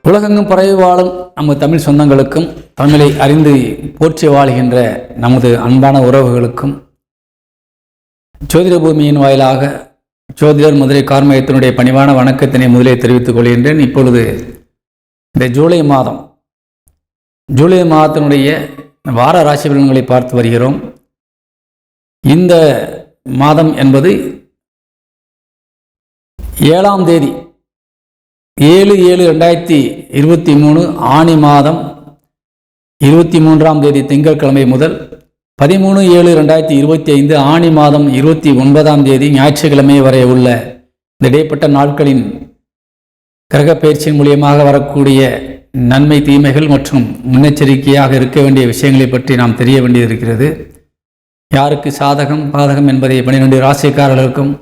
உலகெங்கும் பரவி வாழும் நம்ம தமிழ் சொந்தங்களுக்கும் தமிழை அறிந்து போற்றி வாழ்கின்ற நமது அன்பான உறவுகளுக்கும் ஜோதிட பூமியின் வாயிலாக ஜோதிடர் மதுரை கார்மயத்தினுடைய பணிவான வணக்கத்தினை முதலே தெரிவித்துக் கொள்கின்றேன். இப்பொழுது இந்த ஜூலை மாதத்தினுடைய வார ராசி பலன்களை பார்த்து வருகிறோம். இந்த மாதம் என்பது 7ஆம் தேதி 7/7/2023 ஆணி மாதம் 23ஆம் தேதி திங்கட்கிழமை முதல் 13/7/2025 ஆணி மாதம் 29ஆம் தேதி ஞாயிற்றுக்கிழமை வரை உள்ள இந்த இடைப்பட்ட நாட்களின் கிரக பயிற்சியின் மூலியமாக வரக்கூடிய நன்மை தீமைகள் மற்றும் முன்னெச்சரிக்கையாக இருக்க வேண்டிய விஷயங்களை பற்றி நாம் தெரிய வேண்டியிருக்கிறது. யாருக்கு சாதகம் பாதகம் என்பதை 12 ராசிக்காரர்களுக்கும்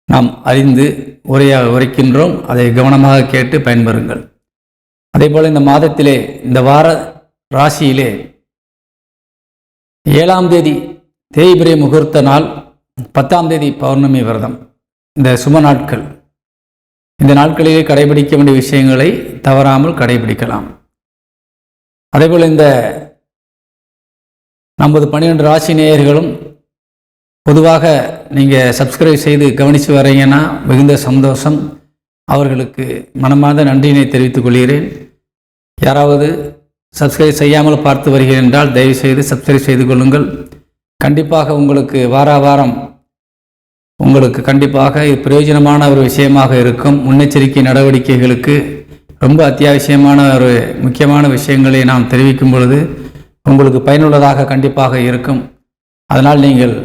நாம் அறிந்து உரைக்கின்றோம். அதை கவனமாக கேட்டு பயன்பெறுங்கள். அதேபோல் இந்த மாதத்திலே இந்த வார ராசியிலே 7ஆம் தேதி தேய்பிரை முகூர்த்த நாள், 10ஆம் தேதி பௌர்ணமி விரதம், இந்த சுப நாட்கள். இந்த நாட்களிலே கடைபிடிக்க வேண்டிய விஷயங்களை தவறாமல் கடைபிடிக்கலாம். அதேபோல் இந்த நமது 12 ராசி நேயர்களும் பொதுவாக நீங்கள் சப்ஸ்கிரைப் செய்து கவனித்து வரீங்கன்னா மிகுந்த சந்தோஷம். அவர்களுக்கு மனமார்ந்த நன்றியினை தெரிவித்துக் கொள்கிறேன். யாராவது சப்ஸ்கிரைப் செய்யாமல் பார்த்து வருகிறேன் என்றால் தயவுசெய்து சப்ஸ்கிரைப் செய்து கொள்ளுங்கள். கண்டிப்பாக உங்களுக்கு வாரம் உங்களுக்கு கண்டிப்பாக பிரயோஜனமான ஒரு விஷயமாக இருக்கும். முன்னெச்சரிக்கை நடவடிக்கைகளுக்கு ரொம்ப அத்தியாவசியமான ஒரு முக்கியமான விஷயங்களை நாம் தெரிவிக்கும் பொழுது உங்களுக்கு பயனுள்ளதாக கண்டிப்பாக இருக்கும். அதனால் நீங்கள்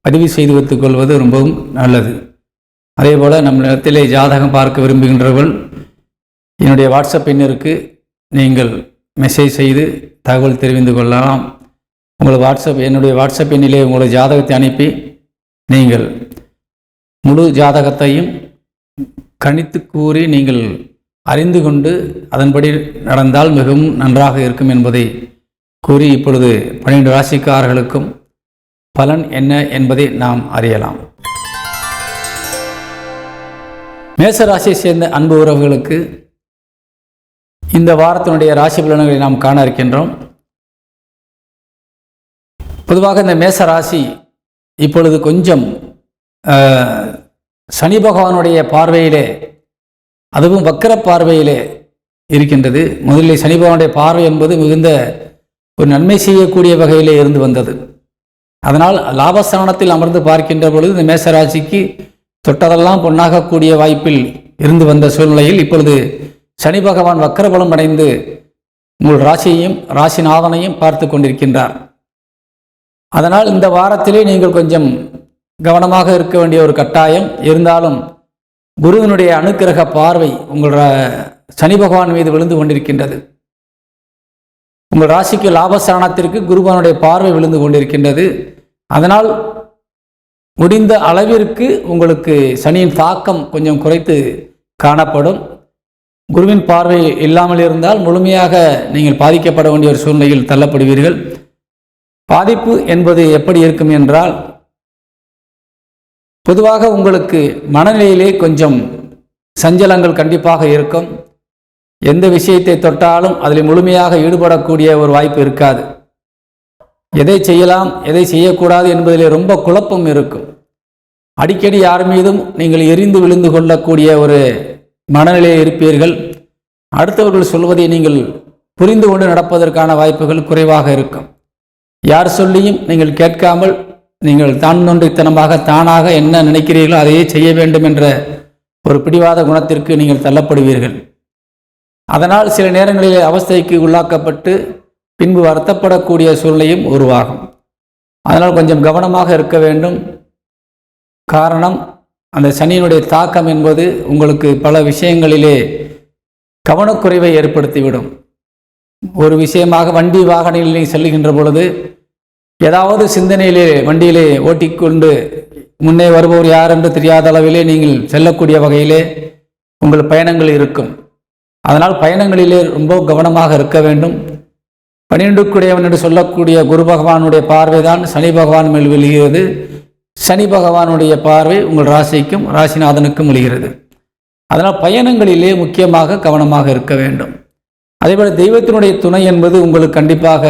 பதிவு செய்து வைத்துக் கொள்வது ரொம்பவும் நல்லது. அதே போல் நம்ம இடத்திலே ஜாதகம் பார்க்க விரும்புகின்றவர்கள் என்னுடைய வாட்ஸ்அப் எண்ணிற்கு நீங்கள் மெசேஜ் செய்து தகவல் தெரிவித்து கொள்ளலாம். என்னுடைய வாட்ஸ்அப் எண்ணிலே உங்களுடைய ஜாதகத்தை அனுப்பி நீங்கள் முழு ஜாதகத்தையும் கணித்து கூறி நீங்கள் அறிந்து கொண்டு அதன்படி நடந்தால் மிகவும் நன்றாக இருக்கும் என்பதை கூறி இப்பொழுது 12 ராசிக்காரர்களுக்கும் பலன் என்ன என்பதை நாம் அறியலாம். மேசராசியை சேர்ந்த அன்பு உறவுகளுக்கு இந்த வாரத்தினுடைய ராசி பலன்களை நாம் காண இருக்கின்றோம். பொதுவாக இந்த மேச ராசி இப்பொழுது கொஞ்சம் சனி பகவானுடைய பார்வையிலே, அதுவும் வக்கர பார்வையிலே இருக்கின்றது. முதலில் சனி பகவானுடைய பார்வை என்பது மிகுந்த ஒரு நன்மை செய்யக்கூடிய வகையிலே இருந்து வந்தது. அதனால் லாபஸ்தானத்தில் அமர்ந்து பார்க்கின்ற பொழுது இந்த மேசராசிக்கு தொட்டதெல்லாம் பொன்னாகக்கூடிய வாய்ப்பில் இருந்து வந்த சூழ்நிலையில் இப்பொழுது சனி பகவான் வக்கரபலம் அடைந்து உங்கள் ராசியையும் ராசிநாதனையும் பார்த்து கொண்டிருக்கின்றார். அதனால் இந்த வாரத்திலே நீங்கள் கொஞ்சம் கவனமாக இருக்க வேண்டிய ஒரு கட்டாயம் இருந்தாலும் குருவினுடைய அனுக்கிரக பார்வை உங்கள் சனி பகவான் மீது விழுந்து கொண்டிருக்கின்றது. உங்கள் ராசிக்கு லாபஸ்தானத்திற்கு குருவானுடைய பார்வை விழுந்து கொண்டிருக்கின்றது. அதனால் முடிந்த அளவிற்கு உங்களுக்கு சனியின் தாக்கம் கொஞ்சம் குறைத்து காணப்படும். குருவின் பார்வை இல்லாமல் இருந்தால் முழுமையாக நீங்கள் பாதிக்கப்பட வேண்டிய ஒரு சூழ்நிலையில் தள்ளப்படுவீர்கள். பாதிப்பு என்பது எப்படி இருக்கும் என்றால், பொதுவாக உங்களுக்கு மனநிலையிலே கொஞ்சம் சஞ்சலங்கள் கண்டிப்பாக இருக்கும். எந்த விஷயத்தை தொட்டாலும் அதில் முழுமையாக ஈடுபடக்கூடிய ஒரு வாய்ப்பு இருக்காது. எதை செய்யலாம் எதை செய்யக்கூடாது என்பதிலே ரொம்ப குழப்பம் இருக்கும். அடிக்கடி யார் மீதும் நீங்கள் எரிந்து விழுந்து கொள்ளக்கூடிய ஒரு மனநிலையில் இருப்பீர்கள். அடுத்தவர்கள் சொல்வதை நீங்கள் புரிந்து கொண்டு நடப்பதற்கான வாய்ப்புகள் குறைவாக இருக்கும். யார் சொல்லியும் நீங்கள் கேட்காமல் நீங்கள் தானொன்றித்தனமாக தானாக என்ன நினைக்கிறீர்களோ அதையே செய்ய வேண்டும் என்ற ஒரு பிடிவாத குணத்திற்கு நீங்கள் தள்ளப்படுவீர்கள். அதனால் சில நேரங்களிலே அவஸ்தைக்கு உள்ளாக்கப்பட்டு பின்பு வருத்தப்படக்கூடிய சூழ்நிலையும் உருவாகும். அதனால் கொஞ்சம் கவனமாக இருக்க வேண்டும். காரணம், அந்த சனியினுடைய தாக்கம் என்பது உங்களுக்கு பல விஷயங்களிலே கவனக்குறைவை ஏற்படுத்திவிடும். ஒரு விஷயமாக வண்டி வாகனங்களில் செல்லுகின்ற பொழுது ஏதாவது சிந்தனையிலே வண்டியிலே ஓட்டிக்கொண்டு முன்னே வருபவர் யார் என்று தெரியாத அளவிலே நீங்கள் செல்லக்கூடிய வகையிலே உங்கள் பயணங்கள் இருக்கும். அதனால் பயணங்களிலே ரொம்ப கவனமாக இருக்க வேண்டும். 12 என்று சொல்லக்கூடிய குரு பகவானுடைய பார்வைதான் சனி பகவான் மேல் விழுகிறது. சனி பகவானுடைய பார்வை உங்கள் ராசிக்கும் ராசிநாதனுக்கும் விழுகிறது. அதனால் பயணங்களிலே முக்கியமாக கவனமாக இருக்க வேண்டும். அதேபோல் தெய்வத்தினுடைய துணை என்பது உங்களுக்கு கண்டிப்பாக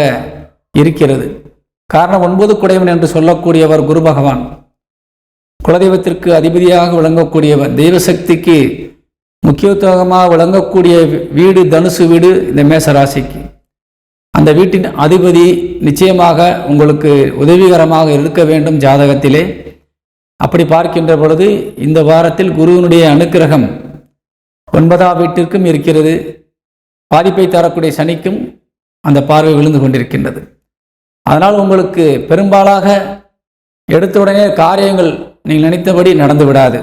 இருக்கிறது. காரணம் 9 குடையவன் என்று சொல்லக்கூடியவர் குரு பகவான், குலதெய்வத்திற்கு அதிபதியாக விளங்கக்கூடியவர், தெய்வசக்திக்கு முக்கியத்துவமாக விளங்கக்கூடிய வீடு தனுசு வீடு இந்த மேசராசிக்கு. அந்த வீட்டின் அதிபதி நிச்சயமாக உங்களுக்கு உதவிகரமாக இருக்க வேண்டும் ஜாதகத்திலே. அப்படி பார்க்கின்ற பொழுது இந்த வாரத்தில் குருவினுடைய அனுக்கிரகம் 9ஆம் வீட்டிற்கும் இருக்கிறது. பாதிப்பை தரக்கூடிய சனிக்கும் அந்த பார்வை விழுந்து கொண்டிருக்கின்றது. அதனால் உங்களுக்கு பெரும்பாலாக எடுத்த உடனே காரியங்கள் நீங்கள் நினைத்தபடி நடந்து விடாது.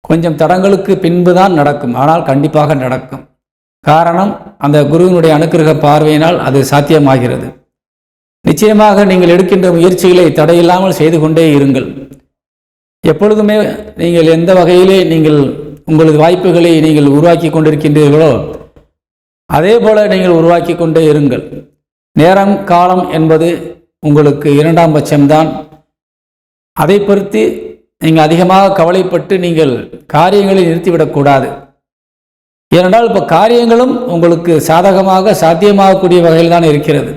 கொஞ்சம் தடங்களுக்கு பின்புதான் நடக்கும், ஆனால் கண்டிப்பாக நடக்கும். காரணம், அந்த குருவினுடைய அனுக்கிரக பார்வையினால் அது சாத்தியமாகிறது. நிச்சயமாக நீங்கள் எடுக்கின்ற முயற்சிகளை தடையில்லாமல் செய்து கொண்டே இருங்கள். எப்பொழுதுமே நீங்கள் எந்த வகையிலே நீங்கள் உங்களது வாய்ப்புகளை நீங்கள் உருவாக்கி கொண்டிருக்கின்றீர்களோ அதே போல நீங்கள் உருவாக்கி கொண்டே இருங்கள். நேரம் காலம் என்பது உங்களுக்கு 2ஆம் பட்சம்தான். அதை பொறுத்து நீங்கள் அதிகமாக கவலைப்பட்டு நீங்கள் காரியங்களை நிறுத்திவிடக்கூடாது. ஏனென்றால் இப்போ காரியங்களும் உங்களுக்கு சாதகமாக சாத்தியமாகக்கூடிய வகையில் தான் இருக்கிறது.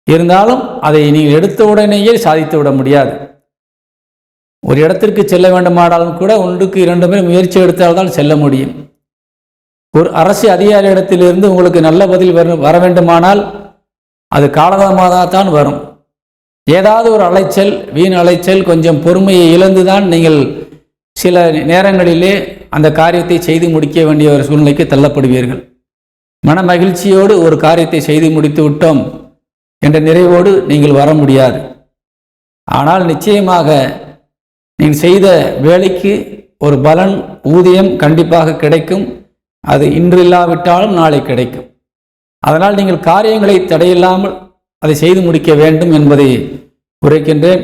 இருந்தாலும் அதை நீங்கள் எடுத்த உடனேயே சாதித்து விட முடியாது. ஒரு இடத்திற்கு செல்ல வேண்டுமானாலும் கூட 1க்கு 2 பேர் முயற்சி எடுத்தால்தான் செல்ல முடியும். ஒரு அரசு அதிகாரி இடத்திலிருந்து உங்களுக்கு நல்ல பதில் வர வேண்டுமானால் அது காலதாமதமாகத்தான் வரும். ஏதாவது ஒரு அலைச்சல், வீண் அலைச்சல், கொஞ்சம் பொறுமையை இழந்துதான் நீங்கள் சில நேரங்களிலே அந்த காரியத்தை செய்து முடிக்க வேண்டிய ஒரு சூழ்நிலைக்கு தள்ளப்படுவீர்கள். மன மகிழ்ச்சியோடு ஒரு காரியத்தை செய்து முடித்து விட்டோம் என்ற நிறைவோடு நீங்கள் வர முடியாது. ஆனால் நிச்சயமாக நீங்கள் செய்த வேலைக்கு ஒரு பலன், ஊதியம் கண்டிப்பாக கிடைக்கும். அது இன்று இல்லாவிட்டாலும் நாளை கிடைக்கும். அதனால் நீங்கள் காரியங்களை தடையில்லாமல் அதை செய்து முடிக்க வேண்டும் என்பதை உரைக்கின்றேன்.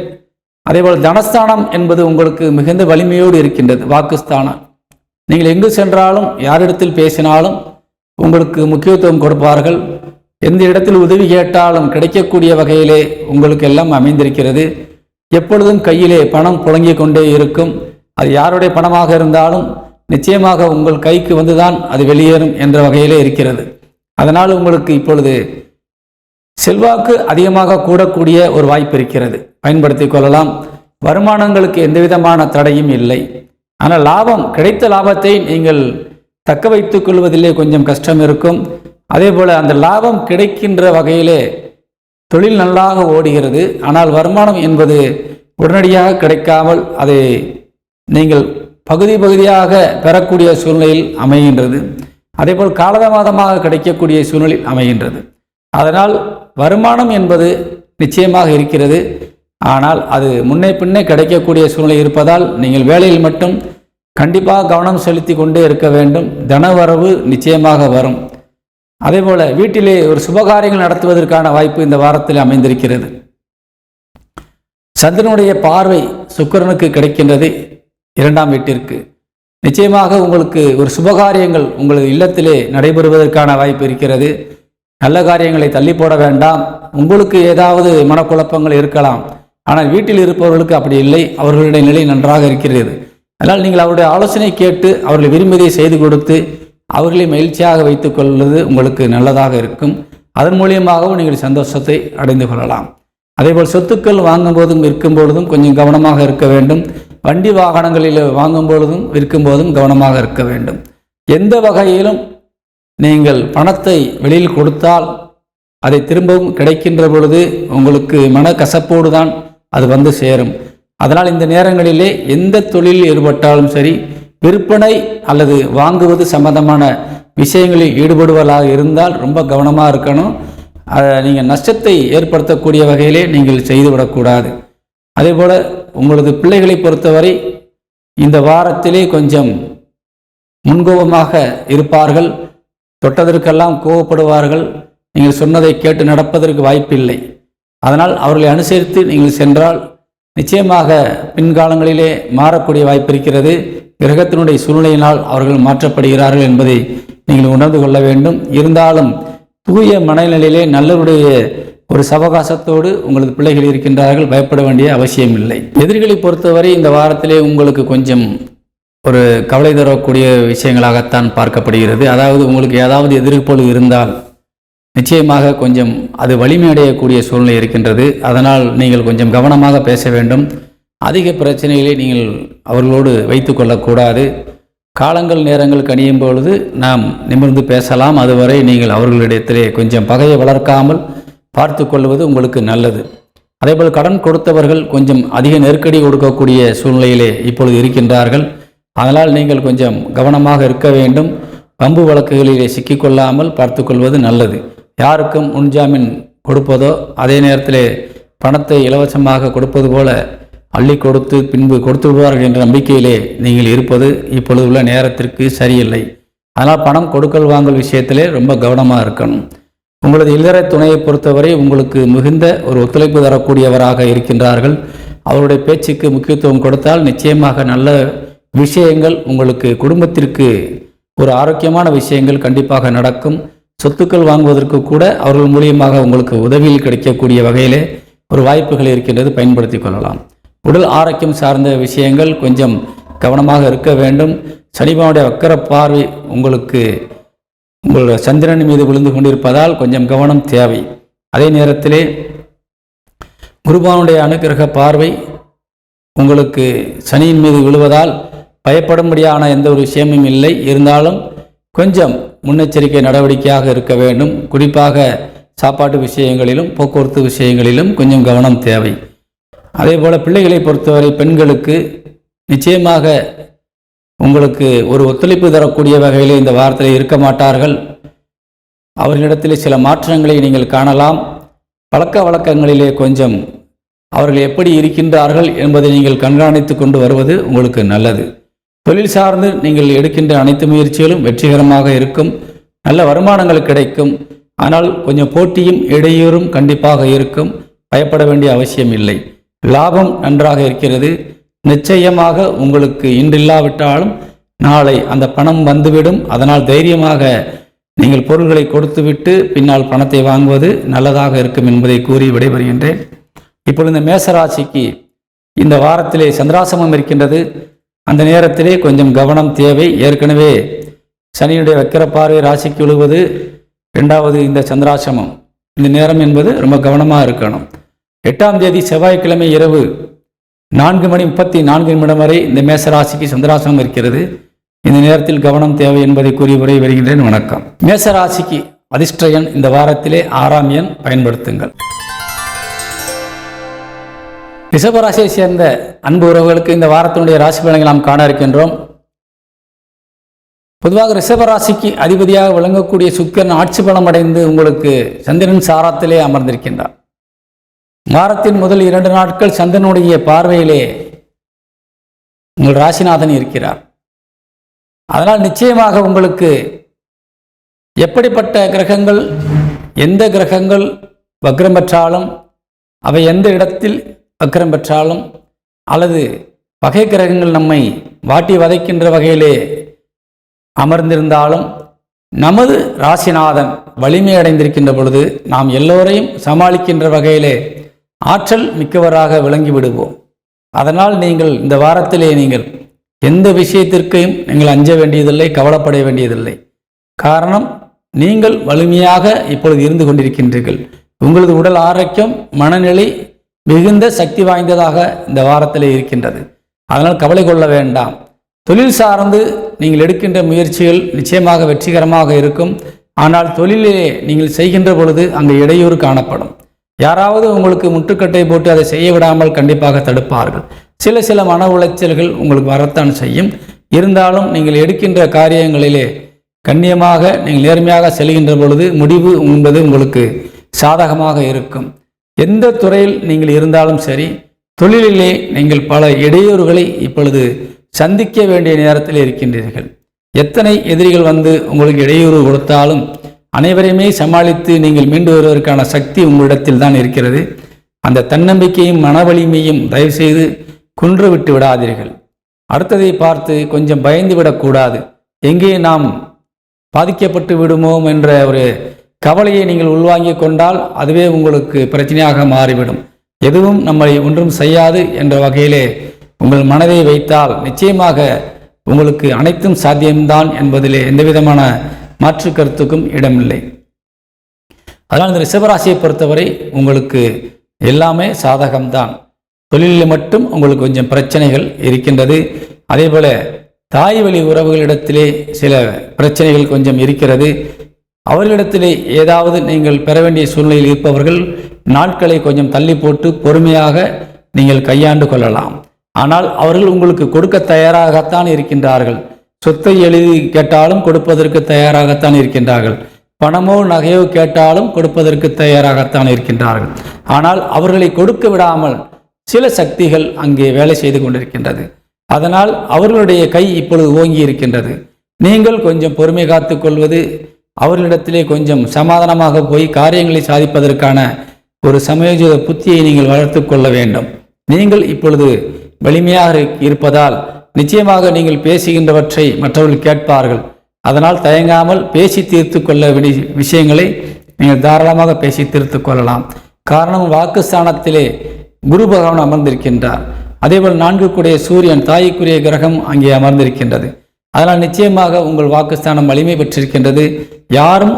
அதேபோல் தனஸ்தானம் என்பது உங்களுக்கு மிகுந்த வலிமையோடு இருக்கின்றது. வாக்குஸ்தானம், நீங்கள் எங்கு சென்றாலும் யாரிடத்தில் பேசினாலும் உங்களுக்கு முக்கியத்துவம் கொடுப்பார்கள். எந்த இடத்தில் உதவி கேட்டாலும் கிடைக்கக்கூடிய வகையிலே உங்களுக்கு எல்லாம் அமைந்திருக்கிறது. எப்பொழுதும் கையிலே பணம் புழங்கிக் கொண்டே இருக்கும். அது யாருடைய பணமாக இருந்தாலும் நிச்சயமாக உங்கள் கைக்கு வந்துதான் அது வெளியேறும் என்ற வகையிலே இருக்கிறது. அதனால் உங்களுக்கு இப்பொழுது செல்வாக்கு அதிகமாக கூடக்கூடிய ஒரு வாய்ப்பு இருக்கிறது, பயன்படுத்தி கொள்ளலாம். வருமானங்களுக்கு எந்த விதமான தடையும் இல்லை. ஆனால் லாபம், கிடைத்த லாபத்தை நீங்கள் தக்க வைத்துக் கொள்வதிலே கொஞ்சம் கஷ்டம் இருக்கும். அதே போல் அந்த லாபம் கிடைக்கின்ற வகையிலே தொழில் நல்லாக ஓடுகிறது. ஆனால் வருமானம் என்பது உடனடியாக கிடைக்காமல் அதை நீங்கள் பகுதி பகுதியாக பெறக்கூடிய சூழ்நிலையில் அமைகின்றது. அதேபோல் காலதாமதமாக கிடைக்கக்கூடிய சூழ்நிலையில் அமைகின்றது. அதனால் வருமானம் என்பது நிச்சயமாக இருக்கிறது. ஆனால் அது முன்னே பின்னே கிடைக்கக்கூடிய சூழ்நிலை இருப்பதால் நீங்கள் வேலையில் மட்டும் கண்டிப்பாக கவனம் செலுத்தி கொண்டே இருக்க வேண்டும். தனவரவு நிச்சயமாக வரும். அதேபோல் வீட்டிலே ஒரு சுபகாரியங்கள் நடத்துவதற்கான வாய்ப்பு இந்த வாரத்தில் அமைந்திருக்கிறது. சந்திரனுடைய பார்வை சுக்கிரனுக்கு கிடைக்கின்றது 2ஆம் வீட்டிற்கு. நிச்சயமாக உங்களுக்கு ஒரு சுபகாரியங்கள் உங்களது இல்லத்திலே நடைபெறுவதற்கான வாய்ப்பு இருக்கிறது. நல்ல காரியங்களை தள்ளி போட வேண்டாம். உங்களுக்கு ஏதாவது மனக்குழப்பங்கள் இருக்கலாம், ஆனால் வீட்டில் இருப்பவர்களுக்கு அப்படி இல்லை. அவர்களுடைய நிலை நன்றாக இருக்கிறது. அதனால் நீங்கள் அவருடைய ஆலோசனை கேட்டு அவர்கள் விரும்பியதை செய்து கொடுத்து அவர்களை மகிழ்ச்சியாக வைத்துக் கொள்வது உங்களுக்கு நல்லதாக இருக்கும். அதன் மூலியமாகவும் நீங்கள் சந்தோஷத்தை அடைந்து கொள்ளலாம். அதேபோல் சொத்துக்கள் வாங்கும் போதும் விற்கும் பொழுதும் கொஞ்சம் கவனமாக இருக்க வேண்டும். வண்டி வாகனங்களில் வாங்கும் பொழுதும் விற்கும் போதும் கவனமாக இருக்க வேண்டும். எந்த வகையிலும் நீங்கள் பணத்தை வெளியில் கொடுத்தால் அதை திரும்பவும் கிடைக்கின்ற பொழுது உங்களுக்கு மனக்கசப்போடு தான் அது வந்து சேரும். அதனால் இந்த நேரங்களிலே எந்த தொழிலில் ஈடுபட்டாலும் சரி, விற்பனை அல்லது வாங்குவது சம்பந்தமான விஷயங்களில் ஈடுபடுவதாக இருந்தால் ரொம்ப கவனமாக இருக்கணும். நீங்கள் நஷ்டத்தை ஏற்படுத்தக்கூடிய வகையிலே நீங்கள் செய்துவிடக்கூடாது. அதேபோல் உங்களது பிள்ளைகளை பொறுத்தவரை இந்த வாரத்திலே கொஞ்சம் முன்கோபமாக இருப்பார்கள். தொட்டதற்கெல்லாம் கோபப்படுவார்கள். நீங்கள் சொன்னதை கேட்டு நடப்பதற்கு வாய்ப்பில்லை. அதனால் அவர்களை அனுசரித்து நீங்கள் சென்றால் நிச்சயமாக பின்காலங்களிலே மாறக்கூடிய வாய்ப்பு இருக்கிறது. கிரகத்தினுடைய சூழ்நிலையினால் அவர்கள் மாற்றப்படுகிறார்கள் என்பதை நீங்கள் உணர்ந்து கொள்ள வேண்டும். இருந்தாலும் தூய மனநிலையிலே நல்லவருடைய ஒரு சவகாசத்தோடு உங்களது பிள்ளைகள் இருக்கின்றார்கள். பயப்பட வேண்டிய அவசியம் இல்லை. எதிரிகளை பொறுத்தவரை இந்த வாரத்திலே உங்களுக்கு கொஞ்சம் ஒரு கவலை தரக்கூடிய விஷயங்களாகத்தான் பார்க்கப்படுகிறது. அதாவது உங்களுக்கு ஏதாவது எதிர்ப்பொழு இருந்தால் நிச்சயமாக கொஞ்சம் அது வலிமையடையக்கூடிய சூழ்நிலை இருக்கின்றது. அதனால் நீங்கள் கொஞ்சம் கவனமாக பேச வேண்டும். அதிக பிரச்சனைகளை நீங்கள் அவர்களோடு வைத்து கொள்ளக்கூடாது. காலங்கள் நேரங்கள் கணியும் பொழுது நாம் நிமிர்ந்து பேசலாம். அதுவரை நீங்கள் அவர்களிடத்திலே கொஞ்சம் பகையை வளர்க்காமல் பார்த்து கொள்வது உங்களுக்கு நல்லது. அதேபோல் கடன் கொடுத்தவர்கள் கொஞ்சம் அதிக நெருக்கடி கொடுக்கக்கூடிய சூழ்நிலையிலே இப்பொழுது இருக்கின்றார்கள். அதனால் நீங்கள் கொஞ்சம் கவனமாக இருக்க வேண்டும். பம்பு வழக்குகளிலே சிக்கிக்கொள்ளாமல் பார்த்து கொள்வது நல்லது. யாருக்கும் முன்ஜாமீன் கொடுப்பதோ அதே நேரத்திலே பணத்தை இலவசமாக கொடுப்பது போல அள்ளி கொடுத்து பின்பு கொடுத்து விடுவார்கள் என்ற நம்பிக்கையிலே நீங்கள் இருப்பது இப்பொழுது உள்ள நேரத்திற்கு சரியில்லை. அதனால் பணம் கொடுக்கல் வாங்கல் விஷயத்திலே ரொம்ப கவனமாக இருக்கணும். உங்களது இல்லற துணையை பொறுத்தவரை உங்களுக்கு மிகுந்த ஒரு ஒத்துழைப்பு தரக்கூடியவராக இருக்கின்றார்கள். அவருடைய பேச்சுக்கு முக்கியத்துவம் கொடுத்தால் நிச்சயமாக நல்ல விஷயங்கள் உங்களுக்கு குடும்பத்திற்கு ஒரு ஆரோக்கியமான விஷயங்கள் கண்டிப்பாக நடக்கும். சொத்துக்கள் வாங்குவதற்கு கூட அவர்கள் மூலியமாக உங்களுக்கு உதவியில் கிடைக்கக்கூடிய வகையிலே ஒரு வாய்ப்புகள் இருக்கின்றது, பயன்படுத்தி கொள்ளலாம். உடல் ஆரோக்கியம் சார்ந்த விஷயங்கள் கொஞ்சம் கவனமாக இருக்க வேண்டும். சனிபகவானுடைய வக்கர பார்வை உங்களுக்கு உங்களுடைய சந்திரன் மீது விழுந்து கொண்டிருப்பதால் கொஞ்சம் கவனம் தேவை. அதே நேரத்திலே குருபகவானுடைய அனுக்கிரக பார்வை உங்களுக்கு சனியின் மீது விழுவதால் பயப்படும்படியான எந்த ஒரு விஷயமும் இல்லை. இருந்தாலும் கொஞ்சம் முன்னெச்சரிக்கை நடவடிக்கையாக இருக்க வேண்டும். குறிப்பாக சாப்பாட்டு விஷயங்களிலும் போக்குவரத்து விஷயங்களிலும் கொஞ்சம் கவனம் தேவை. அதே போல் பிள்ளைகளை பொறுத்தவரை பெண்களுக்கு நிச்சயமாக உங்களுக்கு ஒரு ஒத்துழைப்பு தரக்கூடிய வகையில் இந்த வாரத்தில் இருக்க மாட்டார்கள். அவர்களிடத்திலே சில மாற்றங்களை நீங்கள் காணலாம். பழக்க வழக்கங்களிலே கொஞ்சம் அவர்கள் எப்படி இருக்கின்றார்கள் என்பதை நீங்கள் கண்காணித்து கொண்டு வருவது உங்களுக்கு நல்லது. தொழில் சார்ந்து நீங்கள் எடுக்கின்ற அனைத்து முயற்சிகளும் வெற்றிகரமாக இருக்கும். நல்ல வருமானங்கள் கிடைக்கும். ஆனால் கொஞ்சம் போட்டியும் இடையூறும் கண்டிப்பாக இருக்கும். பயப்பட வேண்டிய அவசியம் இல்லை. லாபம் நன்றாக இருக்கிறது. நிச்சயமாக உங்களுக்கு இன்றில்லாவிட்டாலும் நாளை அந்த பணம் வந்துவிடும். அதனால் தைரியமாக நீங்கள் பொருள்களை கொடுத்துவிட்டு பின்னால் பணத்தை வாங்குவது நல்லதாக இருக்கும் என்பதை கூறி விடைபெறுகின்றேன். இப்பொழுது இந்த மேசராசிக்கு இந்த வாரத்திலே சந்திராசிரமம் இருக்கின்றது. அந்த நேரத்திலே கொஞ்சம் கவனம் தேவை. ஏற்கனவே சனியுடைய வக்கிர பார்வை ராசிக்கு விழுவது, இரண்டாவது இந்த சந்திராசிரமம், இந்த நேரம் என்பது ரொம்ப கவனமாக இருக்கணும். 8ஆம் தேதி செவ்வாய்க்கிழமை இரவு 4:34 வரை இந்த மேசராசிக்கு சந்திராசிரமம் இருக்கிறது. இந்த நேரத்தில் கவனம் தேவை என்பதை கூறி உரை வருகின்றேன். வணக்கம். மேசராசிக்கு அதிர்ஷ்ட எண் இந்த வாரத்திலே 6ஆம் எண் பயன்படுத்துங்கள். ரிஷபராசியை சேர்ந்த அன்பு உறவுகளுக்கு இந்த வாரத்தினுடைய ராசி பலன்களை நாம் காண இருக்கின்றோம். பொதுவாக ரிஷபராசிக்கு அதிபதியாக விளங்கக்கூடிய சுக்கிரன் ஆட்சி பலம் அடைந்து உங்களுக்கு சந்திரன் சாரத்திலே அமர்ந்திருக்கின்றார். வாரத்தின் முதல் 2 நாட்கள் சந்திரனுடைய பார்வையிலே உங்கள் ராசிநாதன் இருக்கிறார். அதனால் நிச்சயமாக உங்களுக்கு எப்படிப்பட்ட கிரகங்கள், எந்த கிரகங்கள் வக்ரம் பெற்றாலும், அவை எந்த இடத்தில் வக்ரம் பெற்றாலும், அல்லது பகை கிரகங்கள் நம்மை வாட்டி வதைக்கின்ற வகையிலே அமர்ந்திருந்தாலும், நமது ராசிநாதன் வலிமை அடைந்திருக்கின்ற பொழுது நாம் எல்லோரையும் சமாளிக்கின்ற வகையிலே ஆற்றல் மிக்கவராக விளங்கி விடுவோம். அதனால் நீங்கள் இந்த வாரத்திலே நீங்கள் எந்த விஷயத்திற்கையும் நீங்கள் அஞ்ச வேண்டியதில்லை, கவலைப்பட வேண்டியதில்லை. காரணம், நீங்கள் வலிமையாக இப்பொழுது இருந்து கொண்டிருக்கின்றீர்கள். உங்களது உடல் ஆரோக்கியம், மனநிலை மிகுந்த சக்தி வாய்ந்ததாக இந்த வாரத்திலே இருக்கின்றது. அதனால் கவலை கொள்ள வேண்டாம். தொழில் சார்ந்து நீங்கள் எடுக்கின்ற முயற்சிகள் நிச்சயமாக வெற்றிகரமாக இருக்கும். ஆனால் தொழிலே நீங்கள் செய்கின்ற பொழுது அங்கு இடையூறு காணப்படும். யாராவது உங்களுக்கு முட்டுக்கட்டை போட்டு அதை செய்ய விடாமல் கண்டிப்பாக தடுப்பார்கள். சில மன உளைச்சல்கள் உங்களுக்கு வரத்தான் செய்யும். இருந்தாலும் நீங்கள் எடுக்கின்ற காரியங்களிலே கண்ணியமாக நீங்கள் நேர்மையாக செல்கின்ற பொழுது முடிவு என்பது உங்களுக்கு சாதகமாக இருக்கும். எந்த துறையில் நீங்கள் இருந்தாலும் சரி, தொழிலிலே நீங்கள் பல இடையூறுகளை இப்பொழுது சந்திக்க வேண்டிய நேரத்தில் இருக்கின்றீர்கள். எத்தனை எதிரிகள் வந்து உங்களுக்கு இடையூறு கொடுத்தாலும் அனைவரையுமே சமாளித்து நீங்கள் மீண்டு வருவதற்கான சக்தி உங்களிடத்தில் தான் இருக்கிறது. அந்த தன்னம்பிக்கையும் மன வலிமையும் தயவுசெய்து குன்று விட்டு விடாதீர்கள். அடுத்ததை பார்த்து கொஞ்சம் பயந்து விடக்கூடாது. எங்கே நாம் பாதிக்கப்பட்டு விடுமோம் என்ற ஒரு கவலையை நீங்கள் உள்வாங்கிக் கொண்டால் அதுவே உங்களுக்கு பிரச்சனையாக மாறிவிடும். எதுவும் நம்மை ஒன்றும் செய்யாது என்ற வகையிலே உங்கள் மனதை வைத்தால் நிச்சயமாக உங்களுக்கு அனைத்தும் சாத்தியம்தான் என்பதிலே எந்தவிதமான மாற்று கருத்துக்கும் இடமில்லை. அதனால் இந்த ரிஷபராசியை பொறுத்தவரை உங்களுக்கு எல்லாமே சாதகம்தான். தொழிலில் மட்டும் உங்களுக்கு கொஞ்சம் பிரச்சனைகள் இருக்கின்றது. அதே போல தாய் வழி உறவுகளிடத்திலே சில பிரச்சனைகள் கொஞ்சம் இருக்கிறது. அவர்களிடத்திலே ஏதாவது நீங்கள் பெற வேண்டிய சூழ்நிலையில் இருப்பவர்கள் நாட்களை கொஞ்சம் தள்ளி போட்டு பொறுமையாக நீங்கள் கையாண்டு கொள்ளலாம். ஆனால் அவர்கள் உங்களுக்கு கொடுக்க தயாராகத்தான் இருக்கின்றார்கள். சொத்தை எழுதி கேட்டாலும் கொடுப்பதற்கு தயாராகத்தான் இருக்கின்றார்கள். பணமோ நகையோ கேட்டாலும் கொடுப்பதற்கு தயாராகத்தான் இருக்கின்றார்கள். ஆனால் அவர்களை கொடுக்க விடாமல் சில சக்திகள் அங்கே வேலை செய்து கொண்டிருக்கின்றது. அதனால் அவர்களுடைய கை இப்பொழுது ஓங்கி இருக்கின்றது. நீங்கள் கொஞ்சம் பொறுமை காத்து கொள்வது, அவர்களிடத்திலே கொஞ்சம் சமாதானமாக போய் காரியங்களை சாதிப்பதற்கான ஒரு சமயோஜித புத்தியை நீங்கள் வளர்த்து கொள்ள வேண்டும். நீங்கள் இப்பொழுது வலிமையாக இருப்பதால் நிச்சயமாக நீங்கள் பேசுகின்றவற்றை மற்றவர்கள் கேட்பார்கள். அதனால் தயங்காமல் பேசி தீர்த்து கொள்ள வேண்டிய விஷயங்களை நீங்கள் தாராளமாக பேசி தீர்த்து கொள்ளலாம். காரணம், வாக்குஸ்தானத்திலே குரு பகவான் அமர்ந்திருக்கின்றார். அதேபோல் 4 கூடிய சூரியன் தாய்க்குரிய கிரகம் அங்கே அமர்ந்திருக்கின்றது. அதனால் நிச்சயமாக உங்கள் வாக்குஸ்தானம் வலிமை பெற்றிருக்கின்றது. யாரும்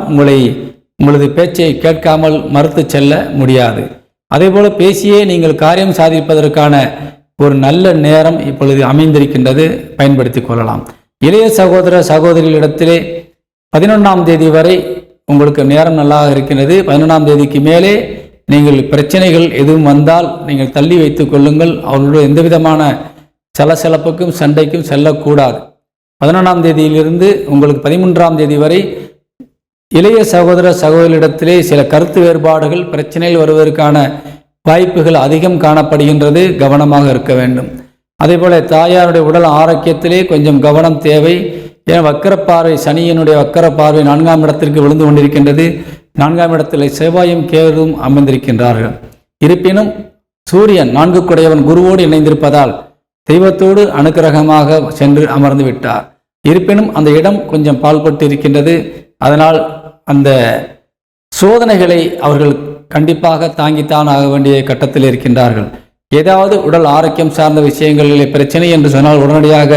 உங்களது பேச்சை கேட்காமல் மறுத்து செல்ல முடியாது. அதேபோல பேசியே நீங்கள் காரியம் சாதிப்பதற்கான ஒரு நல்ல நேரம் இப்பொழுது அமைந்திருக்கின்றது, பயன்படுத்தி கொள்ளலாம். இளைய சகோதர சகோதரிகளிடத்திலே 11ஆம் தேதி வரை உங்களுக்கு நேரம் நல்லாக இருக்கின்றது. 11ஆம் தேதிக்கு மேலே நீங்கள் பிரச்சனைகள் எதுவும் வந்தால் நீங்கள் தள்ளி வைத்துக் கொள்ளுங்கள். அவர்களுடைய எந்த விதமான சலசலப்புக்கும் சண்டைக்கும் செல்லக்கூடாது. 11ஆம் தேதியிலிருந்து உங்களுக்கு 13ஆம் தேதி வரை இளைய சகோதர சகோதரிடத்திலே சில கருத்து வேறுபாடுகள் பிரச்சனைகள் வருவதற்கான வாய்ப்புகள் அதிகம் காணப்படுகின்றது. கவனமாக இருக்க வேண்டும். அதேபோல தாயாருடைய உடல் ஆரோக்கியத்திலே கொஞ்சம் கவனம் தேவை. ஏன் வக்கரப்பார்வை, சனியினுடைய வக்கரப்பார்வை 4ஆம் இடத்திற்கு விழுந்து கொண்டிருக்கின்றது. 4ஆம் இடத்தில் செவ்வாயும் கேதுவும் அமர்ந்திருக்கின்றார்கள். இருப்பினும் சூரியன் 4 கூடையவன் குருவோடு இணைந்திருப்பதால் தெய்வத்தோடு அனுக்கிரகமாக சென்று அமர்ந்து விட்டார். இருப்பினும் அந்த இடம் கொஞ்சம் பால்பட்டு இருக்கின்றது. அதனால் அந்த சோதனைகளை அவர்கள் கண்டிப்பாக தாங்கித்தான் ஆக வேண்டிய கட்டத்தில் இருக்கின்றார்கள். ஏதாவது உடல் ஆரோக்கியம் சார்ந்த விஷயங்களிலே பிரச்சனை என்று சொன்னால் உடனடியாக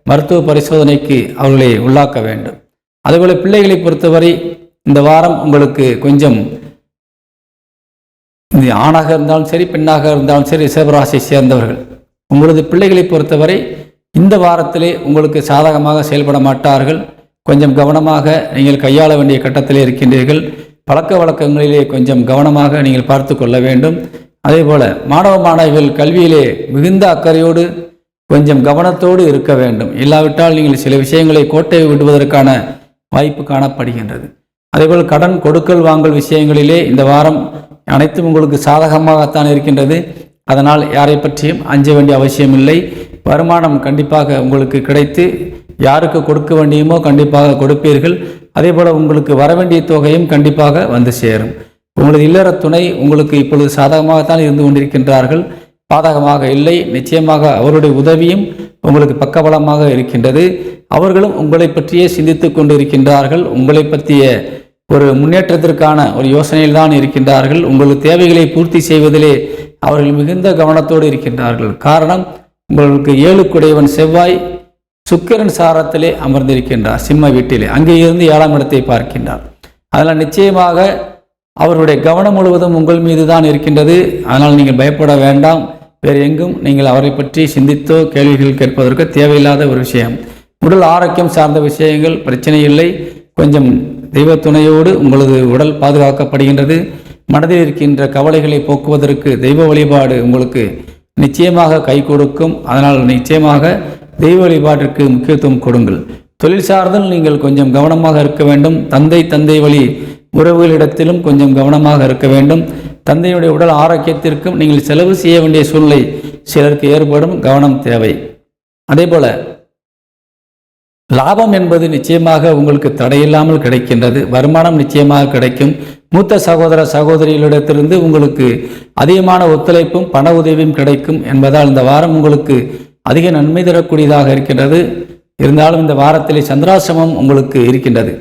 மருத்துவ பரிசோதனைக்கு அவர்களை உள்ளாக்க வேண்டும். அதுபோல பிள்ளைகளை பொறுத்தவரை இந்த வாரம் உங்களுக்கு கொஞ்சம் ஆணாக இருந்தாலும் சரி பெண்ணாக இருந்தாலும் சரி ரிஷபராசியை சேர்ந்தவர்கள் உங்களது பிள்ளைகளை பொறுத்தவரை இந்த வாரத்திலே உங்களுக்கு சாதகமாக செயல்பட மாட்டார்கள். கொஞ்சம் கவனமாக நீங்கள் கையாள வேண்டிய கட்டத்திலே இருக்கின்றீர்கள். பழக்க வழக்கங்களிலே கொஞ்சம் கவனமாக நீங்கள் பார்த்து கொள்ள வேண்டும். அதே போல மாணவ மாணவிகள் கல்வியிலே மிகுந்த அக்கறையோடு கொஞ்சம் கவனத்தோடு இருக்க வேண்டும். இல்லாவிட்டால் நீங்கள் சில விஷயங்களை கோட்டை விடுவதற்கான வாய்ப்பு காணப்படுகின்றது. அதேபோல் கடன் கொடுக்கல் வாங்கல் விஷயங்களிலே இந்த வாரம் அனைத்தும் உங்களுக்கு சாதகமாகத்தான் இருக்கின்றது. அதனால் யாரை பற்றியும் அஞ்ச வேண்டிய அவசியம் இல்லை. வருமானம் கண்டிப்பாக உங்களுக்கு கிடைத்து யாருக்கு கொடுக்க வேண்டியுமோ கண்டிப்பாக கொடுப்பீர்கள். அதே போல் உங்களுக்கு வரவேண்டிய தொகையும் கண்டிப்பாக வந்து சேரும். உங்களது இல்லற துணை உங்களுக்கு இப்பொழுது சாதகமாகத்தான் இருந்து கொண்டிருக்கின்றார்கள், பாதகமாக இல்லை. நிச்சயமாக அவருடைய உதவியும் உங்களுக்கு பக்கபலமாக இருக்கின்றது. அவர்களும் உங்களை பற்றியே சிந்தித்து கொண்டு இருக்கின்றார்கள். உங்களை பற்றிய ஒரு முன்னேற்றத்திற்கான ஒரு யோசனையில் தான் இருக்கின்றார்கள். உங்களது தேவைகளை பூர்த்தி செய்வதிலே அவர்கள் மிகுந்த கவனத்தோடு இருக்கின்றார்கள். காரணம், உங்களுக்கு 7 கூடையவன் செவ்வாய் சுக்கிரன் சாரத்திலே அமர்ந்திருக்கின்றார் சிம்ம வீட்டிலே. அங்கே இருந்து 7ஆம் இடத்தை பார்க்கின்றார். அதனால் நிச்சயமாக அவருடைய கவனம் முழுவதும் உங்கள் மீது தான் இருக்கின்றது. அதனால் நீங்கள் பயப்பட வேண்டாம். வேறு எங்கும் நீங்கள் அவரை பற்றி சிந்தித்தோ கேள்விகள் கேட்பதற்கு தேவையில்லாத ஒரு விஷயம். உடல் ஆரோக்கியம் சார்ந்த விஷயங்கள் பிரச்சனை இல்லை. கொஞ்சம் தெய்வ துணையோடு உங்களது உடல் பாதுகாக்கப்படுகின்றது. மனதில் இருக்கின்ற கவலைகளை போக்குவதற்கு தெய்வ வழிபாடு உங்களுக்கு நிச்சயமாக கை கொடுக்கும். அதனால் நிச்சயமாக தெய்வ வழிபாட்டிற்கு முக்கியத்துவம் கொடுங்கள். தொழில் சார்ந்தும் நீங்கள் கொஞ்சம் கவனமாக இருக்க வேண்டும். தந்தை வழி உறவுகளிடத்திலும் கொஞ்சம் கவனமாக இருக்க வேண்டும். தந்தையுடைய உடல் ஆரோக்கியத்திற்கும் நீங்கள் செலவு செய்ய வேண்டிய சூழ்நிலை சிலருக்கு ஏற்படும், கவனம் தேவை. அதே போல லாபம் என்பது நிச்சயமாக உங்களுக்கு தடையில்லாமல் கிடைக்கின்றது. வருமானம் நிச்சயமாக கிடைக்கும். மூத்த சகோதர சகோதரிகளிடத்திலிருந்து உங்களுக்கு அதிகமான ஒத்துழைப்பும் பண உதவியும் கிடைக்கும் என்பதால் இந்த வாரம் உங்களுக்கு அதிக நன்மை தரக்கூடியதாக இருக்கின்றது. இருந்தாலும் இந்த வாரத்திலே சந்திராசிரமம் உங்களுக்கு இருக்கின்றது.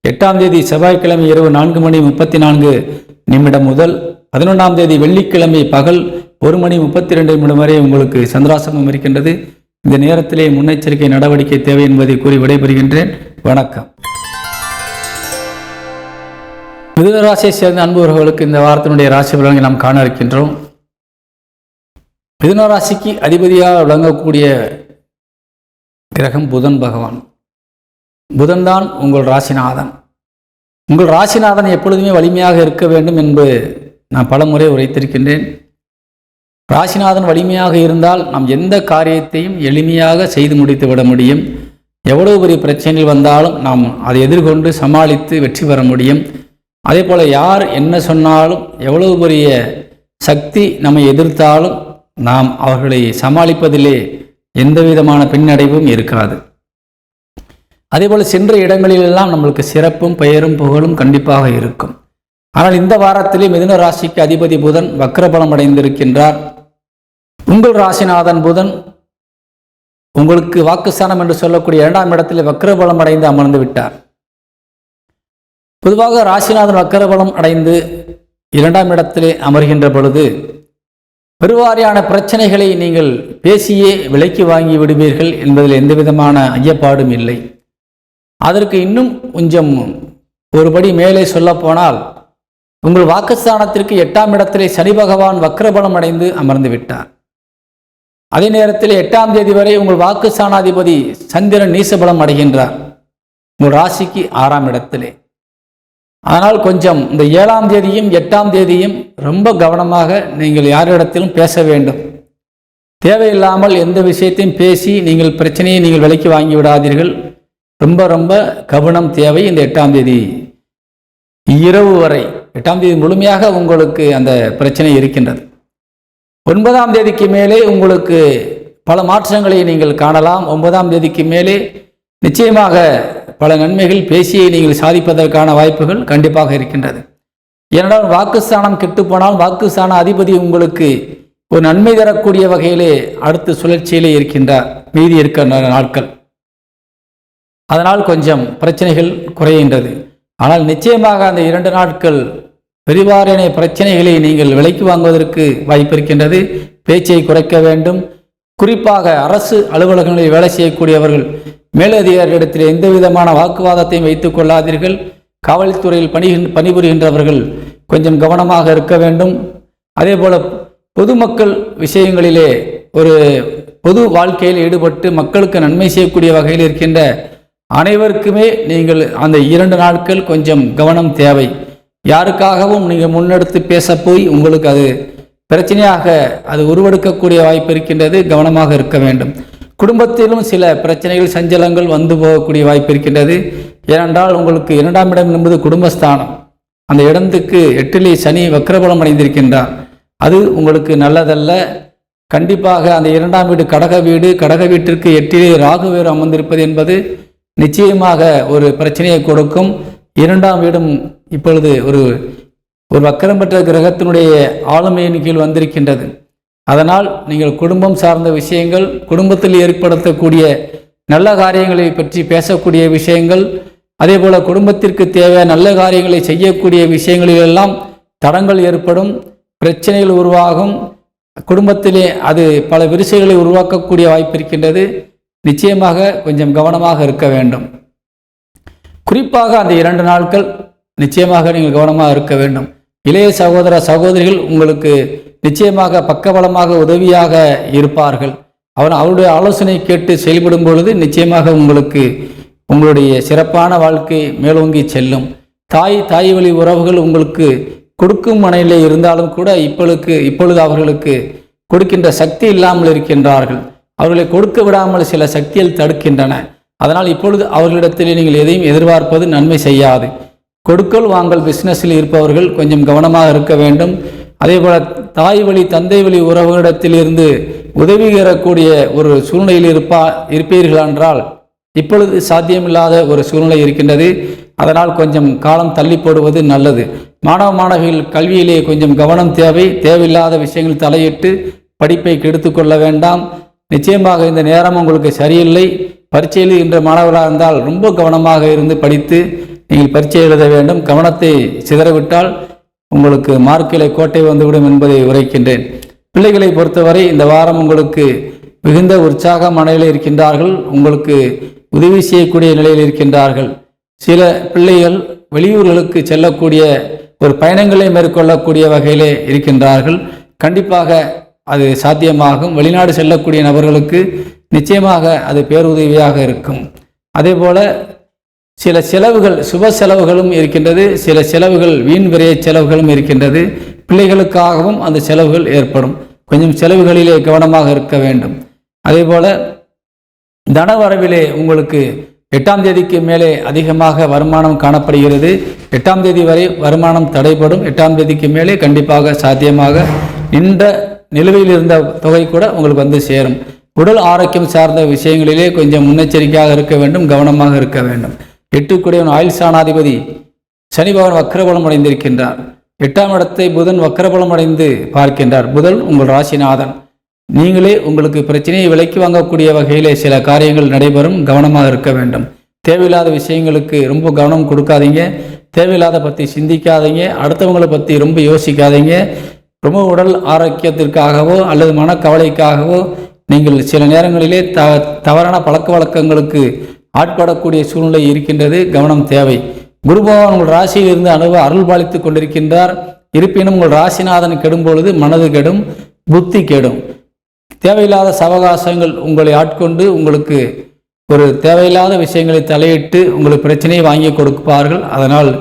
8ஆம் தேதி செவ்வாய்க்கிழமை இரவு 4:34 முதல் 11ஆம் தேதி வெள்ளிக்கிழமை பகல் 1:32 வரை உங்களுக்கு சந்திராசிரமம் இருக்கின்றது. இந்த நேரத்திலே முன்னெச்சரிக்கை நடவடிக்கை தேவை என்பதை கூறி விடைபெறுகின்றேன். வணக்கம். மிதுன ராசியை சேர்ந்த அன்புறவர்களுக்கு இந்த வாரத்தினுடைய ராசி பலன்களை நாம் காண இருக்கின்றோம். மிதுன ராசிக்கு அதிபதியாக விளங்கக்கூடிய கிரகம் புதன் பகவான். புதன் தான் உங்கள் ராசிநாதன். உங்கள் ராசிநாதன் எப்பொழுதுமே வலிமையாக இருக்க வேண்டும் என்று நான் பல முறை உரைத்திருக்கின்றேன். ராசிநாதன் வலிமையாக இருந்தால் நாம் எந்த காரியத்தையும் எளிமையாக செய்து முடித்து விட முடியும். எவ்வளவு பெரிய பிரச்சனைகள் வந்தாலும் நாம் அதை எதிர்கொண்டு சமாளித்து வெற்றி பெற முடியும். அதே போல் யார் என்ன சொன்னாலும் எவ்வளவு பெரிய சக்தி நம்மை எதிர்த்தாலும் நாம் அவர்களை சமாளிப்பதிலே எந்த விதமான பின்னடைவும் இருக்காது. அதேபோல் சென்ற இடங்களிலெல்லாம் நம்மளுக்கு சிறப்பும் பெயரும் புகழும் கண்டிப்பாக இருக்கும். ஆனால் இந்த வாரத்திலே மிதுன ராசிக்கு அதிபதி புதன் வக்ரபலம் அடைந்திருக்கின்றார். உங்கள் ராசிநாதன் புதன் உங்களுக்கு வாக்குஸ்தானம் என்று சொல்லக்கூடிய 2ஆம் இடத்திலே வக்ரபலம் அடைந்து அமர்ந்து விட்டார். பொதுவாக ராசிநாதன் வக்ரபலம் அடைந்து 2ஆம் இடத்திலே அமர்கின்ற பொழுது பெருவாரியான பிரச்சனைகளை நீங்கள் பேசியே விலைக்கு வாங்கி விடுவீர்கள் என்பதில் எந்த விதமான ஐயப்பாடும் இல்லை. அதற்கு இன்னும் கொஞ்சம் ஒருபடி மேலே சொல்ல போனால் உங்கள் வாக்குஸ்தானத்திற்கு 8ஆம் இடத்திலே சனி பகவான் வக்ரபலம் அடைந்து அமர்ந்து விட்டார். அதே நேரத்தில் 8ஆம் தேதி வரை உங்கள் வாக்குஸ்தானாதிபதி சந்திரன் நீசபலம் அடைகின்றார் உங்கள் ராசிக்கு 6ஆம் இடத்திலே. ஆனால் கொஞ்சம் இந்த 7ஆம் தேதியும் 8ஆம் தேதியும் ரொம்ப கவனமாக நீங்கள் யாரிடத்திலும் பேச வேண்டும். தேவையில்லாமல் எந்த விஷயத்தையும் பேசி நீங்கள் பிரச்சனையை நீங்கள் விலைக்கு வாங்கி விடாதீர்கள். ரொம்ப ரொம்ப கவனம் தேவை. இந்த 8ஆம் தேதி இரவு வரை 8ஆம் தேதி முழுமையாக உங்களுக்கு அந்த பிரச்சனை இருக்கின்றது. 9ஆம் தேதிக்கு மேலே உங்களுக்கு பல மாற்றங்களை நீங்கள் காணலாம். 9ஆம் தேதிக்கு மேலே நிச்சயமாக பல நன்மைகள் பேசியை நீங்கள் சாதிப்பதற்கான வாய்ப்புகள் கண்டிப்பாக இருக்கின்றது. ஏனென்றால் வாக்குஸ்தானம் கெட்டுப்போனால் வாக்குஸ்தான அதிபதி உங்களுக்கு ஒரு நன்மை தரக்கூடிய வகையிலே அடுத்த சுழற்சியிலே இருக்கின்றார் மீதி இருக்கின்ற நாட்கள். அதனால் கொஞ்சம் பிரச்சனைகள் குறைகின்றது. ஆனால் நிச்சயமாக அந்த 2 நாட்கள் பெரிவாரியான பிரச்சனைகளை நீங்கள் விலைக்கு வாங்குவதற்கு வாய்ப்பு இருக்கின்றது. பேச்சை குறைக்க வேண்டும். குறிப்பாக அரசு அலுவலகங்களில் வேலை செய்யக்கூடியவர்கள் மேலதிகாரிகளிடத்தில் எந்த விதமான வாக்குவாதத்தையும் வைத்துக் கொள்ளாதீர்கள். காவல்துறையில் பணிபுரிகின்றவர்கள் கொஞ்சம் கவனமாக இருக்க வேண்டும். அதே போல பொதுமக்கள் விஷயங்களிலே ஒரு பொது வாழ்க்கையில் ஈடுபட்டு மக்களுக்கு நன்மை செய்யக்கூடிய வகையில் இருக்கின்ற அனைவருக்குமே நீங்கள் அந்த 2 நாட்கள் கொஞ்சம் கவனம் தேவை. யாருக்காகவும் நீங்கள் முன்னெடுத்து பேச போய் உங்களுக்கு அது பிரச்சனையாக அது உருவெடுக்கக்கூடிய வாய்ப்பு இருக்கின்றது. கவனமாக இருக்க வேண்டும். குடும்பத்திலும் சில பிரச்சனைகள் சஞ்சலங்கள் வந்து போகக்கூடிய வாய்ப்பு இருக்கின்றது. ஏனென்றால் உங்களுக்கு 2ஆம் இடம் என்பது குடும்பஸ்தானம். அந்த இடத்துக்கு 8லே சனி வக்ரபலம் அடைந்திருக்கின்றார். அது உங்களுக்கு நல்லதல்ல. கண்டிப்பாக அந்த 2ஆம் வீடு கடக வீட்டிற்கு 8லே ராகு வேறு அமர்ந்திருப்பது என்பது நிச்சயமாக ஒரு பிரச்சனையை கொடுக்கும். 2ஆம் வீடும் இப்பொழுது ஒரு வக்கரம் பெற்ற கிரகத்தினுடைய ஆளுமையின் கீழ் வந்திருக்கின்றது. அதனால் நீங்கள் குடும்பம் சார்ந்த விஷயங்கள், குடும்பத்தில் ஏற்படுத்தக்கூடிய நல்ல காரியங்களை பற்றி பேசக்கூடிய விஷயங்கள், அதே போல குடும்பத்திற்கு தேவையான நல்ல காரியங்களை செய்யக்கூடிய விஷயங்களிலெல்லாம் தடங்கள் ஏற்படும், பிரச்சனைகள் உருவாகும். குடும்பத்திலே அது பல விரிசல்களை உருவாக்கக்கூடிய வாய்ப்பு இருக்கின்றது. நிச்சயமாக கொஞ்சம் கவனமாக இருக்க வேண்டும். குறிப்பாக அந்த 2 நாட்கள் நிச்சயமாக நீங்கள் கவனமாக இருக்க வேண்டும். இளைய சகோதர சகோதரிகள் உங்களுக்கு நிச்சயமாக பக்கபலமாக உதவியாக இருப்பார்கள். அவருடைய ஆலோசனை கேட்டு செயல்படும் பொழுது நிச்சயமாக உங்களுக்கு உங்களுடைய சிறப்பான வாழ்க்கை மேலோங்கி செல்லும். தாய் வழி உறவுகள் உங்களுக்கு கொடுக்கும் மனையிலே இருந்தாலும் கூட இப்பொழுது அவர்களுக்கு கொடுக்கின்ற சக்தி இல்லாமல் இருக்கின்றார்கள். அவர்களை கொடுக்க விடாமல் சில சக்திகள் தடுக்கின்றன. அதனால் இப்பொழுது அவர்களிடத்திலே நீங்கள் எதையும் எதிர்பார்ப்பது நன்மை செய்யாது. கொடுக்கல் வாங்கல் பிஸ்னஸில் இருப்பவர்கள் கொஞ்சம் கவனமாக இருக்க வேண்டும். அதே போல தாய் வழி தந்தை வழி உறவுகளிடத்திலிருந்து உதவி பெறக்கூடிய ஒரு சூழ்நிலையில் இருப்பீர்கள் என்றால் இப்பொழுது சாத்தியமில்லாத ஒரு சூழ்நிலை இருக்கின்றது. அதனால் கொஞ்சம் காலம் தள்ளி போடுவது நல்லது. மாணவிகள் கல்வியிலே கொஞ்சம் கவனம் தேவை. தேவையில்லாத விஷயங்கள் தலையிட்டு படிப்பை கெடுத்து கொள்ள வேண்டாம். நிச்சயமாக இந்த நேரம் உங்களுக்கு சரியில்லை. பரீட்சையில் இன்ற மாணவர்களாக இருந்தால் ரொம்ப கவனமாக இருந்து படித்து நீங்கள் பரீட்சை எழுத வேண்டும். கவனத்தை சிதறவிட்டால் உங்களுக்கு மார்க்கிலே கோட்டை வந்துவிடும் என்பதை உரைக்கின்றேன். பிள்ளைகளை பொறுத்தவரை இந்த வாரம் உங்களுக்கு மிகுந்த உற்சாக மனநிலையில் இருக்கின்றார்கள். உங்களுக்கு உதவி செய்யக்கூடிய நிலையில் இருக்கின்றார்கள். சில பிள்ளைகள் வெளியூர்களுக்கு செல்லக்கூடிய ஒரு பயணங்களை மேற்கொள்ளக்கூடிய வகையிலே இருக்கின்றார்கள். கண்டிப்பாக அது சாத்தியமாகும். வெளிநாடு செல்லக்கூடிய நபர்களுக்கு நிச்சயமாக அது பேருதவியாக இருக்கும். அதே போல சில செலவுகள், சுப செலவுகளும் இருக்கின்றது, சில செலவுகள் வீண் விரைய செலவுகளும் இருக்கின்றது. பிள்ளைகளுக்காகவும் அந்த செலவுகள் ஏற்படும். கொஞ்சம் செலவுகளிலே கவனமாக இருக்க வேண்டும். அதே போல தனவரவிலே உங்களுக்கு 8ஆம் தேதிக்கு மேலே அதிகமாக வருமானம் காணப்படுகிறது. 8ஆம் தேதி வரை வருமானம் தடைப்படும். 8ஆம் தேதிக்கு மேலே கண்டிப்பாக சாத்தியமாக நின்ற நிலுவையில் இருந்த தொகை கூட உங்களுக்கு வந்து சேரும். உடல் ஆரோக்கியம் சார்ந்த விஷயங்களிலே கொஞ்சம் முன்னெச்சரிக்கையாக இருக்க வேண்டும், கவனமாக இருக்க வேண்டும். 8க்குடையவன் ஆயுள் ஸ்தானாதிபதி சனி பகவான் வக்ரபலம் அடைந்திருக்கின்றார். 8ஆம் இடத்தை புதன் வக்ரபலம் அடைந்து பார்க்கின்றார். புதன் உங்கள் ராசிநாதன். நீங்களே உங்களுக்கு பிரச்சனையை விலைக்கு வாங்கக்கூடிய வகையிலே சில காரியங்கள் நடைபெறும். கவனமாக இருக்க வேண்டும். தேவையில்லாத விஷயங்களுக்கு ரொம்ப கவனம் கொடுக்காதீங்க. தேவையில்லாத பற்றி சிந்திக்காதீங்க. அடுத்தவங்களை பற்றி ரொம்ப யோசிக்காதீங்க. ரொம்ப உடல் ஆரோக்கியத்திற்காகவோ அல்லது மனக்கவலைக்காகவோ நீங்கள் சில நேரங்களிலே தவறான பழக்க வழக்கங்களுக்கு ஆட்படக்கூடிய சூழ்நிலை இருக்கின்றது. கவனம் தேவை. குரு பகவான் உங்கள் ராசியில் இருந்து அருள் பாலித்து கொண்டிருக்கின்றார். இருப்பினும் உங்கள் ராசிநாதன் கெடும் பொழுது மனது கெடும், புத்தி கெடும். தேவையில்லாத சவகாசங்கள் உங்களை ஆட்கொண்டு உங்களுக்கு ஒரு தேவையில்லாத விஷயங்களை தலையிட்டு உங்களுக்கு பிரச்சனையை வாங்கி கொடுப்பார்கள். அதனால்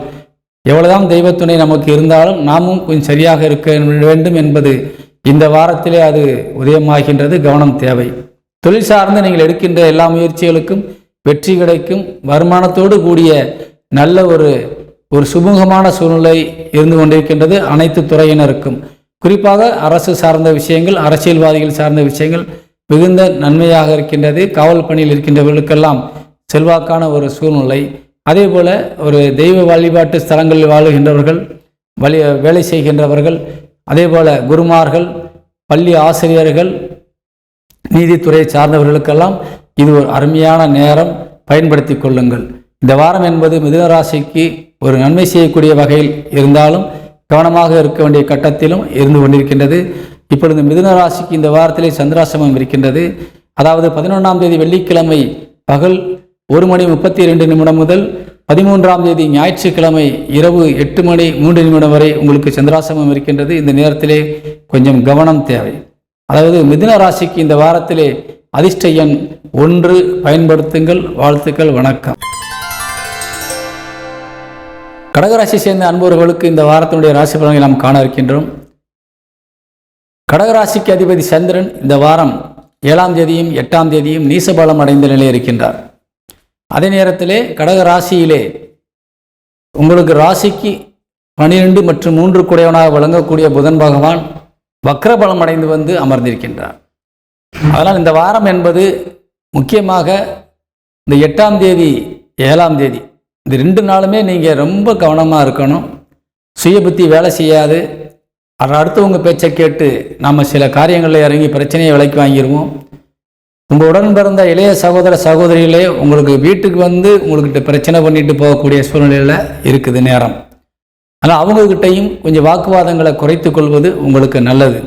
எவ்வளவுதான் தெய்வத்துணை நமக்கு இருந்தாலும் நாமும் கொஞ்சம் சரியாக இருக்க வேண்டும் என்பது இந்த வாரத்திலே அது உதயமாகின்றது. கவனம் தேவை. தொழில் சார்ந்து நீங்கள் எடுக்கின்ற எல்லா முயற்சிகளுக்கும் வெற்றி கிடைக்கும். வருமானத்தோடு கூடிய நல்ல ஒரு சுமூகமான சூழ்நிலை இருந்து கொண்டிருக்கின்றது அனைத்து துறையினருக்கும். குறிப்பாக அரசு சார்ந்த விஷயங்கள், அரசியல்வாதிகள் சார்ந்த விஷயங்கள் மிகுந்த நன்மையாக இருக்கின்றது. காவல் பணியில் இருக்கின்றவர்களுக்கெல்லாம் செல்வாக்கான ஒரு சூழ்நிலை. அதே போல ஒரு தெய்வ வழிபாட்டு ஸ்தலங்களில் வாழுகின்றவர்கள், வேலை செய்கின்றவர்கள், அதே போல குருமார்கள், பள்ளி ஆசிரியர்கள், நீதித்துறை சார்ந்தவர்களுக்கெல்லாம் இது ஒரு அருமையான நேரம். பயன்படுத்தி கொள்ளுங்கள். இந்த வாரம் என்பது மிதுன ராசிக்கு ஒரு நன்மை செய்யக்கூடிய வகையில் இருந்தாலும் கவனமாக இருக்க வேண்டிய கட்டத்திலும் இருந்து கொண்டிருக்கின்றது. இப்பொழுது மிதுன ராசிக்கு இந்த வாரத்திலே சந்திராசிரமம் இருக்கின்றது. அதாவது 11ஆம் தேதி வெள்ளிக்கிழமை பகல் 1:32 முதல் 13ஆம் தேதி ஞாயிற்றுக்கிழமை இரவு 8:03 வரை உங்களுக்கு சந்திராசிரமம் இருக்கின்றது. இந்த நேரத்திலே கொஞ்சம் கவனம் தேவை. அதாவது மிதுன ராசிக்கு இந்த வாரத்திலே அதிர்ஷ்ட எண் 1 பயன்படுத்துங்கள். வாழ்த்துக்கள். வணக்கம். கடகராசி சேர்ந்த அன்பர்களுக்கு இந்த வாரத்தினுடைய ராசி பலன்களை நாம் காண இருக்கின்றோம். கடகராசிக்கு அதிபதி சந்திரன் இந்த வாரம் 7ஆம் தேதியும் 8ஆம் தேதியும் நீசபலம் அடைந்த நிலையில் இருக்கின்றார். அதே நேரத்திலே கடகராசியிலே உங்களுக்கு ராசிக்கு 12 மற்றும் 3 குடையவனாக விளங்கக்கூடிய புதன் பகவான் வக்ரபலம் அடைந்து வந்து அமர்ந்திருக்கின்றார். அதனால் இந்த வாரம் என்பது முக்கியமாக இந்த 8ஆம் தேதி 7ஆம் தேதி இந்த 2 நாளுமே நீங்கள் ரொம்ப கவனமாக இருக்கணும். சுய புத்தி வேலை செய்யாது. அடுத்தவங்க பேச்சை கேட்டு நாம் சில காரியங்களில் இறங்கி பிரச்சனையை விலைக்கு வாங்கிடுவோம். உங்கள் உடன் பிறந்த இளைய சகோதர சகோதரிகளே உங்களுக்கு வீட்டுக்கு வந்து உங்கள்கிட்ட பிரச்சனை பண்ணிட்டு போகக்கூடிய சூழ்நிலையில் இருக்குது நேரம். ஆனால் அவங்கக்கிட்டையும் கொஞ்சம் வாக்குவாதங்களை குறைத்து கொள்வது உங்களுக்கு நல்லது.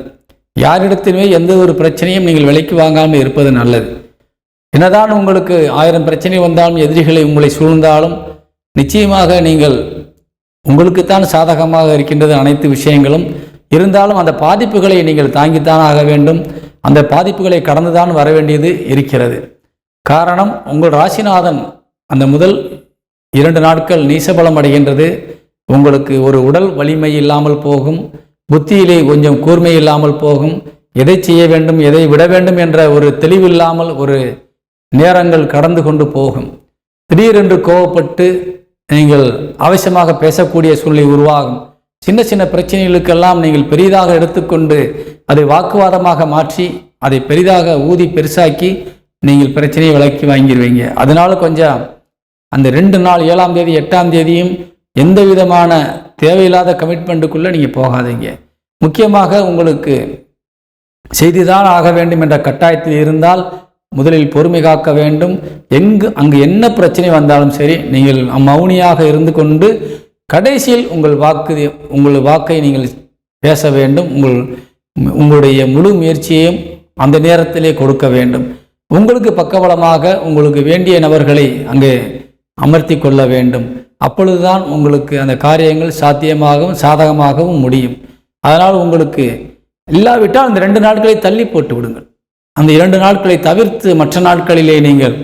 யாரிடத்திலுமே எந்த ஒரு பிரச்சனையும் நீங்கள் விலைக்கு வாங்காமல் இருப்பது நல்லது. என்னதான் உங்களுக்கு 1000 பிரச்சனை வந்தாலும் எதிரிகளை உங்களை சூழ்ந்தாலும் நிச்சயமாக நீங்கள் உங்களுக்குத்தான் சாதகமாக இருக்கின்றது அனைத்து விஷயங்களும். இருந்தாலும் அந்த பாதிப்புகளை நீங்கள் தாங்கித்தான் ஆக வேண்டும். அந்த பாதிப்புகளை கடந்துதான் வர வேண்டியது இருக்கிறது. காரணம், உங்கள் ராசிநாதன் அந்த முதல் 2 நாட்கள் நீசபலம் அடைகின்றது. உங்களுக்கு ஒரு உடல் வலிமை இல்லாமல் போகும். புத்தியிலே கொஞ்சம் கூர்மை இல்லாமல் போகும். எதை செய்ய வேண்டும், எதை விட வேண்டும் என்ற ஒரு தெளிவில்லாமல் ஒரு நேரங்கள் கடந்து கொண்டு போகும். திடீரென்று கோபப்பட்டு நீங்கள் அவசியமாக பேசக்கூடிய சூழ்நிலை உருவாகும். சின்ன சின்ன பிரச்சனைகளுக்கெல்லாம் நீங்கள் பெரிதாக எடுத்துக்கொண்டு அதை வாக்குவாதமாக மாற்றி அதை பெரிதாக ஊதி பெருசாக்கி நீங்கள் பிரச்சனையை விலக்கி வாங்கிடுவீங்க. அதனால கொஞ்சம் அந்த 2 நாள் 7ஆம் தேதி 8ஆம் தேதியும் எந்த விதமான தேவையில்லாத கமிட்மெண்ட்டுக்குள்ளே நீங்கள் போகாதீங்க. முக்கியமாக உங்களுக்கு செய்துதான் ஆக வேண்டும் என்ற கட்டாயத்தில் இருந்தால் முதலில் பொறுமை காக்க வேண்டும். அங்கு என்ன பிரச்சனை வந்தாலும் சரி நீங்கள் மௌனியாக இருந்து கொண்டு கடைசியில் உங்கள் வாக்கை நீங்கள் பேச வேண்டும். உங்களுடைய முழு முயற்சியையும் அந்த நேரத்திலே கொடுக்க வேண்டும். உங்களுக்கு பக்கபலமாக உங்களுக்கு வேண்டிய நபர்களை அங்கே அமர்த்தி கொள்ள வேண்டும். அப்பொழுதுதான் உங்களுக்கு அந்த காரியங்கள் சாத்தியமாகவும் சாதகமாகவும் முடியும். அதனால் உங்களுக்கு இல்லாவிட்டால் அந்த 2 நாட்களை தள்ளி போட்டு விடுங்கள். அந்த 2 நாட்களை தவிர்த்து மற்ற நாட்களிலே நீங்கள்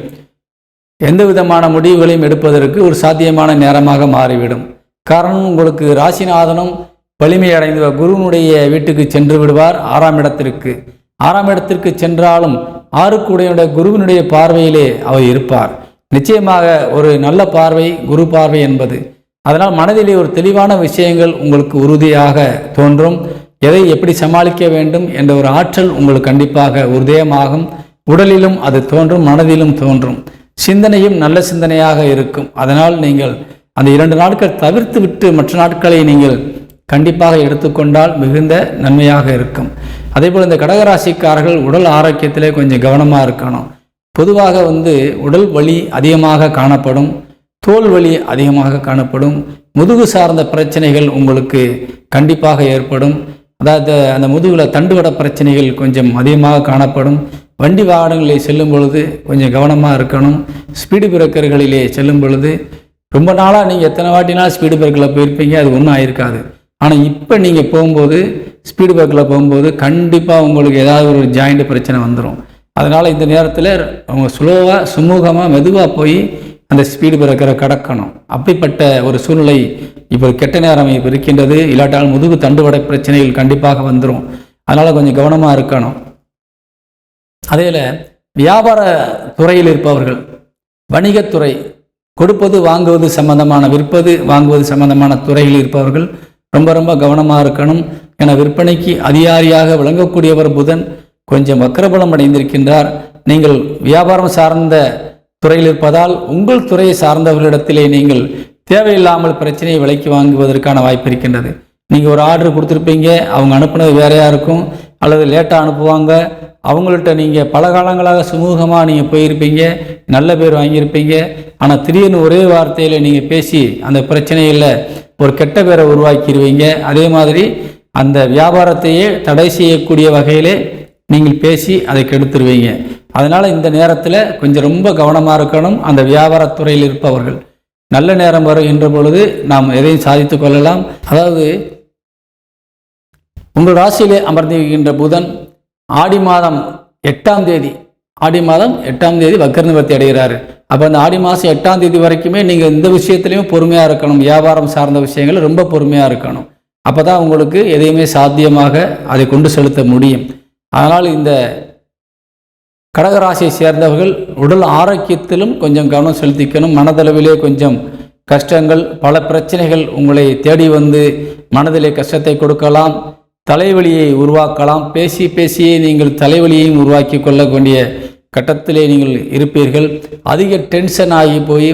எந்த விதமான முடிவுகளையும் எடுப்பதற்கு ஒரு சாத்தியமான நேரமாக மாறிவிடும். காரணம், உங்களுக்கு ராசிநாதனும் வலிமை அடைந்த குருவினுடைய வீட்டுக்கு சென்று விடுவார் 6ஆம் இடத்திற்கு. 6ஆம் இடத்திற்கு சென்றாலும் 6க்குடைய குருவினுடைய பார்வையிலே அவர் இருப்பார். நிச்சயமாக ஒரு நல்ல பார்வை குரு பார்வை என்பது. அதனால் மனதிலே ஒரு தெளிவான விஷயங்கள் உங்களுக்கு உறுதியாக தோன்றும். எதை எப்படி சமாளிக்க வேண்டும் என்ற ஒரு ஆற்றல் உங்களுக்கு கண்டிப்பாக உதயமாகும். உடலிலும் அது தோன்றும், மனதிலும் தோன்றும். சிந்தனையும் நல்ல சிந்தனையாக இருக்கும். அதனால் நீங்கள் அந்த 2 நாட்கள் தவிர்த்து விட்டு மற்ற நாட்களை நீங்கள் கண்டிப்பாக எடுத்துக்கொண்டால் மிகுந்த நன்மையாக இருக்கும். அதேபோல் இந்த கடகராசிக்காரர்கள் உடல் ஆரோக்கியத்திலே கொஞ்சம் கவனமாக இருக்கணும். பொதுவாக உடல் வலி அதிகமாக காணப்படும், தோல் வலி அதிகமாக காணப்படும், முதுகு சார்ந்த பிரச்சனைகள் உங்களுக்கு கண்டிப்பாக ஏற்படும். அதாவது அந்த முதுகில் தண்டுவட பிரச்சனைகள் கொஞ்சம் அதிகமாக காணப்படும். வண்டி வாகனங்களில் செல்லும் பொழுது கொஞ்சம் கவனமாக இருக்கணும். ஸ்பீடு பிரேக்கர்களிலே செல்லும் பொழுது ரொம்ப நாளாக நீங்கள் எத்தனை வாட்டினாலும் ஸ்பீடு பிரேக்கரில் போயிருப்பீங்க, அது ஒன்றும் ஆயிருக்காது. ஆனால் இப்போ நீங்கள் போகும்போது ஸ்பீடு பிரேக்கரில் போகும்போது கண்டிப்பாக உங்களுக்கு ஏதாவது ஒரு ஜாயிண்ட் பிரச்சனை வந்துடும். அதனால் இந்த நேரத்தில் அவங்க ஸ்லோவாக சுமூகமாக மெதுவாக போய் அந்த ஸ்பீடு பிரேக்கரை கடக்கணும். அப்படிப்பட்ட ஒரு சூழ்நிலை இப்போ கெட்ட நேரம் இப்போ இருக்கின்றது. இல்லாட்டால் முதுகு தண்டுவட பிரச்சனைகள் கண்டிப்பாக வந்துடும். அதனால் கொஞ்சம் கவனமாக இருக்கணும். அதேல வியாபார துறையில் இருப்பவர்கள், வணிகத்துறை, கொடுப்பது வாங்குவது சம்பந்தமான, விற்பது வாங்குவது சம்பந்தமான துறையில் இருப்பவர்கள் ரொம்ப ரொம்ப கவனமாக இருக்கணும். என விற்பனைக்கு அதிகாரியாக விளங்கக்கூடியவர் புதன் கொஞ்சம் வக்ரபலம் அடைந்திருக்கின்றார். நீங்கள் வியாபாரம் சார்ந்த துறையில் இருப்பதால் உங்கள் துறையை சார்ந்தவர்களிடத்திலே நீங்கள் தேவையில்லாமல் பிரச்சனையை விலைக்கு வாங்குவதற்கான வாய்ப்பு இருக்கின்றது. நீங்கள் ஒரு ஆர்டர் கொடுத்துருப்பீங்க, அவங்க அனுப்புனது வேறையாக இருக்கும், அல்லது லேட்டாக அனுப்புவாங்க. அவங்கள்ட்ட நீங்கள் பல காலங்களாக சுமூகமாக நீங்கள் போயிருப்பீங்க, நல்ல பேர் வாங்கியிருப்பீங்க. ஆனால் திடீர்னு ஒரே வார்த்தையில் நீங்கள் பேசி அந்த பிரச்சனையில் ஒரு கெட்ட பேரை உருவாக்கிடுவீங்க. அதே மாதிரி அந்த வியாபாரத்தையே தடை செய்யக்கூடிய வகையிலே நீங்கள் பேசி அதை கெடுத்துருவீங்க. அதனால் இந்த நேரத்தில் கொஞ்சம் ரொம்ப கவனமாக இருக்கணும். அந்த வியாபாரத்துறையில் இருப்பவர்கள் நல்ல நேரம் வருகின்ற பொழுது நாம் எதையும் சாதித்து கொள்ளலாம். அதாவது உங்கள் ராசியிலே அமர்ந்திருக்கின்ற புதன் ஆடி மாதம் 8ஆம் தேதி வக்கர நிவர்த்தி அடைகிறாரு. அப்போ அந்த ஆடி மாதம் 8ஆம் தேதி வரைக்குமே நீங்கள் இந்த விஷயத்துலையும் பொறுமையாக இருக்கணும். வியாபாரம் சார்ந்த விஷயங்கள் ரொம்ப பொறுமையாக இருக்கணும். அப்போ தான் உங்களுக்கு எதையுமே சாத்தியமாக அதை கொண்டு செலுத்த முடியும். அதனால் இந்த கடகராசியை சேர்ந்தவர்கள் உடல் ஆரோக்கியத்திலும் கொஞ்சம் கவனம் செலுத்திக்கணும். மனதளவிலே கொஞ்சம் கஷ்டங்கள், பல பிரச்சனைகள் உங்களை தேடி வந்து மனதிலே கஷ்டத்தை கொடுக்கலாம், தலைவலியை உருவாக்கலாம். பேசியே நீங்கள் தலைவலியையும் உருவாக்கி கொள்ளக்கூடிய கட்டத்திலே நீங்கள் இருப்பீர்கள். அதிக டென்ஷன் ஆகி போய்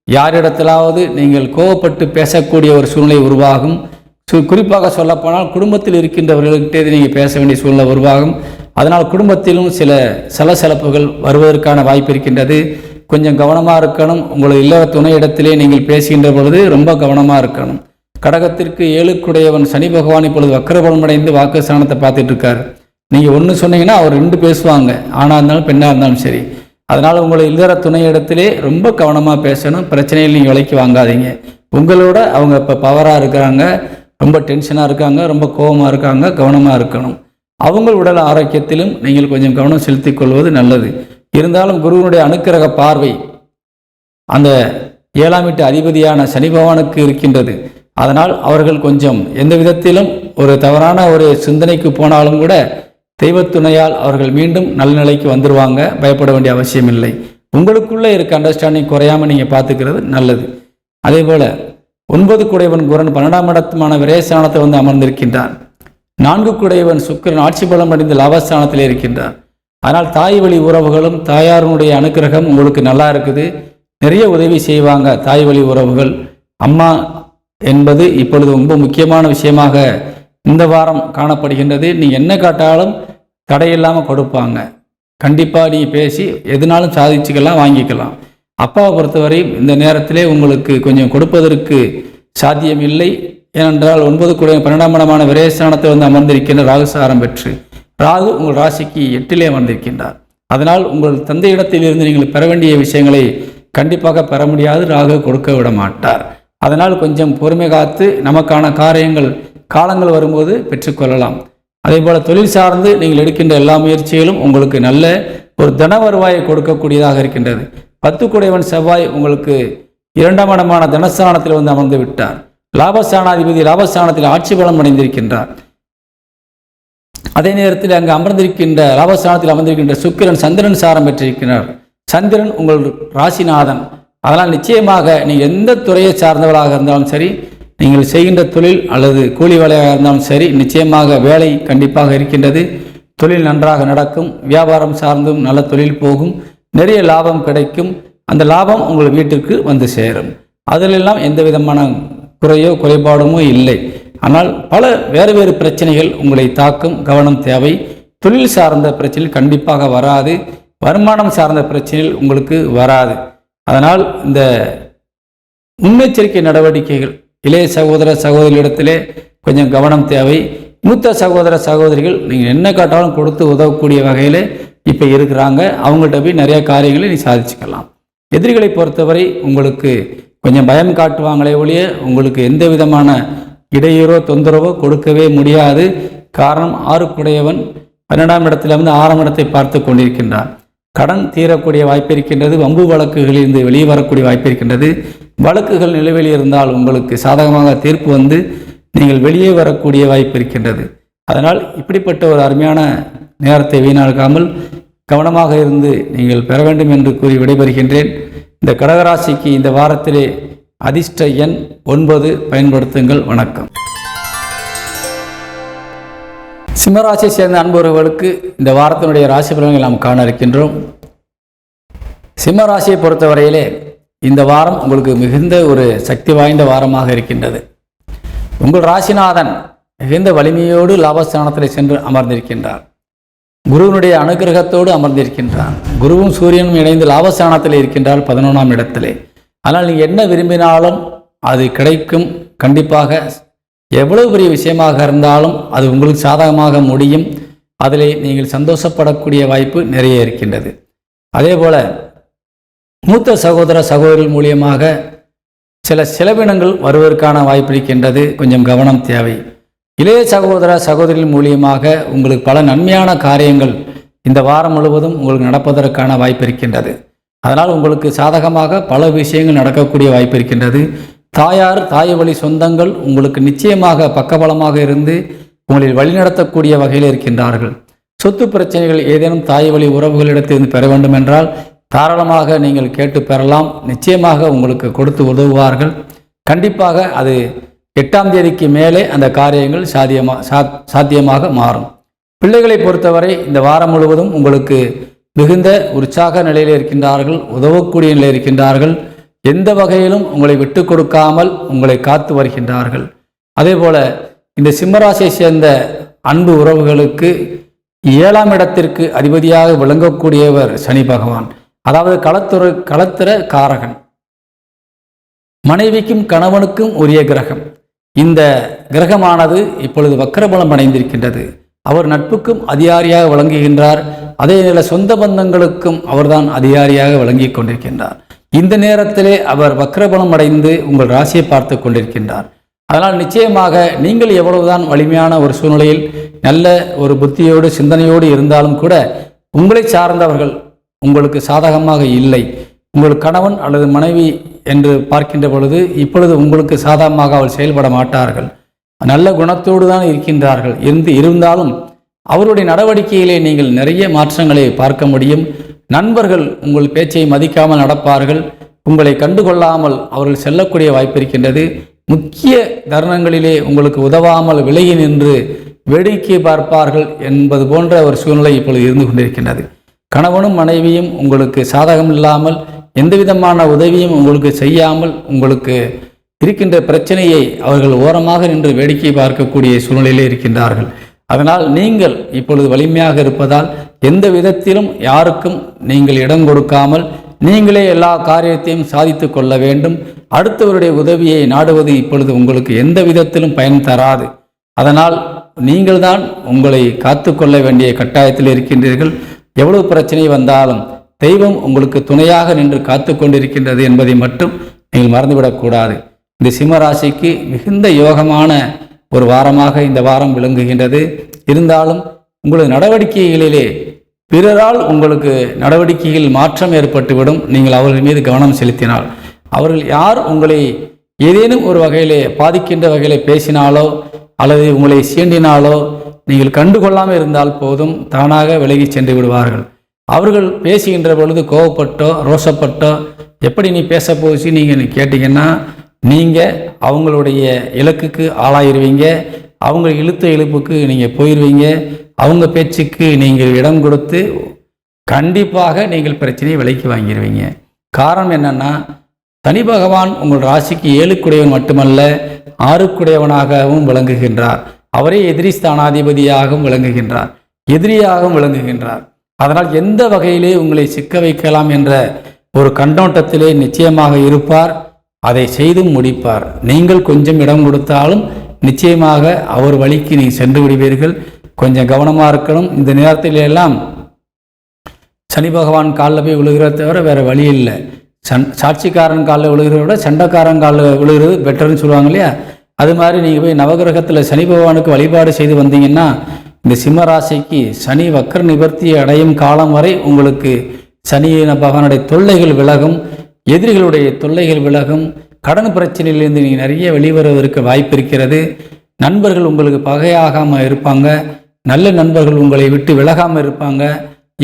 யாரிடத்திலாவது நீங்கள் கோவப்பட்டு பேசக்கூடிய ஒரு சூழ்நிலை உருவாகும். குறிப்பாக சொல்லப்போனால் குடும்பத்தில் இருக்கின்றவர்கள்கிட்டே நீங்கள் பேச வேண்டிய சூழ்நிலை உருவாகும். அதனால் குடும்பத்திலும் சில சலசலப்புகள் வருவதற்கான வாய்ப்பு இருக்கின்றது. கொஞ்சம் கவனமாக இருக்கணும். உங்களை இல்லற துணை இடத்திலே நீங்கள் பேசுகின்ற பொழுது ரொம்ப கவனமாக இருக்கணும். கடகத்திற்கு 7க்குடையவன் சனி பகவான் இப்பொழுது வக்கரபலம் அடைந்து வாக்குஸ்தானத்தை பார்த்துட்டு இருக்காரு. நீங்கள் ஒன்று சொன்னீங்கன்னா அவர் 2 பேசுவாங்க, ஆணாக இருந்தாலும் பெண்ணாக இருந்தாலும் சரி. அதனால் உங்களை இல்லற துணை இடத்திலே ரொம்ப கவனமாக பேசணும். பிரச்சனையில் நீங்கள் விலைக்கு வாங்காதீங்க. உங்களோட அவங்க இப்போ பவராக இருக்கிறாங்க, ரொம்ப டென்ஷனாக இருக்காங்க, ரொம்ப கோபமாக இருக்காங்க, கவனமாக இருக்கணும். அவங்க உடல் ஆரோக்கியத்திலும் நீங்கள் கொஞ்சம் கவனம் செலுத்திக் கொள்வது நல்லது. இருந்தாலும் குருவினுடைய அனுக்கிரக பார்வை அந்த 7ஆம் வீட்டு அதிபதியான சனி பகவானுக்கு இருக்கின்றது. அதனால் அவர்கள் கொஞ்சம் எந்த விதத்திலும் ஒரு தவறான ஒரு சிந்தனைக்கு போனாலும் கூட தெய்வத்துணையால் அவர்கள் மீண்டும் நல்ல நிலைக்கு வந்துடுவாங்க. பயப்பட வேண்டிய அவசியம் இல்லை. உங்களுக்குள்ளே இருக்க அண்டர்ஸ்டாண்டிங் குறையாமல் நீங்கள் பார்த்துக்கிறது நல்லது. அதே போல் 9க்குடையவன் குரன் 12ஆம் இடத்துமான விரயஸ்தானத்தை அமர்ந்திருக்கின்றான். 4க்குடையவன் சுக்கிரன் ஆட்சி பலம் அடைந்து லாபஸ்தானத்தில் இருக்கின்றார். அதனால் தாய் வழி உறவுகளும் தாயாருடைய அனுக்கிரகம் உங்களுக்கு நல்லா இருக்குது. நிறைய உதவி செய்வாங்க தாய் வழி உறவுகள். அம்மா என்பது இப்பொழுது ரொம்ப முக்கியமான விஷயமாக இந்த வாரம் காணப்படுகின்றது. நீங்கள் என்ன காட்டாலும் தடையில்லாமல் கொடுப்பாங்க. கண்டிப்பாக நீங்கள் பேசி எதுனாலும் சாதிச்சுக்கலாம், வாங்கிக்கலாம். அப்பாவை பொறுத்தவரை இந்த நேரத்திலே உங்களுக்கு கொஞ்சம் கொடுப்பதற்கு சாத்தியம் இல்லை. ஏனென்றால் 9க்குடைய 12ஆம் இடமான விரயஸ்தானத்தை அமர்ந்திருக்கின்ற ராகுசாரம் பெற்று ராகு உங்கள் ராசிக்கு 8லே அமர்ந்திருக்கின்றார். அதனால் உங்கள் தந்தையிடத்திலிருந்து நீங்கள் பெற வேண்டிய விஷயங்களை கண்டிப்பாக பெற முடியாது, ராகு கொடுக்க விட மாட்டார். அதனால் கொஞ்சம் பொறுமை காத்து நமக்கான காலங்கள் வரும்போது பெற்றுக்கொள்ளலாம். அதே போல் தொழில் சார்ந்து நீங்கள் எடுக்கின்ற எல்லா முயற்சிகளும் உங்களுக்கு நல்ல ஒரு தன வருவாயை கொடுக்கக்கூடியதாக இருக்கின்றது. 10 குடையவன் செவ்வாய் உங்களுக்கு 2ஆம் இடமான தனஸ்தானத்தில் வந்து அமர்ந்து விட்டார். லாபஸ்தானாதிபதி லாபஸ்தானத்தில் ஆட்சி பலம் அடைந்திருக்கின்றார். அதே நேரத்தில் அங்கு அமர்ந்திருக்கின்ற லாபஸ்தானத்தில் அமர்ந்திருக்கின்ற சுக்கிரன் சந்திரன் சாரம் பெற்றிருக்கிறார். சந்திரன் உங்கள் ராசிநாதன். அதனால் நிச்சயமாக நீங்கள் எந்த துறையை சார்ந்தவர்களாக இருந்தாலும் சரி, நீங்கள் செய்கின்ற தொழில் அல்லது கூலி வேலையாக இருந்தாலும் சரி, நிச்சயமாக வேலை கண்டிப்பாக இருக்கின்றது. தொழில் நன்றாக நடக்கும். வியாபாரம் சார்ந்தும் நல்ல தொழில் போகும். நிறைய லாபம் கிடைக்கும். அந்த லாபம் உங்கள் வீட்டிற்கு வந்து சேரும். அதிலெல்லாம் எந்த விதமான குறையோ குறைபாடுமோ இல்லை. ஆனால் பல வேறு பிரச்சனைகள் உங்களை தாக்கும். கவனம் தேவை. தொழில் சார்ந்த பிரச்சனைகள் கண்டிப்பாக வராது. வருமானம் சார்ந்த பிரச்சனைகள் உங்களுக்கு வராது. அதனால் இந்த முன்னெச்சரிக்கை நடவடிக்கைகள் இளைய சகோதர சகோதரியிடத்திலே கொஞ்சம் கவனம் தேவை. மூத்த சகோதர சகோதரிகள் நீங்கள் என்ன காட்டாலும் கொடுத்து உதவக்கூடிய வகையில் இப்போ இருக்கிறாங்க. அவங்கள்ட்ட போய் நிறைய காரியங்களை நீ சாதிச்சுக்கலாம். எதிரிகளை பொறுத்தவரை உங்களுக்கு கொஞ்சம் பயம் காட்டுவாங்களே ஒழிய உங்களுக்கு எந்த விதமான இடையூறோ தொந்தரவோ கொடுக்கவே முடியாது. காரணம் 6 குடையவன் 12ஆம் இடத்துல வந்து 6ஆம் இடத்தை பார்த்து கொண்டிருக்கின்றார். கடன் தீரக்கூடிய வாய்ப்பு இருக்கின்றது. வம்பு வழக்குகளிலிருந்து வெளியே வரக்கூடிய வாய்ப்பு இருக்கின்றது. வழக்குகள் நிலுவையில் இருந்தால் உங்களுக்கு சாதகமாக தீர்ப்பு வந்து நீங்கள் வெளியே வரக்கூடிய வாய்ப்பு இருக்கின்றது. அதனால் இப்படிப்பட்ட ஒரு அருமையான நேரத்தை வீணாக்காமல் கவனமாக இருந்து நீங்கள் பெற வேண்டும் என்று கூறி விடைபெறுகின்றேன். இந்த கடகராசிக்கு இந்த வாரத்திலே அதிர்ஷ்ட எண் 9 பயன்படுத்துங்கள். வணக்கம். சிம்மராசியை சேர்ந்த அன்புறவுகளுக்கு இந்த வாரத்தினுடைய ராசி பலன்களை நாம் காண இருக்கின்றோம். சிம்மராசியை பொறுத்தவரையிலே இந்த வாரம் உங்களுக்கு மிகுந்த ஒரு சக்தி வாய்ந்த வாரமாக இருக்கின்றது. உங்கள் ராசிநாதன் மிகுந்த வலிமையோடு லாபஸ்தானத்தில் சென்று அமர்ந்திருக்கின்றார். குருவினுடைய அனுகிரகத்தோடு அமர்ந்திருக்கின்றார். குருவும் சூரியனும் இணைந்து லாபஸ்தானத்தில் இருக்கின்றார் 11ஆம் இடத்திலே. ஆனால் நீங்கள் என்ன விரும்பினாலும் அது கிடைக்கும். கண்டிப்பாக எவ்வளவு பெரிய விஷயமாக இருந்தாலும் அது உங்களுக்கு சாதகமாக முடியும். அதிலே நீங்கள் சந்தோஷப்படக்கூடிய வாய்ப்பு நிறைய இருக்கின்றது. அதே போல மூத்த சகோதர சகோதரிகள் மூலியமாக சில செலவினங்கள் வருவதற்கான வாய்ப்பு இருக்கின்றது. கொஞ்சம் கவனம் தேவை. இளைய சகோதர சகோதரிகள் மூலியமாக உங்களுக்கு பல நன்மையான காரியங்கள் இந்த வாரம் முழுவதும் உங்களுக்கு நடப்பதற்கான வாய்ப்பு இருக்கின்றது. அதனால் உங்களுக்கு சாதகமாக பல விஷயங்கள் நடக்கக்கூடிய வாய்ப்பு இருக்கின்றது. தாய் வழி சொந்தங்கள் உங்களுக்கு நிச்சயமாக பக்கபலமாக இருந்து உங்களை வழிநடத்தக்கூடிய வகையில் இருக்கின்றார்கள். சொத்து பிரச்சனைகள் ஏதேனும் தாய் வழி உறவுகளிடத்திலிருந்து பெற வேண்டும் என்றால் தாராளமாக நீங்கள் கேட்டு பெறலாம். நிச்சயமாக உங்களுக்கு கொடுத்து உதவுவார்கள். கண்டிப்பாக அது 8ஆம் தேதிக்கு மேலே அந்த காரியங்கள் சாத்தியமாக மாறும். பிள்ளைகளை பொறுத்தவரை இந்த வாரம் முழுவதும் உங்களுக்கு மிகுந்த உற்சாக நிலையில் இருக்கின்றார்கள். உதவக்கூடிய நிலையில் இருக்கின்றார்கள். எந்த வகையிலும் உங்களை விட்டு கொடுக்காமல் உங்களை காத்து வருகின்றார்கள். அதே போல இந்த சிம்மராசியை சேர்ந்த அன்பு உறவுகளுக்கு 7ஆம் இடத்திற்கு அதிபதியாக விளங்கக்கூடியவர் சனி பகவான். அதாவது களத்திர காரகன், மனைவிக்கும் கணவனுக்கும் உரிய கிரகம். இந்த கிரகமானது இப்பொழுது வக்கரபலம் அடைந்திருக்கின்றது. அவர் நட்புக்கும் அதிகாரியாக விளங்குகின்றார். அதே நேர சொந்த பந்தங்களுக்கும் அவர்தான் அதிகாரியாக விளங்கி கொண்டிருக்கின்றார். இந்த நேரத்திலே அவர் வக்கரபலம் அடைந்து உங்கள் ராசியை பார்த்து கொண்டிருக்கின்றார். அதனால் நிச்சயமாக நீங்கள் எவ்வளவுதான் வலிமையான ஒரு சூழ்நிலையில் நல்ல ஒரு புத்தியோடு சிந்தனையோடு இருந்தாலும் கூட உங்களை சார்ந்தவர்கள் உங்களுக்கு சாதகமாக இல்லை. உங்கள் கணவன் அல்லது மனைவி என்று பார்க்கின்ற பொழுது இப்பொழுது உங்களுக்கு சாதகமாக அவள் செயல்பட மாட்டார்கள். நல்ல குணத்தோடு தான் இருக்கின்றார்கள். இருந்தாலும் அவருடைய நடவடிக்கையிலே நீங்கள் நிறைய மாற்றங்களை பார்க்க முடியும். நண்பர்கள் உங்கள் பேச்சை மதிக்காமல் நடப்பார்கள். உங்களை கண்டுகொள்ளாமல் அவர்கள் செல்லக்கூடிய வாய்ப்பு இருக்கின்றது. முக்கிய தருணங்களிலே உங்களுக்கு உதவாமல் விலகி நின்று வேடிக்கை பார்ப்பார்கள் என்பது போன்ற ஒரு சூழ்நிலை இப்பொழுது இருந்து கொண்டிருக்கின்றது. கணவனும் மனைவியும் உங்களுக்கு சாதகம் இல்லாமல் எந்த விதமான உதவியும் உங்களுக்கு செய்யாமல் உங்களுக்கு இருக்கின்ற பிரச்சனையை அவர்கள் ஓரமாக நின்று வேடிக்கை பார்க்கக்கூடிய சூழ்நிலையிலே இருக்கின்றார்கள். அதனால் நீங்கள் இப்பொழுது வலிமையாக இருப்பதால் எந்த விதத்திலும் யாருக்கும் நீங்கள் இடம் கொடுக்காமல் நீங்களே எல்லா காரியத்தையும் சாதித்து கொள்ள வேண்டும். அடுத்தவருடைய உதவியை நாடுவது இப்பொழுது உங்களுக்கு எந்த விதத்திலும் பயன் தராது. அதனால் நீங்கள் தான் உங்களை காத்து கொள்ள வேண்டிய கட்டாயத்தில் இருக்கின்றீர்கள். எவ்வளவு பிரச்சனை வந்தாலும் தெய்வம் உங்களுக்கு துணையாக நின்று காத்து கொண்டிருக்கின்றது என்பதை மட்டும் நீங்கள் மறந்துவிடக்கூடாது. இந்த சிம்மராசிக்கு மிகுந்த யோகமான ஒரு வாரமாக இந்த வாரம் விளங்குகின்றது. இருந்தாலும் உங்களது நடவடிக்கைகளிலே பிறரால் உங்களுக்கு நடவடிக்கையில் மாற்றம் ஏற்பட்டுவிடும். நீங்கள் அவர்கள் மீது கவனம் செலுத்தினால், அவர்கள் யார் உங்களை ஏதேனும் ஒரு வகையிலே பாதிக்கின்ற வகையிலே பேசினாலோ அல்லது உங்களை சீண்டினாலோ நீங்கள் கண்டுகொள்ளாமல் இருந்தால் போதும், தானாக விலகி சென்று விடுவார்கள். அவர்கள் பேசுகின்ற பொழுது கோவப்பட்டோ ரோஷப்பட்டோ எப்படி நீ பேச போச்சு நீங்கள் கேட்டிங்கன்னா நீங்கள் அவங்களுடைய இலக்குக்கு ஆளாயிருவீங்க. அவங்க இழுத்த இழுப்புக்கு நீங்கள் போயிடுவீங்க. அவங்க பேச்சுக்கு நீங்கள் இடம் கொடுத்து கண்டிப்பாக நீங்கள் பிரச்சனையை விலைக்கு வாங்கிடுவீங்க. காரணம் என்னன்னா, சனி பகவான் உங்கள் ராசிக்கு 7க்குடையவன் மட்டுமல்ல 6க்குடையவனாகவும் விளங்குகின்றார். அவரே எதிரி ஸ்தானாதிபதியாகவும் விளங்குகின்றார், எதிரியாகவும் விளங்குகின்றார். அதனால் எந்த வகையிலே உங்களை சிக்க வைக்கலாம் என்ற ஒரு கண்ணோட்டத்திலே நிச்சயமாக இருப்பார். அதை செய்தும் முடிப்பார். நீங்கள் கொஞ்சம் இடம் கொடுத்தாலும் நிச்சயமாக அவர் வழிக்கு நீங்கள் சென்று விடுவீர்கள். கொஞ்சம் கவனமாக இருக்கணும். இந்த நேரத்தில் எல்லாம் சனி பகவான் காலில் போய் விழுகிறத தவிர வேறு வழி இல்லை. சாட்சிக்காரன் காலில் விழுகிறத விட சண்டைக்காரன் காலில் விழுகிறது பெட்டர்னு சொல்லுவாங்க இல்லையா? அது மாதிரி நீங்கள் போய் நவகிரகத்தில் சனி பகவானுக்கு வழிபாடு செய்து வந்தீங்கன்னா இந்த சிம்மராசிக்கு சனி வக்கர நிவர்த்தி அடையும் காலம் வரை உங்களுக்கு சனி பகவானுடைய தொல்லைகள் விலகும், எதிரிகளுடைய தொல்லைகள் விலகும், கடன் பிரச்சனையிலிருந்து நீங்கள் நிறைய வெளிவருவதற்கு வாய்ப்பு இருக்கிறது. நண்பர்கள் உங்களுக்கு பகையாகாமல் இருப்பாங்க, நல்ல நண்பர்கள் உங்களை விட்டு விலகாமல் இருப்பாங்க.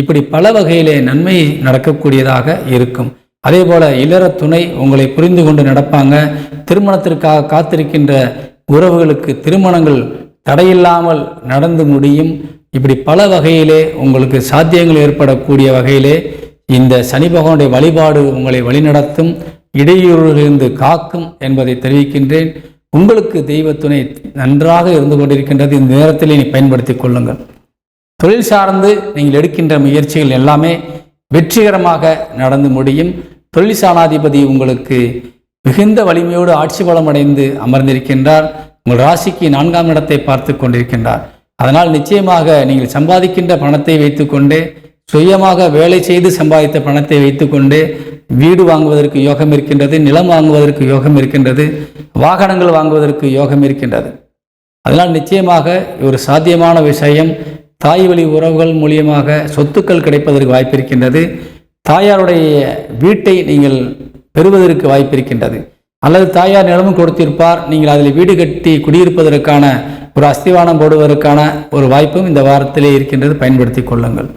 இப்படி பல வகையிலே நன்மை நடக்கக்கூடியதாக இருக்கும். அதே போல இல்லற துணை உங்களை புரிந்து கொண்டு நடப்பாங்க. திருமணத்திற்காக காத்திருக்கின்ற உறவுகளுக்கு திருமணங்கள் தடையில்லாமல் நடந்து முடியும். இப்படி பல வகையிலே உங்களுக்கு சாத்தியங்கள் ஏற்படக்கூடிய வகையிலே இந்த சனி பகவானுடைய வழிபாடு உங்களை வழிநடத்தும், இடையூறிலிருந்து காக்கும் என்பதை தெரிவிக்கின்றேன். உங்களுக்கு தெய்வ துணை நன்றாக இருந்து கொண்டிருக்கின்றது. இந்த நேரத்தில் நீ பயன்படுத்தி கொள்ளுங்கள். தொழில் சார்ந்து நீங்கள் எடுக்கின்ற முயற்சிகள் எல்லாமே வெற்றிகரமாக நடந்து முடியும். தொழில் சாணாதிபதி உங்களுக்கு மிகுந்த வலிமையோடு ஆட்சி பலம் அடைந்து அமர்ந்திருக்கின்றார். உங்கள் ராசிக்கு 4ஆம் இடத்தை பார்த்து கொண்டிருக்கின்றார். அதனால் நிச்சயமாக நீங்கள் சம்பாதிக்கின்ற பணத்தை வைத்துக்கொண்டே, சுயமாக வேலை செய்து சம்பாதித்த பணத்தை வைத்துக்கொண்டே வீடு வாங்குவதற்கு யோகம் இருக்கின்றது, நிலம் வாங்குவதற்கு யோகம் இருக்கின்றது, வாகனங்கள் வாங்குவதற்கு யோகம் இருக்கின்றது. அதனால் நிச்சயமாக ஒரு சாத்தியமான விஷயம். தாய் வழி உறவுகள் மூலியமாக சொத்துக்கள் கிடைப்பதற்கு வாய்ப்பு இருக்கின்றது. தாயாருடைய வீட்டை நீங்கள் பெறுவதற்கு வாய்ப்பு இருக்கின்றது. அல்லது தாயார் நிலமும் கொடுத்திருப்பார், நீங்கள் அதில் வீடு கட்டி குடியிருப்பதற்கான ஒரு அஸ்திவானம் போடுவதற்கான ஒரு வாய்ப்பும் இந்த வாரத்திலே இருக்கின்றது. பயன்படுத்தி கொள்ளுங்கள்.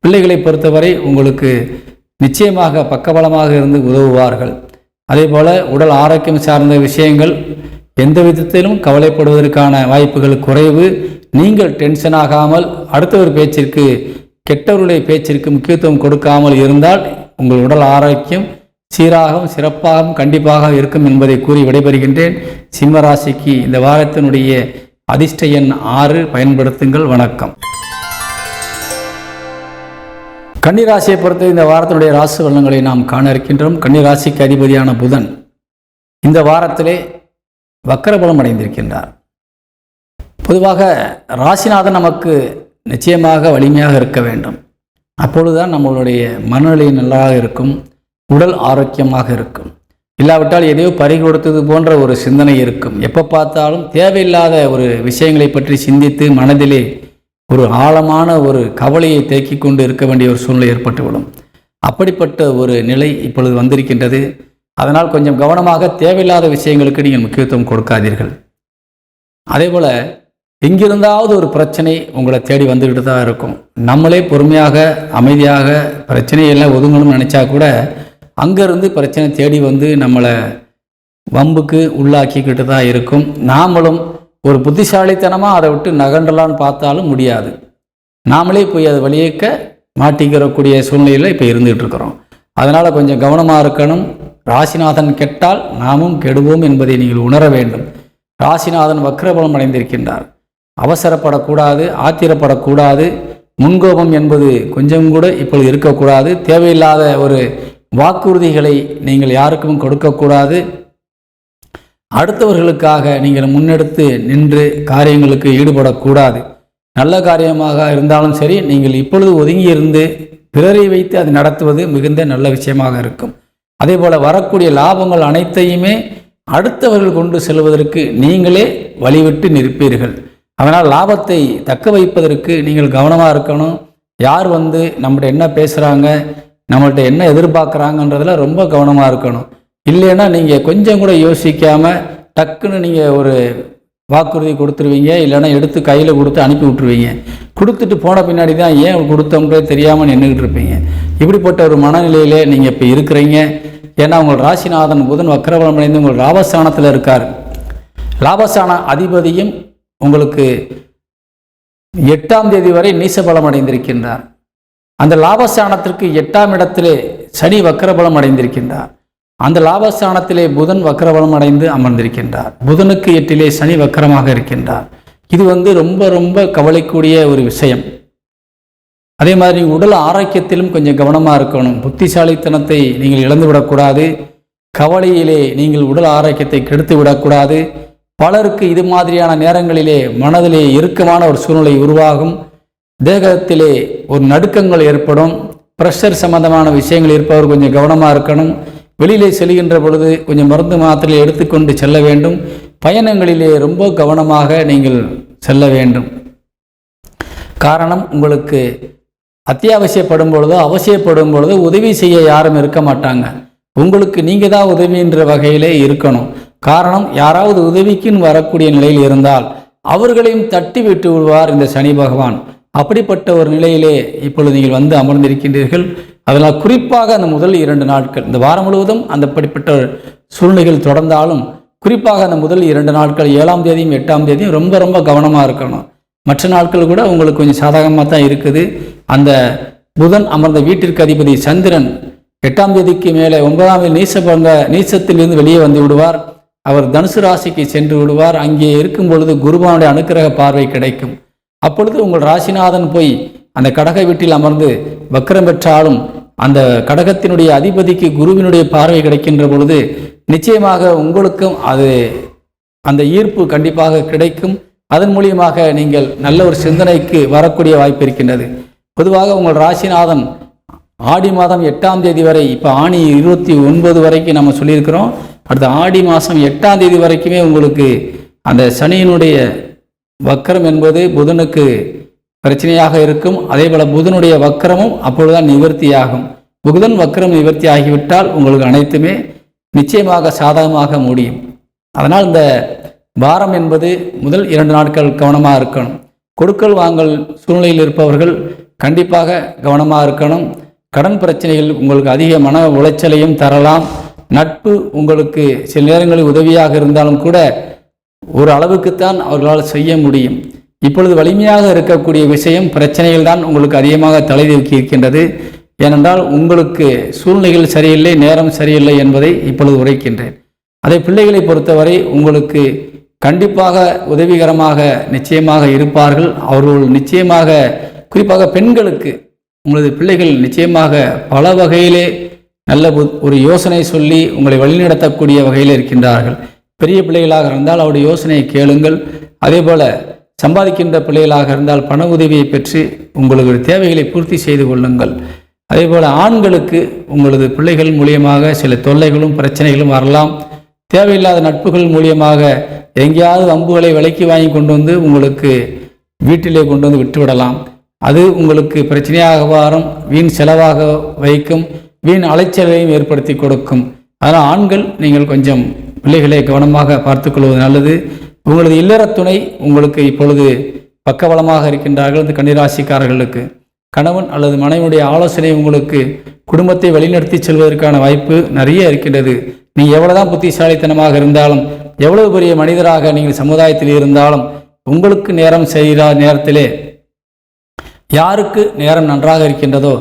பிள்ளைகளை பொறுத்தவரை உங்களுக்கு நிச்சயமாக பக்கபலமாக இருந்து உதவுவார்கள். அதே போல உடல் ஆரோக்கியம் சார்ந்த விஷயங்கள் எந்த விதத்திலும் கவலைப்படுவதற்கான வாய்ப்புகள் குறைவு. நீங்கள் டென்ஷன் ஆகாமல் அடுத்தவர் பேச்சிற்கு, கெட்டவருடைய பேச்சிற்கு முக்கியத்துவம் கொடுக்காமல் இருந்தால் உங்கள் உடல் ஆரோக்கியம் சீராகவும் சிறப்பாகவும் கண்டிப்பாக இருக்கும் என்பதை கூறி விடைபெறுகின்றேன். சிம்மராசிக்கு இந்த வாரத்தினுடைய அதிர்ஷ்ட எண் 6. பயன்படுத்துங்கள். வணக்கம். கன்னிராசியை பொறுத்த இந்த வாரத்தினுடைய ராசி பலன்களை நாம் காண இருக்கின்றோம். கன்னிராசிக்கு அதிபதியான புதன் இந்த வாரத்திலே வக்கரபலம் அடைந்திருக்கின்றார். பொதுவாக ராசிநாதன் நமக்கு நிச்சயமாக வலிமையாக இருக்க வேண்டும். அப்பொழுதுதான் நம்மளுடைய மனநிலை நல்லாக இருக்கும், உடல் ஆரோக்கியமாக இருக்கும். இல்லாவிட்டால் எதையோ பறி கொடுத்தது போன்ற ஒரு சிந்தனை இருக்கும். எப்போ பார்த்தாலும் தேவையில்லாத ஒரு விஷயங்களை பற்றி சிந்தித்து மனதிலே ஒரு ஆழமான ஒரு கவலையை தேக்கி கொண்டு இருக்க வேண்டிய ஒரு சூழ்நிலை ஏற்பட்டுவிடும். அப்படிப்பட்ட ஒரு நிலை இப்பொழுது வந்திருக்கின்றது. அதனால் கொஞ்சம் கவனமாக தேவையில்லாத விஷயங்களுக்கு நீங்கள் முக்கியத்துவம் கொடுக்காதீர்கள். அதே போல் எங்கிருந்தாவது ஒரு பிரச்சனை உங்களை தேடி வந்துக்கிட்டு தான் இருக்கும். நம்மளே பொறுமையாக அமைதியாக பிரச்சனையெல்லாம் ஒதுங்கணும்னு நினச்சா கூட அங்கேருந்து பிரச்சனை தேடி வந்து நம்மளை வம்புக்கு உள்ளாக்கிக்கிட்டு தான் இருக்கும். நாமளும் ஒரு புத்திசாலித்தனமாக அதை விட்டு நகண்டலான்னு பார்த்தாலும் முடியாது. நாமளே போய் அதை வழியேக்க மாட்டிக்கிறக்கூடிய சூழ்நிலையில் இப்போ இருந்துகிட்டு இருக்கிறோம். அதனால் கொஞ்சம் கவனமாக இருக்கணும். ராசிநாதன் கெட்டால் நாமும் கெடுவோம் என்பதை நீங்கள் உணர வேண்டும். ராசிநாதன் வக்ரபலம் அடைந்திருக்கின்றார். அவசரப்படக்கூடாது, ஆத்திரப்படக்கூடாது, முன்கோபம் என்பது கொஞ்சம் கூட இப்பொழுது இருக்கக்கூடாது. தேவையில்லாத ஒரு வாக்குறுதிகளை நீங்கள் யாருக்கும் கொடுக்கக்கூடாது. அடுத்தவர்களுக்காக நீங்கள் முன்னெடுத்து நின்று காரியங்களுக்கு ஈடுபடக்கூடாது. நல்ல காரியமாக இருந்தாலும் சரி, நீங்கள் இப்பொழுது ஒதுங்கி இருந்து பிறரை வைத்து அது நடத்துவது மிகுந்த நல்ல விஷயமாக இருக்கும். அதே போல் வரக்கூடிய லாபங்கள் அனைத்தையுமே அடுத்தவர்கள் கொண்டு செல்வதற்கு நீங்களே வழிவிட்டு நிற்பீர்கள். அதனால் லாபத்தை தக்க வைப்பதற்கு நீங்கள் கவனமாக இருக்கணும். யார் நம்மகிட்ட என்ன பேசுகிறாங்க, நம்மள்கிட்ட என்ன எதிர்பார்க்குறாங்கன்றதில் ரொம்ப கவனமாக இருக்கணும். இல்லைன்னா நீங்கள் கொஞ்சம் கூட யோசிக்காமல் டக்குன்னு நீங்கள் ஒரு வாக்குறுதி கொடுத்துருவீங்க, இல்லைன்னா எடுத்து கையில் கொடுத்து அனுப்பி விட்டுருவீங்க. கொடுத்துட்டு போன பின்னாடி தான் ஏன் கொடுத்தோம்ன்றே தெரியாமல் நின்றுக்கிட்டு இருப்பீங்க. இப்படிப்பட்ட ஒரு மனநிலையிலே நீங்கள் இப்போ இருக்கிறீங்க. ஏன்னா உங்கள் ராசிநாதன் புதன் வக்ரபலம் அடைந்து உங்கள் லாபஸ்தானத்தில் இருக்கார். லாபஸ்தான அதிபதியும் உங்களுக்கு 8ஆம் தேதி வரை நீசபலம் அடைந்திருக்கின்றார். அந்த லாபஸ்தானத்திற்கு 8ஆம் இடத்திலே சனி வக்ரபலம் அடைந்திருக்கின்றார். அந்த லாபஸ்தானத்திலே புதன் வக்ரபலம் அடைந்து அமர்ந்திருக்கின்றார். புதனுக்கு 8லே சனி வக்கரமாக இருக்கின்றார். இது ரொம்ப ரொம்ப கவலைக்கூடிய ஒரு விஷயம். அதே மாதிரி உடல் ஆரோக்கியத்திலும் கொஞ்சம் கவனமாக இருக்கணும். புத்திசாலித்தனத்தை நீங்கள் இழந்து விடக்கூடாது. கவலையிலே நீங்கள் உடல் ஆரோக்கியத்தை கெடுத்து விடக்கூடாது. பலருக்கு இது மாதிரியான நேரங்களிலே மனதிலே இறுக்கமான ஒரு சூழ்நிலை உருவாகும். தேகத்திலே ஒரு நடுக்கங்கள் ஏற்படும். பிரஷர் சம்பந்தமான விஷயங்கள் இருப்பவர் கொஞ்சம் கவனமாக இருக்கணும். வெளியிலே செல்கின்ற பொழுது கொஞ்சம் மருந்து மாத்திரை எடுத்துக்கொண்டு செல்ல வேண்டும். பயணங்களிலே ரொம்ப கவனமாக நீங்கள் செல்ல வேண்டும். காரணம், உங்களுக்கு அத்தியாவசியப்படும் பொழுதோ அவசியப்படும் பொழுதோ உதவி செய்ய யாரும் இருக்க மாட்டாங்க. உங்களுக்கு நீங்கள் தான் உதவின்ற வகையிலே இருக்கணும். காரணம், யாராவது உதவிக்குன்னு வரக்கூடிய நிலையில் இருந்தால் அவர்களையும் தட்டி விட்டு விடுவார் இந்த சனி பகவான். அப்படிப்பட்ட ஒரு நிலையிலே இப்பொழுது நீங்கள் அமர்ந்திருக்கின்றீர்கள். அதனால் குறிப்பாக அந்த முதல் 2 நாட்கள், இந்த வாரம் முழுவதும் அந்த படிப்பட்ட சூழ்நிலைகள் தொடர்ந்தாலும் குறிப்பாக அந்த முதல் 2 நாட்கள் 7ஆம் தேதியும் 8ஆம் தேதியும் ரொம்ப ரொம்ப கவனமாக இருக்கணும். மற்ற நாட்கள் கூட உங்களுக்கு கொஞ்சம் சாதகமாக தான் இருக்குது. அந்த புதன் அமர்ந்த வீட்டிற்கு அதிபதி சந்திரன் 8ஆம் தேதிக்கு மேலே 9ஆம் நீசத்திலிருந்து வெளியே வந்து விடுவார். அவர் தனுசு ராசிக்கு சென்று விடுவார். அங்கே இருக்கும் பொழுது குருவானுடைய அனுக்கிரக பார்வை கிடைக்கும். அப்பொழுது உங்கள் ராசிநாதன் போய் அந்த கடக வீட்டில் அமர்ந்து வக்கரம் பெற்றாலும் அந்த கடகத்தினுடைய அதிபதிக்கு குருவினுடைய பார்வை கிடைக்கின்ற பொழுது நிச்சயமாக உங்களுக்கும் அந்த ஈர்ப்பு கண்டிப்பாக கிடைக்கும். அதன் மூலியமாக நீங்கள் நல்ல ஒரு சிந்தனைக்கு வரக்கூடிய வாய்ப்பு இருக்கின்றது. பொதுவாக உங்கள் ராசிநாதன் ஆடி மாதம் 8ஆம் தேதி வரை, இப்போ ஆணி 29 வரைக்கும் நம்ம சொல்லியிருக்கிறோம். அடுத்த ஆடி மாதம் 8ஆம் தேதி வரைக்குமே உங்களுக்கு அந்த சனியினுடைய வக்கரம் என்பது புதனுக்கு பிரச்சனையாக இருக்கும். அதே போல் புதனுடைய வக்கரமும் அப்பொழுதுதான் நிவர்த்தியாகும். புதன் வக்கரம் நிவர்த்தி ஆகிவிட்டால் உங்களுக்கு அனைத்துமே நிச்சயமாக சாதகமாக முடியும். அதனால் இந்த வாரம் என்பது முதல் 2 நாட்கள் கவனமாக இருக்கணும். கொடுக்கல் வாங்கல் சூழ்நிலையில் இருப்பவர்கள் கண்டிப்பாக கவனமாக இருக்கணும். கடன் பிரச்சனைகள் உங்களுக்கு அதிக மன உளைச்சலையும் தரலாம். நட்பு உங்களுக்கு சில நேரங்களில் உதவியாக இருந்தாலும் கூட ஒரு அளவுக்குத்தான் அவர்களால் செய்ய முடியும். இப்பொழுது வலிமையாக இருக்கக்கூடிய விஷயம் பிரச்சனைகள் தான் உங்களுக்கு அதிகமாக தலை தூக்கி இருக்கின்றது. ஏனென்றால் உங்களுக்கு சூழ்நிலைகள் சரியில்லை, நேரம் சரியில்லை என்பதை இப்பொழுது உரைக்கின்றேன். அதை பிள்ளைகளை பொறுத்தவரை உங்களுக்கு கண்டிப்பாக உதவிகரமாக நிச்சயமாக இருப்பார்கள். அவர்கள் நிச்சயமாக, குறிப்பாக பெண்களுக்கு உங்களது பிள்ளைகள் நிச்சயமாக பல வகையிலே நல்ல ஒரு யோசனை சொல்லி உங்களை வழிநடத்தக்கூடிய வகையில் இருக்கின்றார்கள். பெரிய பிள்ளைகளாக இருந்தால் அவருடைய யோசனையை கேளுங்கள். அதே போல் சம்பாதிக்கின்ற பிள்ளைகளாக இருந்தால் பண உதவியை பெற்று உங்களது தேவைகளை பூர்த்தி செய்து கொள்ளுங்கள். அதே போல் ஆண்களுக்கு உங்களது பிள்ளைகள் மூலியமாக சில தொல்லைகளும் பிரச்சனைகளும் வரலாம். தேவையில்லாத நட்புகள் மூலியமாக எங்கேயாவது அம்புகளை விலைக்கு வாங்கி கொண்டு வந்து உங்களுக்கு வீட்டிலே கொண்டு வந்து விட்டுவிடலாம். அது உங்களுக்கு பிரச்சனையாக வரும், வீண் செலவாக வைக்கும், வீண் அலைச்சலையும் ஏற்படுத்தி கொடுக்கும். அதனால் ஆண்கள் நீங்கள் கொஞ்சம் பிள்ளைகளை கவனமாக பார்த்துக்கொள்வது நல்லது. உங்களது இல்லற துணை உங்களுக்கு இப்பொழுது பக்கபலமாக இருக்கின்றார்கள். இந்த கன்னிராசிக்காரர்களுக்கு கணவன் அல்லது மனைவியுடைய ஆலோசனை உங்களுக்கு குடும்பத்தை வழிநடத்தி செல்வதற்கான வாய்ப்பு நிறைய இருக்கின்றது. நீங்கள் எவ்வளவுதான் புத்திசாலித்தனமாக இருந்தாலும், எவ்வளவு பெரிய மனிதராக நீங்கள் சமுதாயத்தில் இருந்தாலும், உங்களுக்கு நேரம் செய்கிற நேரத்திலே யாருக்கு நேரம் நன்றாக இருக்கின்றதோ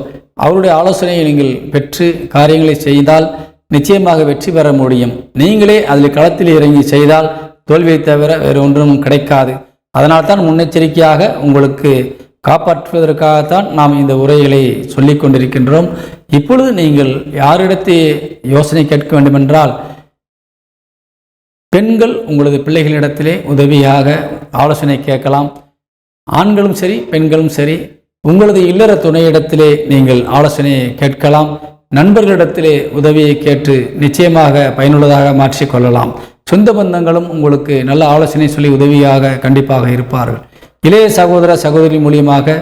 அவருடைய ஆலோசனையை நீங்கள் பெற்று காரியங்களை செய்தால் நிச்சயமாக வெற்றி பெற முடியும். நீங்களே அதில் களத்தில் இறங்கி செய்தால் தோல்வியை தவிர வேறு ஒன்றும் கிடைக்காது. அதனால்தான் முன்னெச்சரிக்கையாக உங்களுக்கு காப்பாற்றுவதற்காகத்தான் நாம் இந்த உரைகளை சொல்லி கொண்டிருக்கின்றோம். இப்பொழுது நீங்கள் யாரிடத்தை யோசனை கேட்க வேண்டுமென்றால் பெண்கள் உங்களது பிள்ளைகளிடத்திலே உதவியாக ஆலோசனை கேட்கலாம். ஆண்களும் சரி பெண்களும் சரி உங்களது இல்லற துணையிடத்திலே நீங்கள் ஆலோசனையை கேட்கலாம். நண்பர்களிடத்திலே உதவியை கேட்டு நிச்சயமாக பயனுள்ளதாக மாற்றிக்கொள்ளலாம். சொந்த பந்தங்களும் உங்களுக்கு நல்ல ஆலோசனை சொல்லி உதவியாக கண்டிப்பாக இருப்பார்கள். இளைய சகோதர சகோதரி மூலியமாக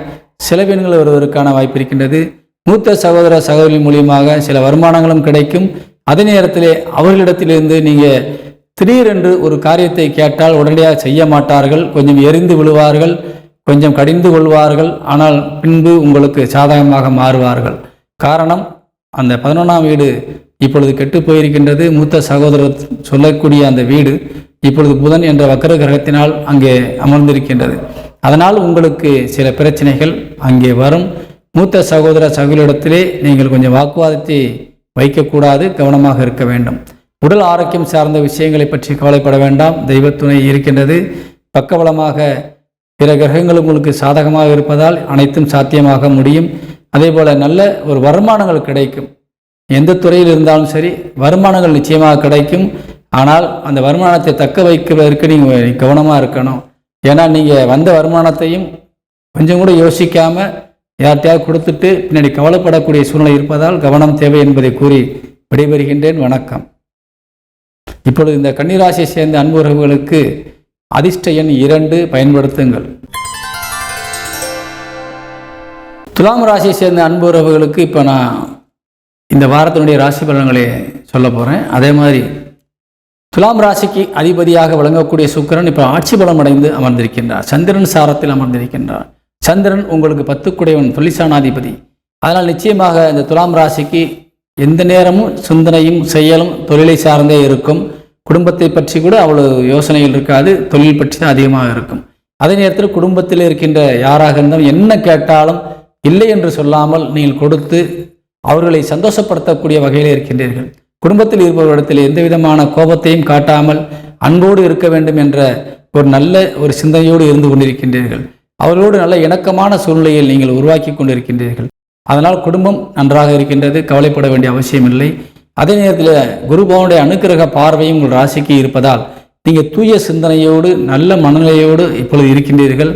சில பெண்கள் வருவதற்கான வாய்ப்பு இருக்கின்றது. மூத்த சகோதர சகோதரி மூலியமாக சில வருமானங்களும் கிடைக்கும். அதே நேரத்திலே அவர்களிடத்திலிருந்து நீங்கள் திடீரென்று ஒரு காரியத்தை கேட்டால் உடனடியாக செய்ய மாட்டார்கள். கொஞ்சம் எரிந்து விழுவார்கள், கொஞ்சம் கடிந்து கொள்வார்கள். ஆனால் பின்பு உங்களுக்கு சாதகமாக மாறுவார்கள். காரணம், அந்த 11ஆம் வீடு இப்பொழுது கெட்டு போயிருக்கின்றது. மூத்த சகோதரர் சொல்லக்கூடிய அந்த வீடு இப்பொழுது புதன் என்ற வக்கர கிரகத்தினால் அங்கே அமர்ந்திருக்கின்றது. அதனால் உங்களுக்கு சில பிரச்சனைகள் அங்கே வரும். மூத்த சகோதர சகோதரிடத்திலே நீங்கள் கொஞ்சம் வாக்குவாதத்தை வைக்கக்கூடாது, கவனமாக இருக்க வேண்டும். உடல் ஆரோக்கியம் சார்ந்த விஷயங்களை பற்றி கவலைப்பட வேண்டாம். தெய்வத்துணை இருக்கின்றது. பக்கபலமாக பிற கிரகங்கள் உங்களுக்கு சாதகமாக இருப்பதால் அனைத்தும் சாத்தியமாக முடியும். அதே போல் நல்ல ஒரு வருமானங்கள் கிடைக்கும். எந்த துறையில் இருந்தாலும் சரி வருமானங்கள் நிச்சயமாக கிடைக்கும். ஆனால் அந்த வருமானத்தை தக்க வைக்கிறதற்கு நீங்கள் கவனமாக இருக்கணும். ஏன்னா நீங்கள் வந்த வருமானத்தையும் கொஞ்சம் கூட யோசிக்காமல் யார்கிட்டையாவது கொடுத்துட்டு பின்னாடி கவலைப்படக்கூடிய சூழ்நிலை இருப்பதால் கவனம் தேவை என்பதை கூறி விடைபெறுகின்றேன். வணக்கம். இப்பொழுது இந்த கன்னிராசியை சேர்ந்த அன்பு உறவுகளுக்கு அதிர்ஷ்ட எண் 2 பயன்படுத்துங்கள். துலாம் ராசியை சேர்ந்த அன்பு உறவுகளுக்கு இப்போ நான் இந்த வாரத்தினுடைய ராசி பலன்களை சொல்ல போகிறேன். அதே மாதிரி துலாம் ராசிக்கு அதிபதியாக விளங்கக்கூடிய சுக்கிரன் இப்போ ஆட்சி பலம் அடைந்து அமர்ந்திருக்கின்றார். சந்திரன் சாரத்தில் அமர்ந்திருக்கின்றார். சந்திரன் உங்களுக்கு 10 தொழிற்சானாதிபதி. அதனால் நிச்சயமாக இந்த துலாம் ராசிக்கு எந்த நேரமும் சிந்தனையும் செயலும் தொழிலை சார்ந்தே இருக்கும். குடும்பத்தை பற்றி கூட அவ்வளவு யோசனைகள் இருக்காது, தொழில் பற்றி தான் அதிகமாக இருக்கும். அதே நேரத்தில் குடும்பத்தில் இருக்கின்ற யாராக இருந்தாலும் என்ன கேட்டாலும் இல்லை என்று சொல்லாமல் நீங்கள் கொடுத்து அவர்களை சந்தோஷப்படுத்தக்கூடிய வகையில் இருக்கின்றீர்கள். குடும்பத்தில் இருப்பவரிடத்தில் எந்த விதமான கோபத்தையும் காட்டாமல் அன்போடு இருக்க வேண்டும் என்ற ஒரு நல்ல ஒரு சிந்தனையோடு இருந்து கொண்டிருக்கின்றீர்கள். அவர்களோடு நல்ல இணக்கமான சூழ்நிலையில் நீங்கள் உருவாக்கி கொண்டிருக்கின்றீர்கள். அதனால் குடும்பம் நன்றாக இருக்கின்றது, கவலைப்பட வேண்டிய அவசியம் இல்லை. அதே நேரத்தில் குருபவனுடைய அனுக்கிரக பார்வையும் உங்கள் ராசிக்கு இருப்பதால் நீங்கள் தூய சிந்தனையோடு நல்ல மனநிலையோடு இப்பொழுது இருக்கின்றீர்கள்.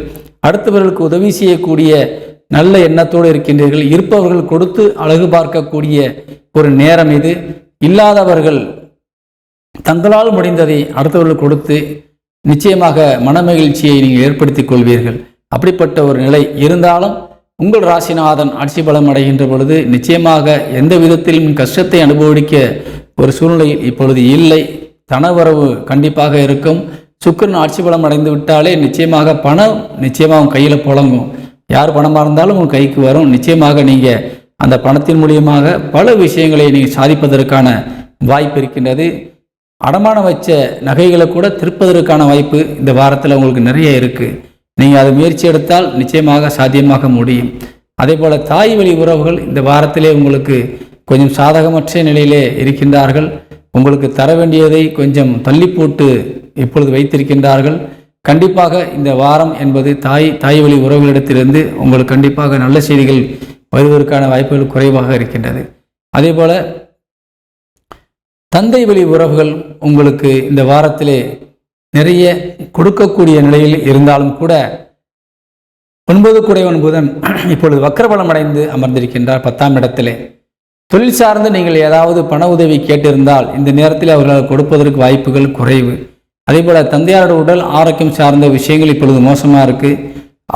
அடுத்தவர்களுக்கு உதவி செய்யக்கூடிய நல்ல எண்ணத்தோடு இருக்கின்றீர்கள். இருப்பவர்கள் கொடுத்து அழகு பார்க்கக்கூடிய ஒரு நேரம் இது. இல்லாதவர்கள் தங்களால் முடிந்ததை அடுத்தவர்கள் கொடுத்து நிச்சயமாக மனமகிழ்ச்சியை நீங்கள் ஏற்படுத்திக் கொள்வீர்கள். அப்படிப்பட்ட ஒரு நிலை இருந்தாலும் உங்கள் ராசிநாதன் ஆட்சி பலம் அடைகின்ற பொழுது நிச்சயமாக எந்த விதத்திலும் கஷ்டத்தை அனுபவிக்க ஒரு சூழ்நிலை இப்பொழுது இல்லை. தனவரவு கண்டிப்பாக இருக்கும். சுக்கிரன் ஆட்சி பலம் அடைந்து விட்டாலே நிச்சயமாக பணம் நிச்சயமாக கையில் புழங்கும். யார் பணமாக இருந்தாலும் உங்கள் கைக்கு வரும். நிச்சயமாக நீங்கள் அந்த பணத்தின் மூலியமாக பல விஷயங்களை நீங்கள் சாதிப்பதற்கான வாய்ப்பு இருக்கின்றது. அடமானம் வச்ச நகைகளை கூட திருப்பதற்கான வாய்ப்பு இந்த வாரத்தில் உங்களுக்கு நிறைய இருக்குது. நீங்கள் அதை முயற்சி எடுத்தால் நிச்சயமாக சாத்தியமாக முடியும். அதே போல் தாய் வழி உறவுகள் இந்த வாரத்திலே உங்களுக்கு கொஞ்சம் சாதகமற்ற நிலையிலே இருக்கின்றார்கள். உங்களுக்கு தர வேண்டியதை கொஞ்சம் தள்ளி போட்டு இப்பொழுது வைத்திருக்கின்றார்கள். கண்டிப்பாக இந்த வாரம் என்பது தாய் வழி உறவுகளிடத்திலிருந்து உங்களுக்கு கண்டிப்பாக நல்ல செய்திகள் வருவதற்கான வாய்ப்புகள் குறைவாக இருக்கின்றது. அதே போல தந்தை வழி உறவுகள் உங்களுக்கு இந்த வாரத்திலே நிறைய கொடுக்கக்கூடிய நிலையில் இருந்தாலும் கூட 9 புதன் இப்பொழுது வக்ரபலம் அடைந்து அமர்ந்திருக்கின்றார் 10ஆம் இடத்திலே. தொழில் சார்ந்து நீங்கள் ஏதாவது பண உதவி கேட்டிருந்தால் இந்த நேரத்தில் அவர்களால் கொடுப்பதற்கு வாய்ப்புகள் குறைவு. அதே போல் தந்தையாரோட உடல் ஆரோக்கியம் சார்ந்த விஷயங்கள் இப்பொழுது மோசமாக இருக்குது.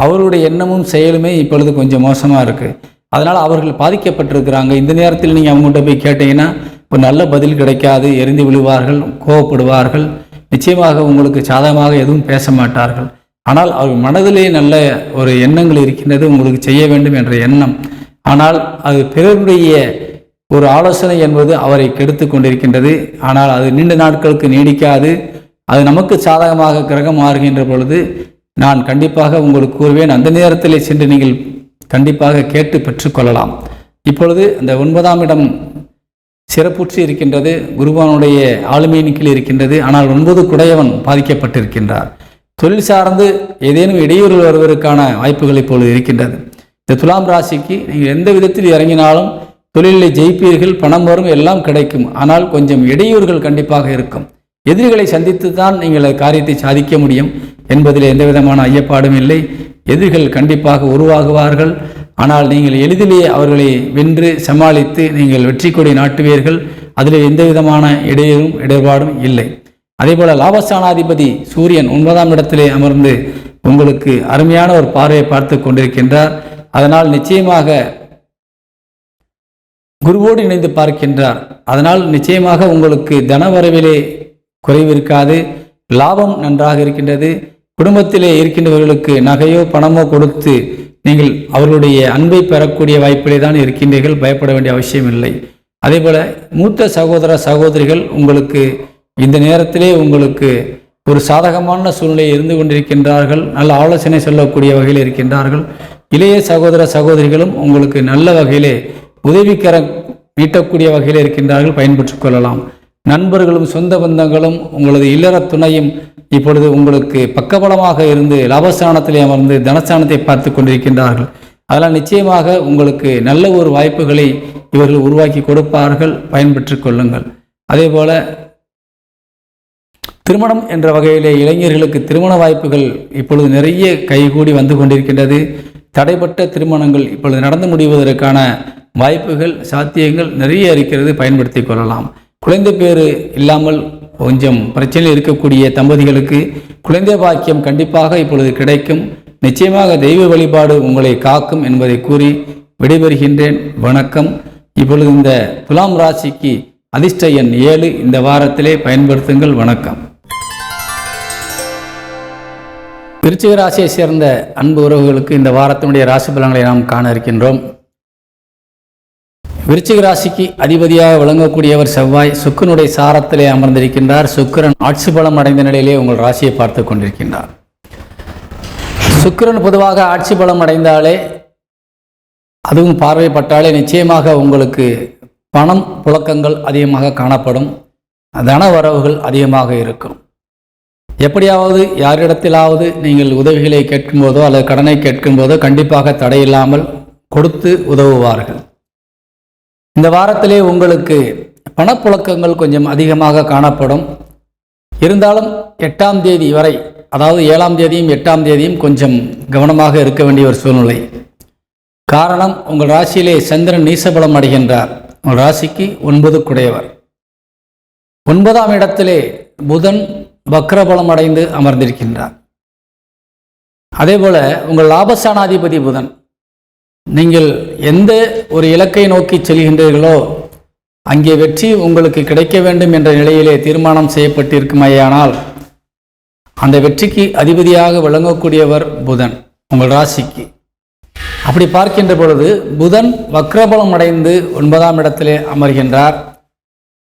அவருடைய எண்ணமும் செயலுமே இப்பொழுது கொஞ்சம் மோசமாக இருக்குது. அதனால் அவர்கள் பாதிக்கப்பட்டிருக்கிறாங்க. இந்த நேரத்தில் நீங்கள் அவங்கள்ட்ட போய் கேட்டீங்கன்னா ஒரு நல்ல பதில் கிடைக்காது. எரிந்து விழுவார்கள், கோவப்படுவார்கள். நிச்சயமாக உங்களுக்கு சாதகமாக எதுவும் பேச மாட்டார்கள். ஆனால் அவர் மனதிலே நல்ல ஒரு எண்ணங்கள் இருக்கின்றது, உங்களுக்கு செய்ய வேண்டும் என்ற எண்ணம். ஆனால் அது பிறருடைய ஒரு ஆலோசனை என்பது அவரை கெடுத்து கொண்டிருக்கின்றது. ஆனால் அது நீண்ட நாட்களுக்கு நீடிக்காது. அது நமக்கு சாதகமாக கிரகம் மாறுகின்ற பொழுது நான் கண்டிப்பாக உங்களுக்கு கூறுவேன். அந்த நேரத்தில் சென்று நீங்கள் கண்டிப்பாக கேட்டு பெற்றுக்கொள்ளலாம். இப்பொழுது இந்த 9ஆம் இடம் சிறப்புற்று இருக்கின்றது. குருவானுடைய ஆளுமையின் கீழ் இருக்கின்றது. ஆனால் 9 குடையவன் பாதிக்கப்பட்டிருக்கின்றார். தொழில் சார்ந்து ஏதேனும் இடையூறு வருவதற்கான வாய்ப்புகள் இப்பொழுது இருக்கின்றது. இந்த துலாம் ராசிக்கு நீங்கள் எந்த விதத்தில் இறங்கினாலும் தொழிலில் ஜெயிப்பீர்கள், பணம் வரும், எல்லாம் கிடைக்கும். ஆனால் கொஞ்சம் இடையூறுகள் கண்டிப்பாக இருக்கும். எதிரிகளை சந்தித்து தான் நீங்கள் காரியத்தை சாதிக்க முடியும் என்பதில் எந்த விதமான ஐயப்பாடும் இல்லை. எதிரிகள் கண்டிப்பாக உருவாகுவார்கள். ஆனால் நீங்கள் எளிதிலே அவர்களை வென்று சமாளித்து நீங்கள் வெற்றி கொடி நாட்டுவீர்கள். அதில் எந்த விதமான இடர்பாடும் இல்லை. அதேபோல லாபஸ்தானாதிபதி சூரியன் 9ஆம் இடத்திலே அமர்ந்து உங்களுக்கு அருமையான ஒரு பார்வையை பார்த்து கொண்டிருக்கின்றார். அதனால் நிச்சயமாக குருவோடு இணைந்து பார்க்கின்றார். அதனால் நிச்சயமாக உங்களுக்கு தனவரவிலே குறைவு இருக்காது. லாபம் நன்றாக இருக்கின்றது. குடும்பத்திலே இருக்கின்றவர்களுக்கு நகையோ பணமோ கொடுத்து நீங்கள் அவர்களுடைய அன்பை பெறக்கூடிய வாய்ப்பிலே தான் இருக்கின்றீர்கள். பயப்பட வேண்டிய அவசியம் இல்லை. அதேபோல மூத்த சகோதர சகோதரிகள் உங்களுக்கு இந்த நேரத்திலே உங்களுக்கு ஒரு சாதகமான சூழ்நிலையில் இருந்து கொண்டிருக்கின்றார்கள். நல்ல ஆலோசனை சொல்லக்கூடிய வகையில் இருக்கின்றார்கள். இளைய சகோதர சகோதரிகளும் உங்களுக்கு நல்ல வகையிலே உதவிக்கர நீட்டக்கூடிய வகையில் இருக்கின்றார்கள். பயன்பெற்றுக் கொள்ளலாம். நண்பர்களும் சொந்த பந்தங்களும் உங்களது இல்லற துணையும் இப்பொழுது உங்களுக்கு பக்கபலமாக இருந்து லாபஸ்தானத்திலே அமர்ந்து தனஸ்தானத்தை பார்த்து கொண்டிருக்கின்றார்கள். அதனால் நிச்சயமாக உங்களுக்கு நல்ல ஒரு வாய்ப்புகளை இவர்கள் உருவாக்கி கொடுப்பார்கள். பயன்பெற்றுக் கொள்ளுங்கள். அதே போல திருமணம் என்ற வகையிலே இளைஞர்களுக்கு திருமண வாய்ப்புகள் இப்பொழுது நிறைய கைகூடி வந்து கொண்டிருக்கின்றது. தடைப்பட்ட திருமணங்கள் இப்பொழுது நடந்து முடிவதற்கான வாய்ப்புகள் சாத்தியங்கள் நிறைய இருக்கிறது. பயன்படுத்தி கொள்ளலாம். குழந்தை பேறு இல்லாமல் கொஞ்சம் பிரச்சனையில் இருக்கக்கூடிய தம்பதிகளுக்கு குழந்தை பாக்கியம் கண்டிப்பாக இப்பொழுது கிடைக்கும். நிச்சயமாக தெய்வ வழிபாடு உங்களை காக்கும் என்பதை கூறி விடைபெறுகின்றேன். வணக்கம். இப்பொழுது இந்த துலாம் ராசிக்கு அதிர்ஷ்ட எண் 7 இந்த வாரத்திலே பயன்படுத்துங்கள். வணக்கம். விருச்சிக ராசியை சேர்ந்த அன்பு உறவுகளுக்கு இந்த வாரத்தினுடைய ராசி பலன்களை நாம் காண இருக்கின்றோம். விருச்சிக ராசிக்கு அதிபதியாக விளங்கக்கூடியவர் செவ்வாய் சுக்கிரனுடைய சாரத்திலே அமர்ந்திருக்கின்றார். சுக்கிரன் ஆட்சி பலம் அடைந்த நிலையிலே உங்கள் ராசியை பார்த்து கொண்டிருக்கின்றார். சுக்கிரன் பொதுவாக ஆட்சி பலம் அடைந்தாலே, அதுவும் பார்வைப்பட்டாலே நிச்சயமாக உங்களுக்கு பணம் புழக்கங்கள் அதிகமாக காணப்படும். தன வரவுகள் அதிகமாக இருக்கும். எப்படியாவது யாரிடத்திலாவது நீங்கள் உதவிகளை கேட்கும்போதோ அல்லது கடனை கேட்கும்போதோ கண்டிப்பாக தடையில்லாமல் கொடுத்து உதவுவார்கள். இந்த வாரத்திலே உங்களுக்கு பணப்புழக்கங்கள் கொஞ்சம் அதிகமாக காணப்படும். இருந்தாலும் 8ஆம் தேதி வரை, அதாவது 7ஆம் தேதியும் 8ஆம் தேதியும் கொஞ்சம் கவனமாக இருக்க வேண்டிய ஒரு சூழ்நிலை. காரணம், உங்கள் ராசியிலே சந்திரன் நீசபலம் அடைகின்றார். உங்கள் ராசிக்கு 9 குடையவர். 9ஆம் இடத்திலே புதன் வக்ரபலம் அடைந்து அமர்ந்திருக்கின்றார். அதேபோல உங்கள் லாபஸ்தானாதிபதி புதன், நீங்கள் எந்த ஒரு இலக்கை நோக்கி செல்கின்றீர்களோ அங்கே வெற்றி உங்களுக்கு கிடைக்க வேண்டும் என்ற நிலையிலே தீர்மானம் செய்யப்பட்டிருக்குமையானால் அந்த வெற்றிக்கு அதிபதியாக விளங்கக்கூடியவர் புதன் உங்கள் ராசிக்கு. அப்படி பார்க்கின்ற பொழுது புதன் வக்ரபலம் அடைந்து 9ஆம் இடத்திலே அமர்கின்றார்.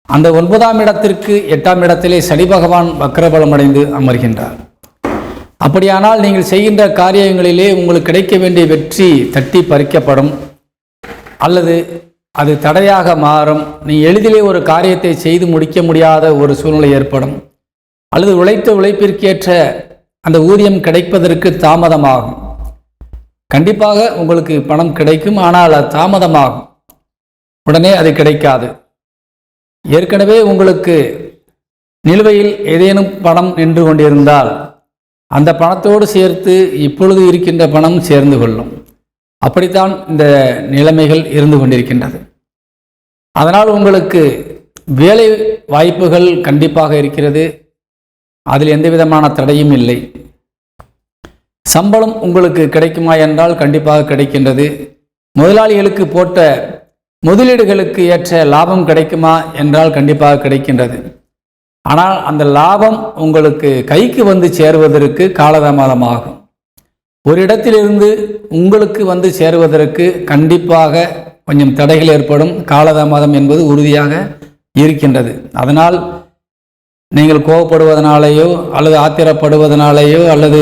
அந்த 9ஆம் இடத்திற்கு 8ஆம் இடத்திலே சனி பகவான் வக்ரபலம் அடைந்து அமர்கின்றார். அப்படியானால் நீங்கள் செய்கின்ற காரியங்களிலே உங்களுக்கு கிடைக்க வேண்டிய வெற்றி தட்டி பறிக்கப்படும், அல்லது அது தடையாக மாறும். நீ எளிதிலே ஒரு காரியத்தை செய்து முடிக்க முடியாத ஒரு சூழ்நிலை ஏற்படும், அல்லது உழைத்த உழைப்பிற்கேற்ற அந்த ஊதியம் கிடைப்பதற்கு தாமதமாகும். கண்டிப்பாக உங்களுக்கு பணம் கிடைக்கும், ஆனால் அது தாமதமாகும். உடனே அது கிடைக்காது. ஏற்கனவே உங்களுக்கு நிலுவையில் ஏதேனும் பணம் நின்று கொண்டிருந்தால் அந்த பணத்தோடு சேர்த்து இப்பொழுது இருக்கின்ற பணம் சேர்ந்து கொள்ளும். அப்படித்தான் இந்த நிலைமைகள் இருந்து கொண்டிருக்கின்றது. அதனால் உங்களுக்கு வேலை வாய்ப்புகள் கண்டிப்பாக இருக்கிறது. அதில் எந்த விதமான தடையும் இல்லை. சம்பளம் உங்களுக்கு கிடைக்குமா என்றால் கண்டிப்பாக கிடைக்கின்றது. முதலாளிகளுக்கு போட்ட முதலீடுகளுக்கு ஏற்ற லாபம் கிடைக்குமா என்றால் கண்டிப்பாக கிடைக்கின்றது. ஆனால் அந்த லாபம் உங்களுக்கு கைக்கு வந்து சேருவதற்கு காலதாமதமாகும். ஒரு இடத்திலிருந்து உங்களுக்கு வந்து சேருவதற்கு கண்டிப்பாக கொஞ்சம் தடைகள் ஏற்படும். காலதாமதம் என்பது உறுதியாக இருக்கின்றது. அதனால் நீங்கள் கோபப்படுவதனாலேயோ அல்லது ஆத்திரப்படுவதனாலேயோ அல்லது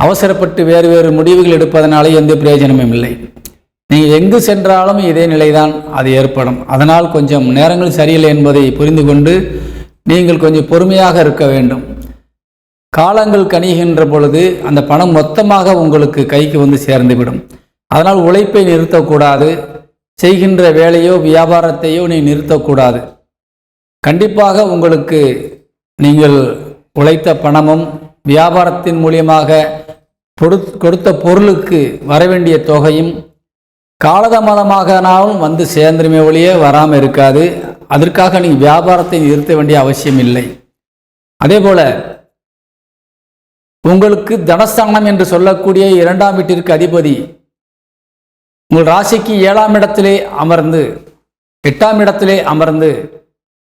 அவசரப்பட்டு வேறு வேறு முடிவுகள் எடுப்பதனாலே எந்த பிரயோஜனமும் இல்லை. நீங்கள் எங்கு சென்றாலும் இதே நிலைதான் அது ஏற்படும். அதனால் கொஞ்சம் நேரங்கள் சரியில்லை என்பதை புரிந்து கொண்டு நீங்கள் கொஞ்சம் பொறுமையாக இருக்க வேண்டும். காலங்கள் கணிகின்ற பொழுது அந்த பணம் மொத்தமாக உங்களுக்கு கைக்கு வந்து சேர்ந்துவிடும். அதனால் உழைப்பை நிறுத்தக்கூடாது. செய்கின்ற வேலையோ வியாபாரத்தையோ நீ நிறுத்தக்கூடாது. கண்டிப்பாக உங்களுக்கு நீங்கள் உழைத்த பணமும் வியாபாரத்தின் மூலியமாக கொடுத்த பொருளுக்கு வரவேண்டிய தொகையும் காலதாமதமாகனாலும் வந்து சேர்ந்துருமே ஒழிய வராமல் இருக்காது. அதற்காக நீங்கள் வியாபாரத்தை நிறுத்த வேண்டிய அவசியம் இல்லை. அதே போல உங்களுக்கு தனஸ்தானம் என்று சொல்லக்கூடிய 2ஆம் வீட்டிற்கு அதிபதி உங்கள் ராசிக்கு 7ஆம் இடத்திலே அமர்ந்து 8ஆம் இடத்திலே அமர்ந்து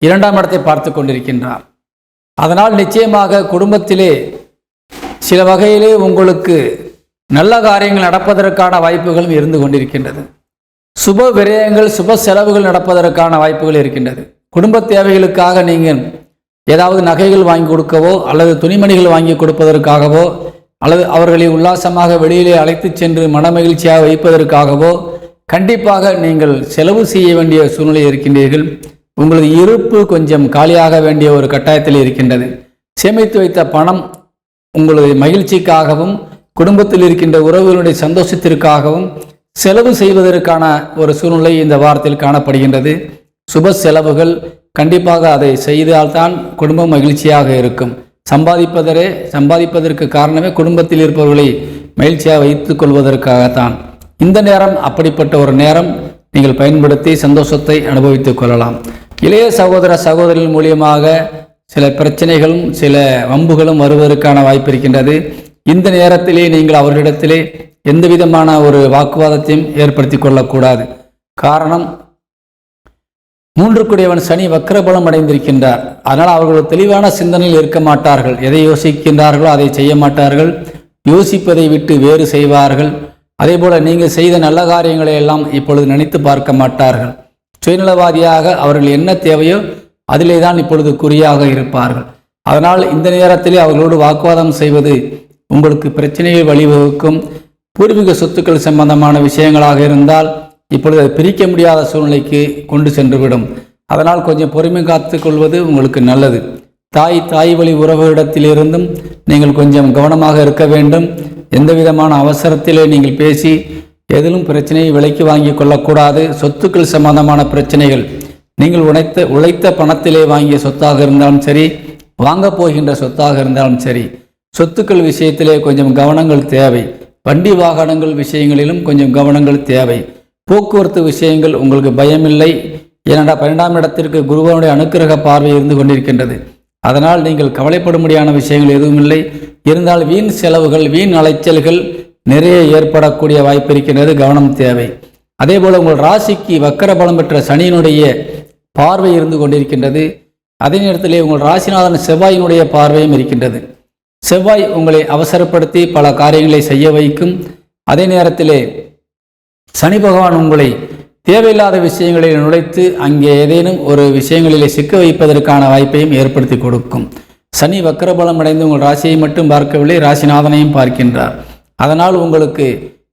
2ஆம் இடத்தை பார்த்து கொண்டிருக்கின்றார். அதனால் நிச்சயமாக குடும்பத்திலே சில வகையிலே உங்களுக்கு நல்ல காரியங்கள் நடப்பதற்கான வாய்ப்புகளும் இருந்து கொண்டிருக்கின்றது. சுப விரயங்கள் சுப செலவுகள் நடப்பதற்கான வாய்ப்புகள் இருக்கின்றது. குடும்ப தேவைகளுக்காக நீங்கள் ஏதாவது நகைகள் வாங்கி கொடுக்கவோ அல்லது துணிமணிகள் வாங்கி கொடுப்பதற்காகவோ அல்லது அவர்களை உல்லாசமாக வெளியிலே அழைத்து சென்று மனமகிழ்ச்சியாக வைப்பதற்காகவோ கண்டிப்பாக நீங்கள் செலவு செய்ய வேண்டிய சூழ்நிலை இருக்கின்றீர்கள். உங்களது இருப்பு கொஞ்சம் காலியாக வேண்டிய ஒரு கட்டாயத்தில் இருக்கின்றது. சேமித்து வைத்த பணம் உங்களது மகிழ்ச்சிக்காகவும் குடும்பத்தில் இருக்கின்ற உறவுகளுடைய சந்தோஷத்திற்காகவும் செலவு செய்வதற்கான ஒரு சூழ்நிலை இந்த வாரத்தில் காணப்படுகின்றது. சுப செலவுகள் கண்டிப்பாக அதை செய்தால்தான் குடும்பம் மகிழ்ச்சியாக இருக்கும். சம்பாதிப்பதற்கு காரணமே குடும்பத்தில் இருப்பவர்களை மகிழ்ச்சியாக வைத்துக் கொள்வதற்காகத்தான். இந்த நேரம் அப்படிப்பட்ட ஒரு நேரம் நீங்கள் பயன்படுத்தி சந்தோஷத்தை அனுபவித்துக் கொள்ளலாம். இளைய சகோதர சகோதரிகள் மூலியமாக சில பிரச்சனைகளும் சில வம்புகளும் வருவதற்கான வாய்ப்பு இருக்கின்றது. இந்த நேரத்திலே நீங்கள் அவர்களிடத்திலே எந்த விதமான ஒரு வாக்குவாதத்தையும் ஏற்படுத்தி கொள்ளக்கூடாது. காரணம் 3 சனி வக்ரபலம் அடைந்திருக்கின்றார். அதனால் அவர்கள் தெளிவான சிந்தனையில் இருக்க மாட்டார்கள். எதை யோசிக்கின்றார்களோ அதை செய்ய மாட்டார்கள். யோசிப்பதை விட்டு வேறு செய்வார்கள். அதே போல நீங்கள் செய்த நல்ல காரியங்களை எல்லாம் இப்பொழுது நினைத்து பார்க்க மாட்டார்கள். சுயநலவாதியாக அவர்கள் என்ன தேவையோ அதிலே தான் இப்பொழுது குறியாக இருப்பார்கள். அதனால் இந்த நேரத்திலே அவர்களோடு வாக்குவாதம் செய்வது உங்களுக்கு பிரச்சனையை வழிவகுக்கும். பூர்வீக சொத்துக்கள் சம்பந்தமான விஷயங்களாக இருந்தால் இப்பொழுது அதை பிரிக்க முடியாத சூழ்நிலைக்கு கொண்டு சென்றுவிடும். அதனால் கொஞ்சம் பொறுமை காத்து கொள்வது உங்களுக்கு நல்லது. தாய் வழி உறவுகளிடத்திலிருந்தும் நீங்கள் கொஞ்சம் கவனமாக இருக்க வேண்டும். எந்த விதமான அவசரத்திலே நீங்கள் பேசி எதிலும் பிரச்சனையை விலைக்கு வாங்கி கொள்ளக்கூடாது. சொத்துக்கள் சம்பந்தமான பிரச்சனைகள் நீங்கள் உழைத்த பணத்திலே வாங்கிய சொத்தாக இருந்தாலும் சரி, வாங்கப் போகின்ற சொத்தாக இருந்தாலும் சரி, சொத்துக்கள் விஷயத்திலே கொஞ்சம் கவனங்கள் தேவை. வண்டி வாகனங்கள் விஷயங்களிலும் கொஞ்சம் கவனங்கள் தேவை. போக்குவரத்து விஷயங்கள் உங்களுக்கு பயமில்லை. ஏனென்றால் 12ஆம் இடத்திற்கு குருவனுடைய அனுக்கிரக பார்வை இருந்து கொண்டிருக்கின்றது. அதனால் நீங்கள் கவலைப்பட முடியாத விஷயங்கள் எதுவும் இல்லை. இருந்தால் வீண் செலவுகள் வீண் அலைச்சல்கள் நிறைய ஏற்படக்கூடிய வாய்ப்பு இருக்கின்றது. கவனம் தேவை. அதே போல உங்கள் ராசிக்கு வக்கரபலம் பெற்ற சனியினுடைய பார்வை இருந்து கொண்டிருக்கின்றது. அதே நேரத்திலே உங்கள் ராசிநாதன் செவ்வாயினுடைய பார்வையும் இருக்கின்றது. செவ்வாய் உங்களை அவசரப்படுத்தி பல காரியங்களை செய்ய வைக்கும். அதே நேரத்திலே சனி பகவான் உங்களை தேவையில்லாத விஷயங்களில் நுழைத்து அங்கே ஏதேனும் ஒரு விஷயங்களிலே சிக்க வைப்பதற்கான வாய்ப்பையும் ஏற்படுத்தி கொடுக்கும். சனி வக்கரபலம் அடைந்து உங்கள் ராசியை மட்டும் பார்க்கவில்லை, ராசிநாதனையும் பார்க்கின்றார். அதனால் உங்களுக்கு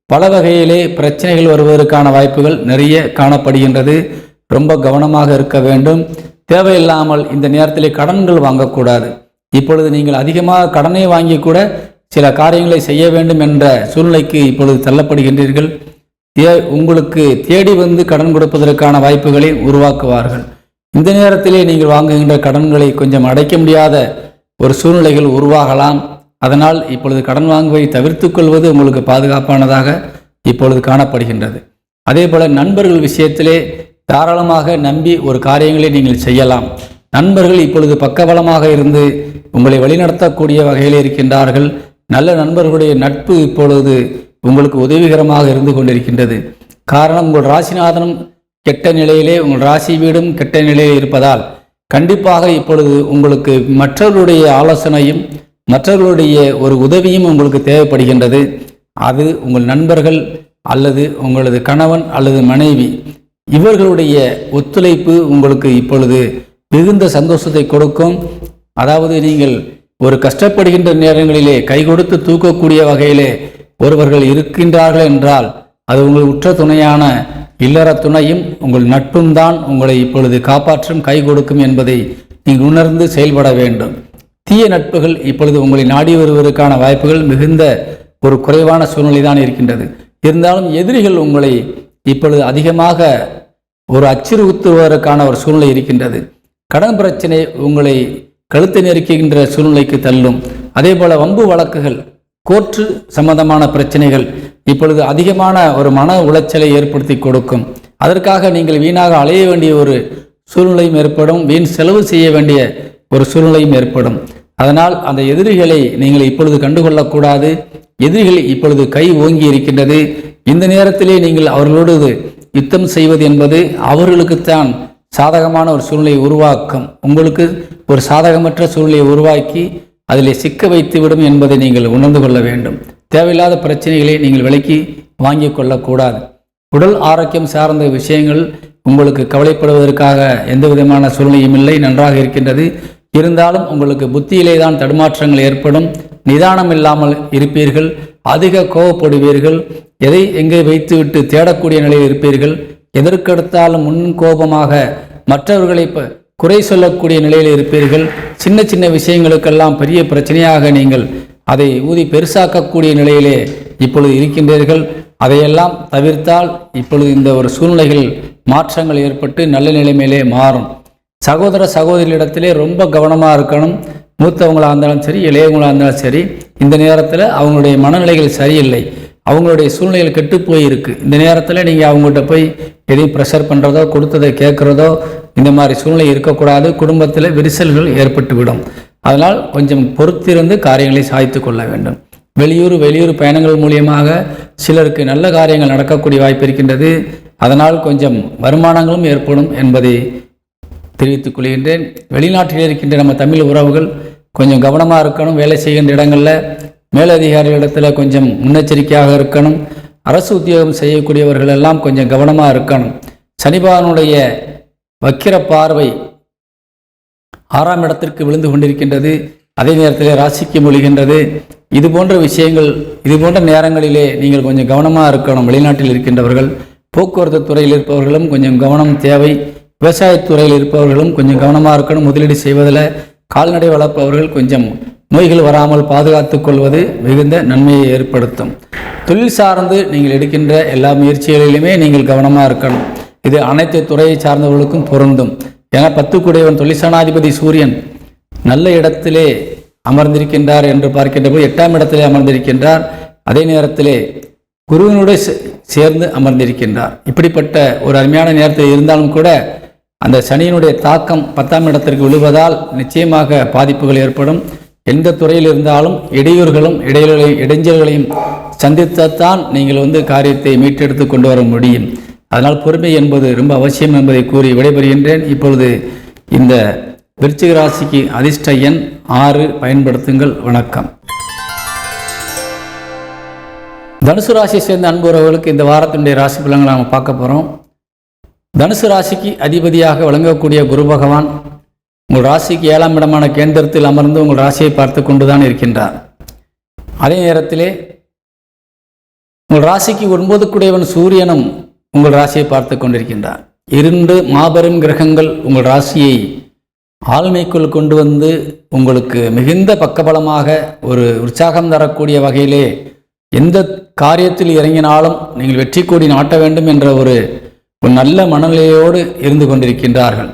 பல வகையிலே பிரச்சனைகள் வருவதற்கான வாய்ப்புகள் நிறைய காணப்படுகின்றது. ரொம்ப கவனமாக இருக்க வேண்டும். தேவையில்லாமல் இந்த நேரத்திலே கடன்கள் வாங்கக்கூடாது. இப்பொழுது நீங்கள் அதிகமாக கடனை வாங்கி கூட சில காரியங்களை செய்ய வேண்டும் என்ற சூழ்நிலைக்கு இப்பொழுது தள்ளப்படுகின்றீர்கள். உங்களுக்கு தேடி வந்து கடன் கொடுப்பதற்கான வாய்ப்புகளை உருவாக்குவார்கள். இந்த நேரத்திலே நீங்கள் வாங்குகின்ற கடன்களை கொஞ்சம் அடைக்க முடியாத ஒரு சூழ்நிலைகள் உருவாகலாம். அதனால் இப்பொழுது கடன் வாங்குவதை தவிர்த்து கொள்வது உங்களுக்கு பாதுகாப்பானதாக இப்பொழுது காணப்படுகின்றது. அதே போல நண்பர்கள் விஷயத்திலே தாராளமாக நம்பி ஒரு காரியங்களை நீங்கள் செய்யலாம். நண்பர்கள் இப்பொழுது பக்கபலமாக இருந்து உங்களை வழிநடத்தக்கூடிய வகையில் இருக்கின்றார்கள். நல்ல நண்பர்களுடைய நட்பு இப்பொழுது உங்களுக்கு உதவிகரமாக இருந்து கொண்டிருக்கின்றது. காரணம் உங்கள் ராசிநாதனும் கெட்ட நிலையிலே உங்கள் ராசி வீடும் கெட்ட நிலையில் இருப்பதால் கண்டிப்பாக இப்பொழுது உங்களுக்கு மற்றவர்களுடைய ஆலோசனையும் மற்றவர்களுடைய ஒரு உதவியும் உங்களுக்கு தேவைப்படுகின்றது. அது உங்கள் நண்பர்கள் அல்லது உங்களது கணவன் அல்லது மனைவி இவர்களுடைய ஒத்துழைப்பு உங்களுக்கு இப்பொழுது மிகுந்த சந்தோஷத்தை கொடுக்கும். அதாவது நீங்கள் ஒரு கஷ்டப்படுகின்ற நேரங்களிலே கை கொடுத்து தூக்கக்கூடிய வகையிலே ஒருவர்கள் இருக்கின்றார்கள் என்றால் அது உங்கள் உற்ற துணையான இல்லற துணையும் உங்கள் நட்பும் தான் உங்களை இப்பொழுது காப்பாற்றும் கை கொடுக்கும் என்பதை நீங்கள் உணர்ந்து செயல்பட வேண்டும். தீய நட்புகள் இப்பொழுது உங்களை நாடி வருவதற்கான வாய்ப்புகள் மிகுந்த ஒரு குறைவான சூழ்நிலை தான் இருக்கின்றது. இருந்தாலும் எதிரிகள் உங்களை இப்பொழுது அதிகமாக ஒரு அச்சுறுத்துவதற்கான ஒரு சூழ்நிலை இருக்கின்றது. கடன் பிரச்சனை உங்களை கழுத்தை நெருக்குகின்ற சூழ்நிலைக்கு தள்ளும். அதே போல வம்பு வழக்குகள், கோர்ட்டு சம்பந்தமான பிரச்சனைகள் இப்பொழுது அதிகமான ஒரு மன உளைச்சலை ஏற்படுத்தி கொடுக்கும். அதற்காக நீங்கள் வீணாக அலைய வேண்டிய ஒரு சூழ்நிலையும் ஏற்படும், வீண் செலவு செய்ய வேண்டிய ஒரு சூழ்நிலையும் ஏற்படும். அதனால் அந்த எதிரிகளை நீங்கள் இப்பொழுது கண்டுகொள்ளக்கூடாது. எதிரிகள் இப்பொழுது கை ஓங்கி இருக்கின்றது. இந்த நேரத்திலே நீங்கள் அவர்களோடு யுத்தம் செய்வது என்பது அவர்களுக்குத்தான் சாதகமான ஒரு சூழ்நிலையை உருவாக்கும். உங்களுக்கு ஒரு சாதகமற்ற சூழ்நிலையை உருவாக்கி அதில் சிக்க வைத்துவிடும் என்பதை நீங்கள் உணர்ந்து கொள்ள வேண்டும். தேவையில்லாத பிரச்சனைகளை நீங்கள் விலைக்கு வாங்கி கொள்ளக்கூடாது. உடல் ஆரோக்கியம் சார்ந்த விஷயங்கள் உங்களுக்கு கவலைப்படுவதற்காக எந்த விதமான சூழ்நிலையும் இல்லை, நன்றாக இருக்கின்றது. இருந்தாலும் உங்களுக்கு புத்தியிலே தான் தடுமாற்றங்கள் ஏற்படும். நிதானம் இல்லாமல் இருப்பீர்கள், அதிக கோபப்படுவீர்கள், எதை எங்கே வைத்துவிட்டு தேடக்கூடிய நிலையில் இருப்பீர்கள். எதற்கெடுத்தாலும் முன் கோபமாக மற்றவர்களை குறை சொல்லக்கூடிய நிலையில் இருப்பீர்கள். சின்ன சின்ன விஷயங்களுக்கெல்லாம் பெரிய பிரச்சனையாக நீங்கள் அதை ஊதி பெருசாக்கக்கூடிய நிலையிலே இப்பொழுது இருக்கின்றீர்கள். அதையெல்லாம் தவிர்த்தால் இப்பொழுது இந்த ஒரு சூழ்நிலைகள் மாற்றங்கள் ஏற்பட்டு நல்ல நிலைமையிலே மாறும். சகோதர சகோதரிகளிடத்திலே ரொம்ப கவனமாக இருக்கணும். மூத்தவங்களாக இருந்தாலும் சரி, இளையவங்களாக இருந்தாலும் சரி, இந்த நேரத்தில் அவங்களுடைய மனநிலைகள் சரியில்லை, அவங்களுடைய சூழ்நிலைகள் கெட்டு போயிருக்கு. இந்த நேரத்தில் நீங்கள் அவங்கள்ட்ட போய் எதையும் ப்ரெஷர் பண்ணுறதோ, கொடுத்ததை கேட்குறதோ, இந்த மாதிரி சூழ்நிலை இருக்கக்கூடாது. குடும்பத்தில் விரிசல்கள் ஏற்பட்டுவிடும். அதனால் கொஞ்சம் பொறுத்திருந்து காரியங்களை சாய்த்து கொள்ள வேண்டும். வெளியூர் பயணங்கள் மூலியமாக சிலருக்கு நல்ல காரியங்கள் நடக்கக்கூடிய வாய்ப்பு இருக்கின்றது. அதனால் கொஞ்சம் வருமானங்களும் ஏற்படும் என்பதை தெரிவித்துக் கொள்கின்றேன். வெளிநாட்டில் இருக்கின்ற நம்ம தமிழ் உறவுகள் கொஞ்சம் கவனமாக இருக்கணும். வேலை செய்கின்ற இடங்களில் மேலதிகாரிகளிடத்தில் கொஞ்சம் முன்னெச்சரிக்கையாக இருக்கணும். அரசு உத்தியோகம் செய்யக்கூடியவர்கள் எல்லாம் கொஞ்சம் கவனமாக இருக்கணும். சனிபகவானுடைய வக்கிர பார்வை 6ஆம் இடத்திற்கு விழுந்து கொண்டிருக்கின்றது. அதே நேரத்தில் ராசிக்கு மொழிகின்றது. இது போன்ற விஷயங்கள், இது போன்ற நேரங்களிலே நீங்கள் கொஞ்சம் கவனமாக இருக்கணும். வெளிநாட்டில் இருக்கின்றவர்கள், போக்குவரத்து துறையில் இருப்பவர்களும் கொஞ்சம் கவனம் தேவை. விவசாயத்துறையில் இருப்பவர்களும் கொஞ்சம் கவனமாக இருக்கணும். முதலீடு செய்வதில், கால்நடை வளர்ப்பவர்கள் கொஞ்சம் நோய்கள் வராமல் பாதுகாத்துக் கொள்வது மிகுந்த நன்மையை ஏற்படுத்தும். தொழில் சார்ந்து நீங்கள் எடுக்கின்ற எல்லா முயற்சிகளிலுமே நீங்கள் கவனமாக இருக்கணும். இது அனைத்து துறையை சார்ந்தவர்களுக்கும் பொருந்தும். ஏன்னா 10 கூடையவன் தொழிற்சானாதிபதி சூரியன் நல்ல இடத்திலே அமர்ந்திருக்கின்றார் என்று பார்க்கின்ற போது 8ஆம் இடத்திலே அமர்ந்திருக்கின்றார். அதே நேரத்திலே குருவினுடைய சேர்ந்து அமர்ந்திருக்கின்றார். இப்படிப்பட்ட ஒரு அருமையான நேரத்தில் இருந்தாலும் கூட அந்த சனியினுடைய தாக்கம் 10ஆம் இடத்திற்கு விழுவதால் நிச்சயமாக பாதிப்புகள் ஏற்படும். எந்த துறையில் இருந்தாலும் இடையூறுகளும் இடைஞ்சல்களையும் சந்தித்தான் நீங்கள் காரியத்தை மீட்டெடுத்து கொண்டு வர முடியும். அதனால் பொறுமை என்பது ரொம்ப அவசியம் என்பதை கூறி விடைபெறுகின்றேன். இப்பொழுது இந்த விருச்சிக ராசிக்கு அதிர்ஷ்ட எண் 6 பயன்படுத்துங்கள். வணக்கம். தனுசு ராசியை சேர்ந்த அன்புறவர்களுக்கு இந்த வாரத்தினுடைய ராசி பலன்களை நாம் பார்க்க போகிறோம். தனுசு ராசிக்கு அதிபதியாக விளங்கக்கூடிய குரு பகவான் உங்கள் ராசிக்கு 7ஆம் இடமான கேந்திரத்தில் அமர்ந்து உங்கள் ராசியை பார்த்து கொண்டுதான் இருக்கின்றார். அதே நேரத்திலே உங்கள் ராசிக்கு 9 கூடையவன் சூரியனும் உங்கள் ராசியை பார்த்து கொண்டிருக்கின்றார். 2 மாபெரும் கிரகங்கள் உங்கள் ராசியை ஆளுமைக்குள் கொண்டு வந்து உங்களுக்கு மிகுந்த பக்கபலமாக ஒரு உற்சாகம் தரக்கூடிய வகையிலே எந்த காரியத்தில் இறங்கினாலும் நீங்கள் வெற்றி கொடி நாட்ட வேண்டும் என்ற ஒரு நல்ல மனநிலையோடு இருந்து கொண்டிருக்கின்றார்கள்.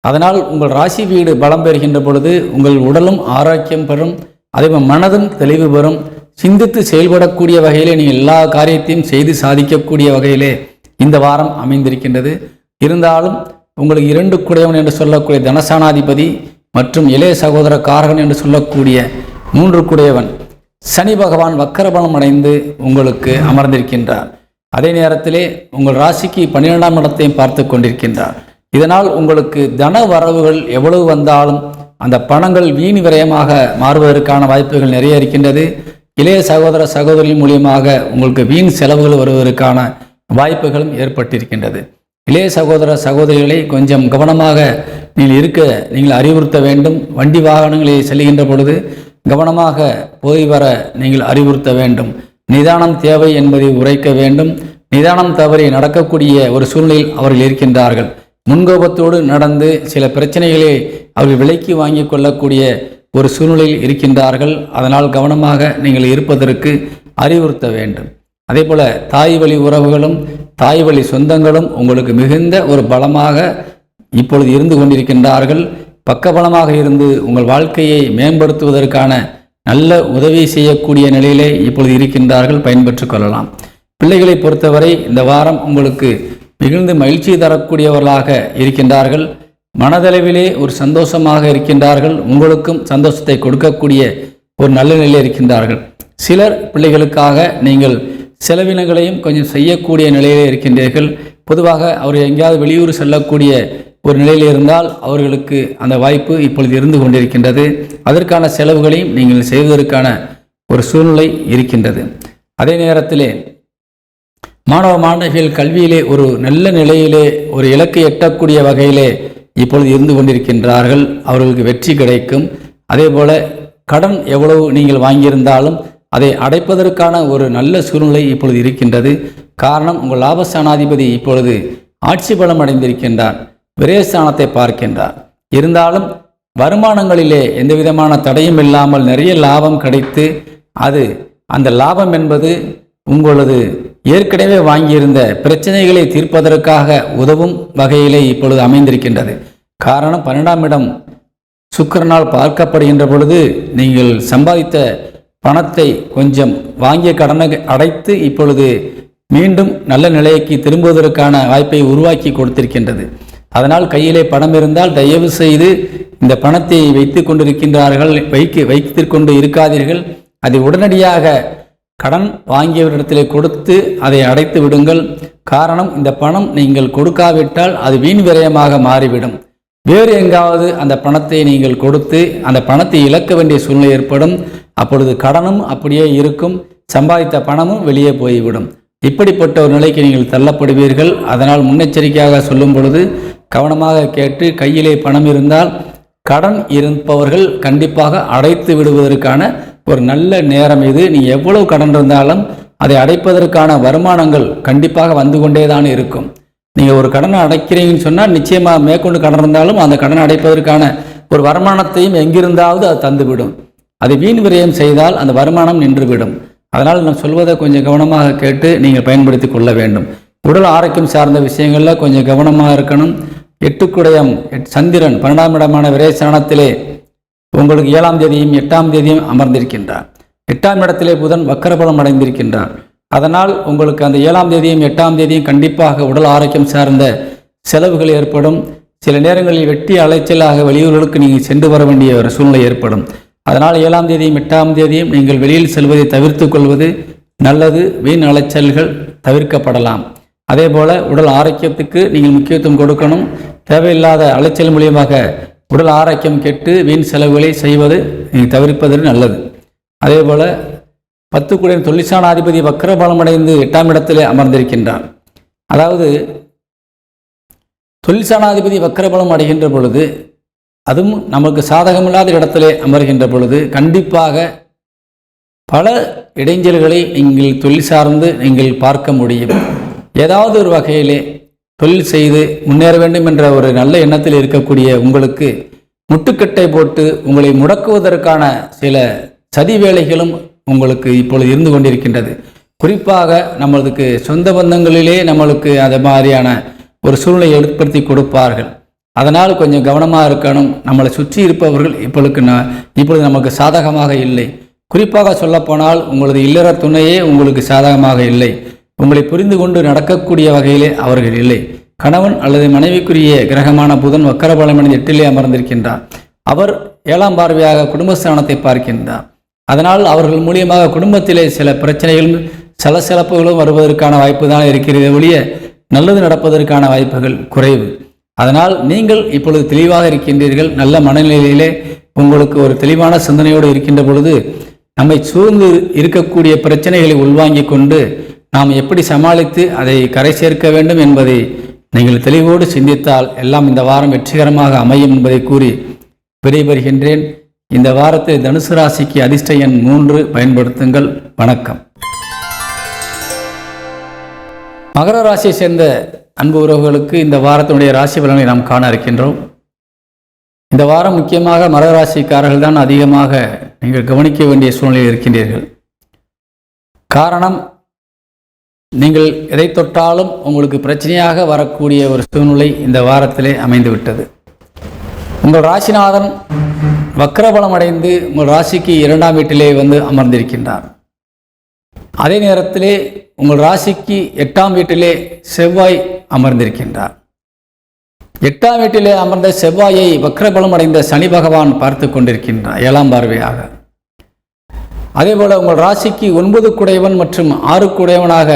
அதனால் உங்கள் ராசி வீடு பலம் பெறுகின்ற பொழுது உங்கள் உடலும் ஆரோக்கியம் பெறும், அதே மனதும் தெளிவு பெறும். சிந்தித்து செயல்படக்கூடிய வகையிலே நீங்கள் எல்லா காரியத்தையும் செய்து சாதிக்கக்கூடிய வகையிலே இந்த வாரம் அமைந்திருக்கின்றது. இருந்தாலும் உங்களுக்கு 2 கூடையவன் என்று சொல்லக்கூடிய தனசானாதிபதி மற்றும் இளைய சகோதர காரகன் என்று சொல்லக்கூடிய 3 கூடையவன் சனி பகவான் வக்கரபலம் அடைந்து உங்களுக்கு அமர்ந்திருக்கின்றார். அதே நேரத்திலே உங்கள் ராசிக்கு 12ஆம் இடத்தையும் பார்த்து கொண்டிருக்கின்றார். இதனால் உங்களுக்கு தன வரவுகள் எவ்வளவு வந்தாலும் அந்த பணங்கள் வீண் விரயமாக மாறுவதற்கான வாய்ப்புகள் நிறைய இருக்கின்றது. இளைய சகோதர சகோதரின் மூலியமாக உங்களுக்கு வீண் செலவுகள் வருவதற்கான வாய்ப்புகளும் ஏற்பட்டிருக்கின்றது. இளைய சகோதர சகோதரிகளை கொஞ்சம் கவனமாக நீங்கள் அறிவுறுத்த வேண்டும். வண்டி வாகனங்களை செல்கின்ற பொழுது கவனமாக போய் வர நீங்கள் அறிவுறுத்த வேண்டும். நிதானம் தேவை என்பதை உரைக்க வேண்டும். நிதானம் தவறி நடக்கக்கூடிய ஒரு சூழ்நிலையில் அவர்கள் இருக்கின்றார்கள். முன்கோபத்தோடு நடந்து சில பிரச்சனைகளை அவர்கள் விலைக்கு வாங்கி கொள்ளக்கூடிய ஒரு சூழ்நிலையில் இருக்கின்றார்கள். அதனால் கவனமாக நீங்கள் இருப்பதற்கு அறிவுறுத்த வேண்டும். அதே போல தாய் வழி உறவுகளும் தாய் வழி சொந்தங்களும் உங்களுக்கு மிகுந்த ஒரு பலமாக இப்பொழுது இருந்து கொண்டிருக்கின்றார்கள். பக்கபலமாக இருந்து உங்கள் வாழ்க்கையை மேம்படுத்துவதற்கான நல்ல உதவி செய்யக்கூடிய நிலையிலே இப்பொழுது இருக்கின்றார்கள். பயன்பெற்றுக் கொள்ளலாம். பிள்ளைகளை பொறுத்தவரை இந்த வாரம் உங்களுக்கு மிகுந்த மகிழ்ச்சி தரக்கூடியவர்களாக இருக்கின்றார்கள். மனதளவிலே ஒரு சந்தோஷமாக இருக்கின்றார்கள். உங்களுக்கும் சந்தோஷத்தை கொடுக்கக்கூடிய ஒரு நல்ல நிலையில் இருக்கின்றார்கள். சிலர் பிள்ளைகளுக்காக நீங்கள் செலவினங்களையும் கொஞ்சம் செய்யக்கூடிய நிலையிலே இருக்கின்றீர்கள். பொதுவாக அவர் எங்கேயாவது வெளியூர் செல்லக்கூடிய ஒரு நிலையில் இருந்தால் அவர்களுக்கு அந்த வாய்ப்பு இப்பொழுது இருந்து கொண்டிருக்கின்றது. அதற்கான செலவுகளையும் நீங்கள் செய்வதற்கான ஒரு சூழ்நிலை இருக்கின்றது. அதே நேரத்திலே மாணவ மாணவிகள் கல்வியிலே ஒரு நல்ல நிலையிலே ஒரு இலக்கை எட்டக்கூடிய வகையிலே இப்பொழுது இருந்து கொண்டிருக்கின்றார்கள். அவர்களுக்கு வெற்றி கிடைக்கும். அதே போல கடன் எவ்வளவு நீங்கள் வாங்கியிருந்தாலும் அதை அடைப்பதற்கான ஒரு நல்ல சூழ்நிலை இப்பொழுது இருக்கின்றது. காரணம், உங்கள் லாபஸ்தானாதிபதி இப்பொழுது ஆட்சி பலம் அடைந்திருக்கின்றார். விரயஸ்தானத்தை பார்க்கின்றார். இருந்தாலும் வருமானங்களிலே எந்த விதமான தடையும் இல்லாமல் நிறைய லாபம் கிடைத்து அந்த லாபம் என்பது உங்களது ஏற்கனவே வாங்கியிருந்த பிரச்சனைகளை தீர்ப்பதற்காக உதவும் வகையிலே இப்பொழுது அமைந்திருக்கின்றது. காரணம், 12ஆம் இடம் சுக்கிரனால் பார்க்கப்படுகின்ற பொழுது நீங்கள் சம்பாதித்த பணத்தை கொஞ்சம் வாங்கிய கடனை அடைத்து இப்பொழுது மீண்டும் நல்ல நிலைக்கு திரும்புவதற்கான வாய்ப்பை உருவாக்கி கொடுத்திருக்கின்றது. அதனால் கையிலே பணம் இருந்தால் தயவு செய்து இந்த பணத்தை வைத்து கொண்டிருக்கின்றார்கள் வைத்து கொண்டு இருக்காதீர்கள். அதை உடனடியாக கடன் வாங்கியவரிடத்திலே கொடுத்து அதை அடைத்து விடுங்கள். காரணம், இந்த பணம் நீங்கள் கொடுக்காவிட்டால் அது வீண் விரயமாக மாறிவிடும். வேறு எங்காவது அந்த பணத்தை நீங்கள் கொடுத்து அந்த பணத்தை இழக்க வேண்டிய சூழ்நிலை ஏற்படும். அப்பொழுது கடனும் அப்படியே இருக்கும், சம்பாதித்த பணமும் வெளியே போய்விடும். இப்படிப்பட்ட ஒரு நிலைக்கு நீங்கள் தள்ளப்படுவீர்கள். அதனால் முன்னெச்சரிக்கையாக சொல்லும் பொழுது கவனமாக கேட்டு, கையிலே பணம் இருந்தால் கடன் இருப்பவர்கள் கண்டிப்பாக அடைத்து விடுவதற்கான ஒரு நல்ல நேரம் இது. நீங்கள் எவ்வளவு கடன் இருந்தாலும் அதை அடைப்பதற்கான வருமானங்கள் கண்டிப்பாக வந்து கொண்டே தான் இருக்கும். நீங்கள் ஒரு கடனை அடைக்கிறீங்கன்னு சொன்னால் நிச்சயமாக மேற்கொண்டு கடன் இருந்தாலும் அந்த கடனை அடைப்பதற்கான ஒரு வருமானத்தையும் எங்கிருந்தாவது அது தந்துவிடும். அதை வீண் விரயம் செய்தால் அந்த வருமானம் நின்றுவிடும். அதனால் நான் சொல்வதை கொஞ்சம் கவனமாக கேட்டு நீங்கள் பயன்படுத்தி கொள்ள வேண்டும். உடல் ஆரோக்கியம் சார்ந்த விஷயங்களில் கொஞ்சம் கவனமாக இருக்கணும். 8 சந்திரன் 12ஆம் இடமான விரயஸ்தானத்திலே உங்களுக்கு 7ஆம் தேதியும் 8ஆம் தேதியும் அமர்ந்திருக்கின்றார். 8ஆம் இடத்திலே புதன் வக்கரபலம் அடைந்திருக்கின்றார். அதனால் உங்களுக்கு அந்த 7ஆம் தேதியும் 8ஆம் தேதியும் கண்டிப்பாக உடல் ஆரோக்கியம் சார்ந்த செலவுகள் ஏற்படும். சில நேரங்களில் வெட்டி அலைச்சலாக வெளியூர்களுக்கு நீங்கள் சென்று வர வேண்டிய ஒரு சூழ்நிலை ஏற்படும். அதனால் 7ஆம் தேதியும் 8ஆம் தேதியும் நீங்கள் வெளியில் செல்வதை தவிர்த்து கொள்வது நல்லது. வீண் அலைச்சல்கள் தவிர்க்கப்படலாம். அதே போல் உடல் ஆரோக்கியத்துக்கு நீங்கள் முக்கியத்துவம் கொடுக்கணும். தேவையில்லாத அலைச்சல் மூலியமாக உடல் ஆரோக்கியம் கெட்டு வீண் செலவுகளை செய்வது நீங்கள் தவிர்ப்பது நல்லது. அதே போல் 10 தொழிற்சானாதிபதி வக்கரபலம் அடைந்து 8ஆம் இடத்திலே அமர்ந்திருக்கின்றார். அதாவது தொழிற்சானாதிபதி வக்கரபலம் அடைகின்ற பொழுது, அதுவும் நமக்கு சாதகமில்லாத இடத்திலே அமர்கின்ற பொழுது கண்டிப்பாக பல இடைஞ்சல்களை நீங்கள் தொழில் சார்ந்து நீங்கள் பார்க்க முடியும். ஏதாவது ஒரு வகையிலே தொழில் செய்து முன்னேற வேண்டும் என்ற ஒரு நல்ல எண்ணத்தில் இருக்கக்கூடிய உங்களுக்கு முட்டுக்கட்டை போட்டு உங்களை முடக்குவதற்கான சில சதி வேலைகளும் உங்களுக்கு இப்பொழுது இருந்து கொண்டிருக்கின்றது. குறிப்பாக நம்மளுக்கு சொந்த பந்தங்களிலே நம்மளுக்கு அது மாதிரியான ஒரு சூழ்நிலை ஏற்படுத்தி கொடுப்பார்கள். அதனால் கொஞ்சம் கவனமாக இருக்கணும். நம்மளை சுற்றி இருப்பவர்கள் இப்பொழுது நமக்கு சாதகமாக இல்லை. குறிப்பாக சொல்லப்போனால் உங்களது இல்லற துணையே உங்களுக்கு சாதகமாக இல்லை. உங்களை புரிந்து கொண்டு நடக்கக்கூடிய வகையிலே அவர்கள் இல்லை. கணவன் அல்லது மனைவிக்குரிய கிரகமான புதன் வக்கரபலம் 8லே அமர்ந்திருக்கின்றார். அவர் 7ஆம் பார்வையாக குடும்பஸ்தானத்தை பார்க்கின்றார். அதனால் அவர்கள் மூலியமாக குடும்பத்திலே சில பிரச்சனைகளும் சலசலப்புகளும் வருவதற்கான வாய்ப்பு தான் இருக்கிறது ஒழிய நல்லது நடப்பதற்கான வாய்ப்புகள் குறைவு. அதனால் நீங்கள் இப்பொழுது தெளிவாக இருக்கின்றீர்கள். நல்ல மனநிலையிலே உங்களுக்கு ஒரு தெளிவான சிந்தனையோடு இருக்கின்ற பொழுது நம்மை சூழ்ந்து இருக்கக்கூடிய பிரச்சனைகளை உள்வாங்கிக் கொண்டு நாம் எப்படி சமாளித்து அதை கரை சேர்க்க வேண்டும் என்பதை நீங்கள் தெளிவோடு சிந்தித்தால் எல்லாம் இந்த வாரம் வெற்றிகரமாக அமையும் என்பதை கூறி விடைபெறுகின்றேன். இந்த வாரத்தில் தனுசு ராசிக்கு அதிர்ஷ்ட எண் 3 பயன்படுத்துங்கள். வணக்கம். மகர ராசியை சேர்ந்த அன்பு உறவுகளுக்கு இந்த வாரத்தினுடைய ராசி பலனை நாம் காண இருக்கின்றோம். இந்த வாரம் முக்கியமாக மகர ராசிக்காரர்கள் தான் அதிகமாக நீங்கள் கவனிக்க வேண்டிய சூழ்நிலையில் இருக்கின்றீர்கள். காரணம், நீங்கள் எதை தொட்டாலும் உங்களுக்கு பிரச்சனையாக வரக்கூடிய ஒரு சூழ்நிலை இந்த வாரத்திலே அமைந்துவிட்டது. உங்கள் ராசிநாதன் வக்ரபலம் அடைந்து உங்கள் ராசிக்கு 2ஆம் வீட்டிலே வந்து அமர்ந்திருக்கின்றார். அதே நேரத்திலே உங்கள் ராசிக்கு 8ஆம் வீட்டிலே செவ்வாய் அமர்ந்திருக்கின்றார். 8ஆம் வீட்டிலே அமர்ந்த செவ்வாயை வக்ரபலம் அடைந்த சனி பகவான் பார்த்து கொண்டிருக்கின்றார் 7ஆம் பார்வையாக. அதேபோல உங்கள் ராசிக்கு 9 குடையவன் மற்றும் 6 குடையவனாக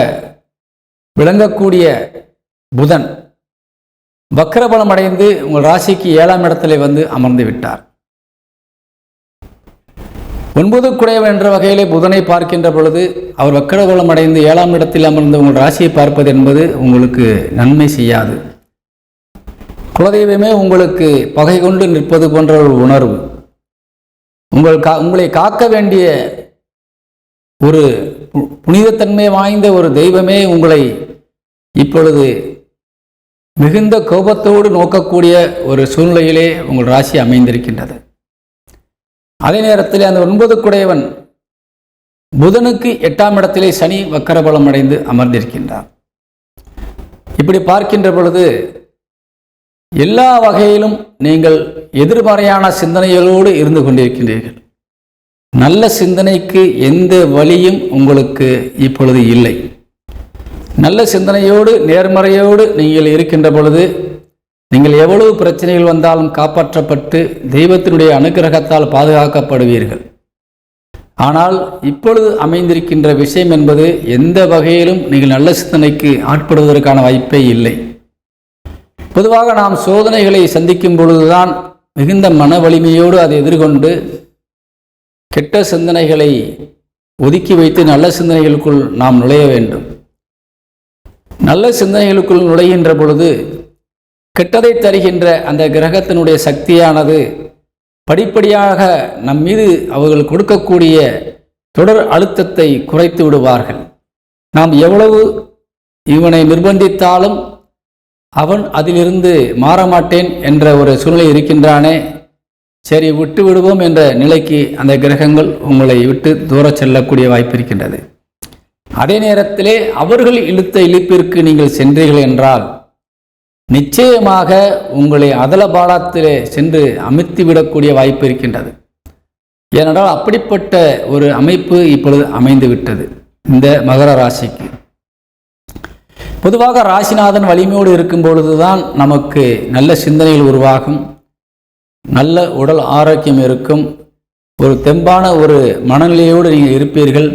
விளங்கக்கூடிய புதன் வக்ரபலம் அடைந்து உங்கள் ராசிக்கு 7ஆம் இடத்திலே வந்து அமர்ந்து விட்டார். 9 குடையவன் என்ற வகையிலே புதனை பார்க்கின்ற பொழுது அவர் வக்ரபலம் அடைந்து 7ஆம் இடத்தில் அமர்ந்து உங்கள் ராசியை பார்ப்பது என்பது உங்களுக்கு நன்மை செய்யாது. குலதெய்வமே உங்களுக்கு பகை கொண்டு நிற்பது போன்ற ஒரு உணர்வு. உங்களை காக்க வேண்டிய ஒரு புனிதத்தன்மை வாய்ந்த ஒரு தெய்வமே உங்களை இப்பொழுது மிகுந்த கோபத்தோடு நோக்கக்கூடிய ஒரு சூழ்நிலையிலே உங்கள் ராசி அமைந்திருக்கின்றது. அதே நேரத்தில் அந்த 9 குடையவன் புதனுக்கு 8ஆம் இடத்திலே சனி வக்கரபலம் அடைந்து அமர்ந்திருக்கின்றார். இப்படி பார்க்கின்ற பொழுது எல்லா வகையிலும் நீங்கள் எதிர்மறையான சிந்தனைகளோடு இருந்து கொண்டிருக்கின்றீர்கள். நல்ல சிந்தனைக்கு எந்த வழியும் உங்களுக்கு இப்பொழுது இல்லை. நல்ல சிந்தனையோடு நேர்மறையோடு நீங்கள் இருக்கின்ற பொழுது நீங்கள் எவ்வளவு பிரச்சனைகள் வந்தாலும் காப்பாற்றப்பட்டு தெய்வத்தினுடைய அனுக்கிரகத்தால் பாதுகாக்கப்படுவீர்கள். ஆனால் இப்பொழுது அமைந்திருக்கின்ற விஷயம் என்பது எந்த வகையிலும் நீங்கள் நல்ல சிந்தனைக்கு ஆட்படுவதற்கான வாய்ப்பே இல்லை. பொதுவாக நாம் சோதனைகளை சந்திக்கும் பொழுதுதான் மிகுந்த மன வலிமையோடு அதை எதிர்கொண்டு கெட்ட சிந்தனைகளை ஒதுக்கி வைத்து நல்ல சிந்தனைகளுக்குள் நாம் நுழைய வேண்டும். நல்ல சிந்தனைகளுக்குள் நுழைகின்ற பொழுது கெட்டதை தருகின்ற அந்த கிரகத்தினுடைய சக்தியானது படிப்படியாக நம் மீது அவர்கள் கொடுக்கக்கூடிய தொடர் அழுத்தத்தை குறைத்து விடுவார்கள். நாம் எவ்வளவு இவனை நிர்பந்தித்தாலும் அவன் அதிலிருந்து மாறமாட்டேன் என்ற ஒரு சூழ்நிலை இருக்கின்றானே, சரி விட்டு விடுவோம் என்ற நிலைக்கு அந்த கிரகங்கள் உங்களை விட்டு தூர செல்லக்கூடிய வாய்ப்பு இருக்கின்றது. அதே நேரத்திலே அவர்கள் இழுத்த இழுப்பிற்கு நீங்கள் சென்றீர்கள் என்றால் நிச்சயமாக உங்களை அதல பாலத்திலே சென்று அமிழ்த்திவிடக்கூடிய வாய்ப்பு இருக்கின்றது. ஏனென்றால் அப்படிப்பட்ட ஒரு அமைப்பு இப்பொழுது அமைந்து விட்டது இந்த மகர ராசிக்கு. பொதுவாக ராசிநாதன் வலிமையோடு இருக்கும் பொழுதுதான் நமக்கு நல்ல சிந்தனைகள் உருவாகும், நல்ல உடல் ஆரோக்கியம் இருக்கும், ஒரு தெம்பான ஒரு மனநிலையோடு நீங்கள் இருப்பீர்கள்.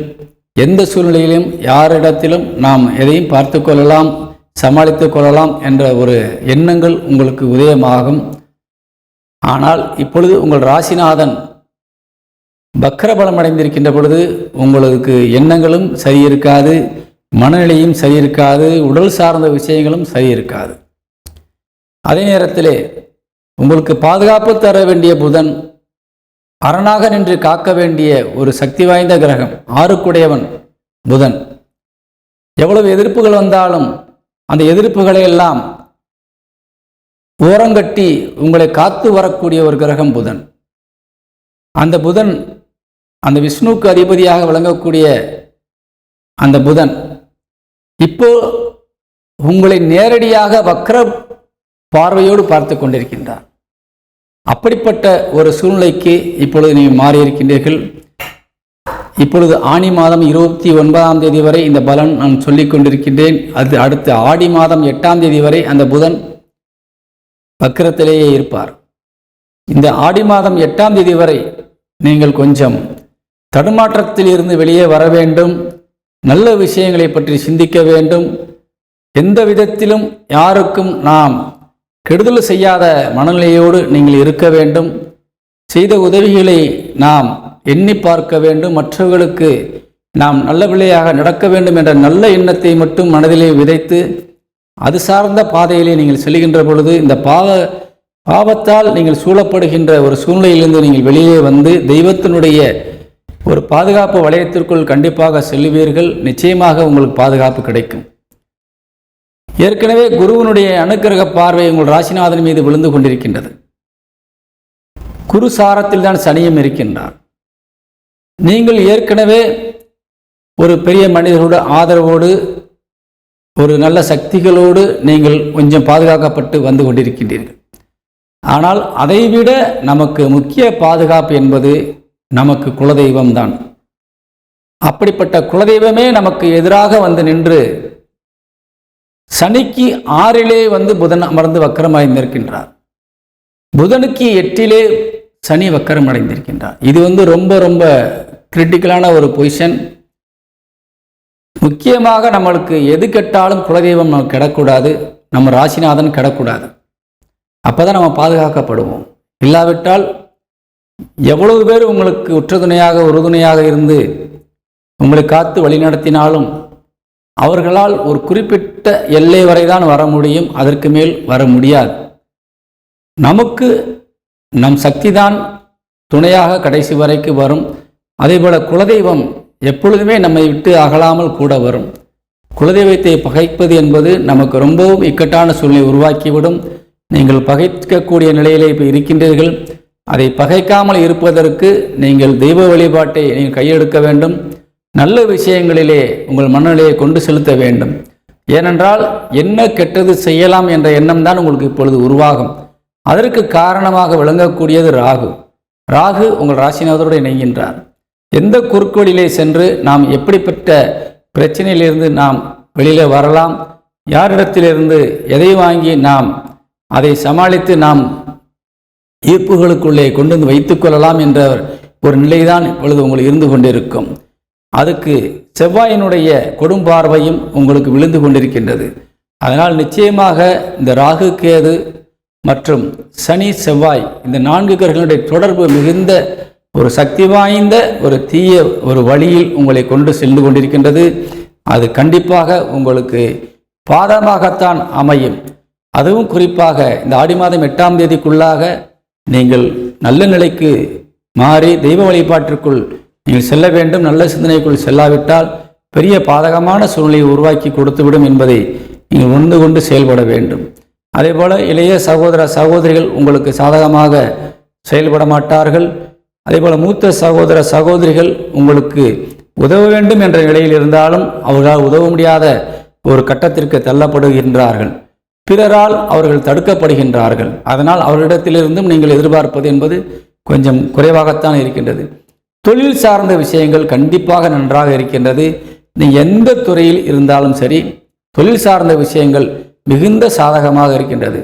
எந்த சூழ்நிலையிலும் யாரிடத்திலும் நாம் எதையும் பார்த்து கொள்ளலாம், சமாளித்து கொள்ளலாம் என்ற ஒரு எண்ணங்கள் உங்களுக்கு உதயமாகும். ஆனால் இப்பொழுது உங்கள் ராசிநாதன் வக்ரபலம் அடைந்திருக்கின்ற பொழுது உங்களுக்கு எண்ணங்களும் சரியிருக்காது, மனநிலையும் சரியிருக்காது, உடல் சார்ந்த விஷயங்களும் சரியிருக்காது. அதே நேரத்திலே உங்களுக்கு பாதுகாப்பு தர வேண்டிய புதன், அரணாக நின்று காக்க வேண்டிய ஒரு சக்தி வாய்ந்த கிரகம், 6 குடையவன் புதன், எவ்வளவு எதிர்ப்புகள் வந்தாலும் அந்த எதிர்ப்புகளை எல்லாம் ஓரங்கட்டி உங்களை காத்து வரக்கூடிய ஒரு கிரகம் புதன். அந்த புதன், அந்த விஷ்ணுவுக்கு அதிபதியாக விளங்கக்கூடிய அந்த புதன் இப்போ உங்களை நேரடியாக வக்ர பார்வையோடு பார்த்து கொண்டிருக்கின்றார். அப்படிப்பட்ட ஒரு சூழ்நிலைக்கு இப்பொழுது நீங்கள் மாறியிருக்கின்றீர்கள். இப்பொழுது ஆனி மாதம் 29ஆம் தேதி வரை இந்த பலன் நான் சொல்லிக் கொண்டிருக்கின்றேன். அது அடுத்து ஆடி மாதம் 8ஆம் தேதி வரை அந்த புதன் வக்ரத்திலேயே இருப்பார். இந்த ஆடி மாதம் 8ஆம் தேதி வரை நீங்கள் கொஞ்சம் தடுமாற்றத்தில் இருந்து வெளியே வர வேண்டும். நல்ல விஷயங்களை பற்றி சிந்திக்க வேண்டும். எந்த விதத்திலும் யாருக்கும் நாம் கெடுதல் செய்யாத மனநிலையோடு நீங்கள் இருக்க வேண்டும். செய்த உதவிகளை நாம் எண்ணி பார்க்க வேண்டும். மற்றவர்களுக்கு நாம் நல்ல பிள்ளையாக நடக்க வேண்டும் என்ற நல்ல எண்ணத்தை மட்டும் மனதிலே விதைத்து அது சார்ந்த பாதையிலே நீங்கள் செல்கின்ற பொழுது இந்த பாவத்தால் நீங்கள் சூழப்படுகின்ற ஒரு சூழ்நிலையிலிருந்து நீங்கள் வெளியே வந்து தெய்வத்தினுடைய ஒரு பாதுகாப்பு வளையத்திற்குள் கண்டிப்பாக செல்லுவீர்கள். நிச்சயமாக உங்களுக்கு பாதுகாப்பு கிடைக்கும். ஏற்கனவே குருவினுடைய அனுக்கிரக பார்வை உங்கள் ராசிநாதன் மீது விழுந்து கொண்டிருக்கின்றது. குரு சாரத்தில் தான் சனியும் இருக்கின்றார். நீங்கள் ஏற்கனவே ஒரு பெரிய மனிதர்களோட ஆதரவோடு ஒரு நல்ல சக்திகளோடு நீங்கள் கொஞ்சம் பாதுகாக்கப்பட்டு வந்து கொண்டிருக்கின்றீர்கள். ஆனால் அதைவிட நமக்கு முக்கிய பாதுகாப்பு என்பது நமக்கு குலதெய்வம்தான். அப்படிப்பட்ட குலதெய்வமே நமக்கு எதிராக வந்து நின்று சனிக்கு 6 வந்து புதன் அமர்ந்து வக்கரமடைந்திருக்கின்றார். புதனுக்கு 8 சனி வக்கரம் அடைந்திருக்கின்றார். இது வந்து ரொம்ப ரொம்ப கிரிட்டிக்கலான ஒரு பொசிஷன். முக்கியமாக நம்மளுக்கு எது கெட்டாலும் குலதெய்வம் நமக்கு கிடக்கூடாது, நம்ம ராசிநாதன் கிடக்கூடாது. அப்போதான் நம்ம பாதுகாக்கப்படுவோம். இல்லாவிட்டால் எவ்வளவு பேர் உங்களுக்கு உற்றதுணையாக உறுதுணையாக இருந்து உங்களை காத்து வழிநடத்தினாலும் அவர்களால் ஒரு குறிப்பிட்ட எல்லை வரை தான் வர முடியும், அதற்கு மேல் வர முடியாது. நமக்கு நம் சக்தி தான் துணையாக கடைசி வரைக்கு வரும். அதேபோல குலதெய்வம் எப்பொழுதுமே நம்மை விட்டு அகலாமல் கூட வரும். குலதெய்வத்தை பகைப்பது என்பது நமக்கு ரொம்பவும் இக்கட்டான சூழ்நிலை உருவாக்கிவிடும். நீங்கள் பகைக்கக்கூடிய நிலையிலே இப்போ இருக்கின்றீர்கள். அதை பகைக்காமல் இருப்பதற்கு நீங்கள் தெய்வ வழிபாட்டை நீங்கள் கையெடுக்க வேண்டும். நல்ல விஷயங்களிலே உங்கள் மனநிலையை கொண்டு செலுத்த வேண்டும். ஏனென்றால் என்ன கெட்டது செய்யலாம் என்ற எண்ணம் தான் உங்களுக்கு இப்பொழுது உருவாகும். அதற்கு காரணமாக விளங்கக்கூடியது ராகு. ராகு உங்கள் ராசிநாதரோடு இணைகின்றார். எந்த குறுக்கோடியிலே சென்று நாம் எப்படிப்பட்ட பிரச்சனையிலிருந்து நாம் வெளியில் வரலாம், யாரிடத்திலிருந்து எதை வாங்கி நாம் அதை சமாளித்து நாம் ஈர்ப்புகளுக்குள்ளே கொண்டு வந்து வைத்துக் கொள்ளலாம் என்ற ஒரு நிலைதான் இப்பொழுது உங்களுக்கு இருந்து கொண்டிருக்கும். அதுக்கு செவ்வாயினுடைய கொடும்பார்வையும் உங்களுக்கு விழுந்து கொண்டிருக்கின்றது. அதனால் நிச்சயமாக இந்த ராகு கேது மற்றும் சனி செவ்வாய் இந்த 4 கிரகங்களுடைய தொடர்பு மிகுந்த ஒரு சக்தி வாய்ந்த ஒரு தீய ஒரு வழியில் உங்களை கொண்டு சென்று கொண்டிருக்கின்றது. அது கண்டிப்பாக உங்களுக்கு பாதமாகத்தான் அமையும். அதுவும் குறிப்பாக இந்த ஆடி மாதம் 8ஆம் தேதிக்குள்ளாக நீங்கள் நல்ல நிலைக்கு மாறி தெய்வ வழிபாட்டிற்குள் நீங்கள் செல்ல வேண்டும். நல்ல சிந்தனைக்குள் செல்லாவிட்டால் பெரிய பாதகமான சூழ்நிலையை உருவாக்கி கொடுத்துவிடும் என்பதை நீங்கள் உணர்ந்து கொண்டு செயல்பட வேண்டும். அதேபோல் இளைய சகோதர சகோதரிகள் உங்களுக்கு சாதகமாக செயல்பட மாட்டார்கள். அதேபோல் மூத்த சகோதர சகோதரிகள் உங்களுக்கு உதவ வேண்டும் என்ற நிலையில் இருந்தாலும் அவர்களால் உதவ முடியாத ஒரு கட்டத்திற்கு தள்ளப்படுகின்றார்கள். பிறரால் அவர்கள் தடுக்கப்படுகின்றார்கள். அதனால் அவர்களிடத்திலிருந்தும் நீங்கள் எதிர்பார்ப்பது என்பது கொஞ்சம் குறைவாகத்தான் இருக்கின்றது. தொழில் சார்ந்த விஷயங்கள் கண்டிப்பாக நன்றாக இருக்கின்றது. நீங்கள் எந்த துறையில் இருந்தாலும் சரி, தொழில் சார்ந்த விஷயங்கள் மிகுந்த சாதகமாக இருக்கின்றது.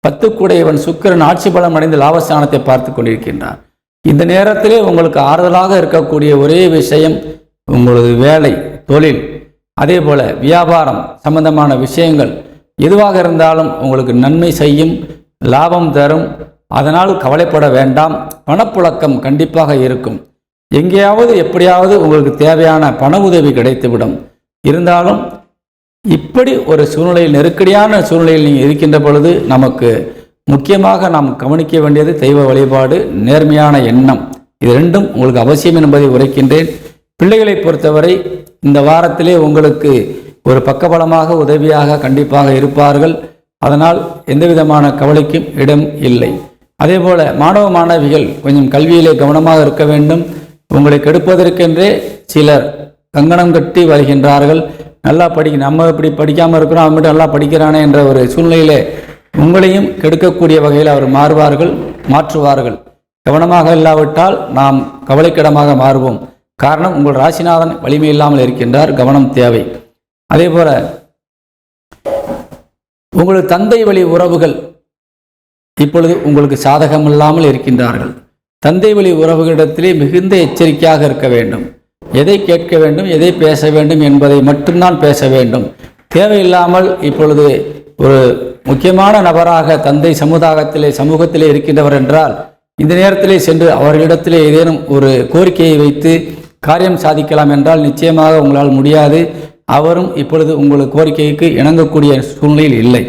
10 கூடையவன் சுக்கிரன் ஆட்சி பலம் அடைந்து லாபஸ்தானத்தை பார்த்து கொண்டிருக்கின்றார். இந்த நேரத்திலே உங்களுக்கு ஆறுதலாக இருக்கக்கூடிய ஒரே விஷயம் உங்களது வேலை, தொழில், அதே போல வியாபாரம் சம்பந்தமான விஷயங்கள் எதுவாக இருந்தாலும் உங்களுக்கு நன்மை செய்யும், லாபம் தரும். அதனால் கவலைப்பட வேண்டாம். பணப்புழக்கம் கண்டிப்பாக இருக்கும். எங்கேயாவது எப்படியாவது உங்களுக்கு தேவையான பண உதவி கிடைத்துவிடும். இருந்தாலும் இப்படி ஒரு சூழ்நிலையில், நெருக்கடியான சூழ்நிலையில் நீங்கள் இருக்கின்ற பொழுது நமக்கு முக்கியமாக நாம் கவனிக்க வேண்டியது தெய்வ வழிபாடு, நேர்மையான எண்ணம். இது 2ம் உங்களுக்கு அவசியம் என்பதை உரைக்கின்றேன். பிள்ளைகளை பொறுத்தவரை இந்த வாரத்திலே உங்களுக்கு ஒரு பக்கபலமாக உதவியாக கண்டிப்பாக இருப்பார்கள். அதனால் எந்த விதமான கவலைக்கும் இடம் இல்லை. அதேபோல மாணவ மாணவிகள் கொஞ்சம் கல்வியிலே கவனமாக இருக்க வேண்டும். உங்களை கெடுப்பதற்கென்றே சிலர் கங்கணம் கட்டி வருகின்றார்கள். நல்லா நம்ம இப்படி படிக்காமல் இருக்கிறோம், அவன் மட்டும் நல்லா படிக்கிறானே என்ற ஒரு சூழ்நிலையிலே உங்களையும் கெடுக்கக்கூடிய வகையில் அவர் மாற்றுவார்கள். கவனமாக இல்லாவிட்டால் நாம் கவலைக்கிடமாக மாறுவோம். காரணம், உங்கள் ராசிநாதன் வலிமை இல்லாமல் இருக்கின்றார். கவனம் தேவை. அதே போல உங்களது தந்தை வழி உறவுகள் இப்பொழுது உங்களுக்கு சாதகமில்லாமல் இருக்கின்றார்கள். தந்தை வழி உறவுகளிடத்திலே மிகுந்த எச்சரிக்கையாக இருக்க வேண்டும். எதை கேட்க வேண்டும், எதை பேச வேண்டும் என்பதை மட்டும்தான் பேச வேண்டும். தேவையில்லாமல் இப்பொழுது ஒரு முக்கியமான நபராக தந்தை சமூகத்திலே இருக்கின்றவர் என்றால் இந்த நேரத்திலே சென்று அவர்களிடத்திலே ஏதேனும் ஒரு கோரிக்கையை வைத்து காரியம் சாதிக்கலாம் என்றால் நிச்சயமாக உங்களால் முடியாது. அவரும் இப்பொழுது உங்களது கோரிக்கைக்கு இணங்கக்கூடிய சூழ்நிலையில் இல்லை.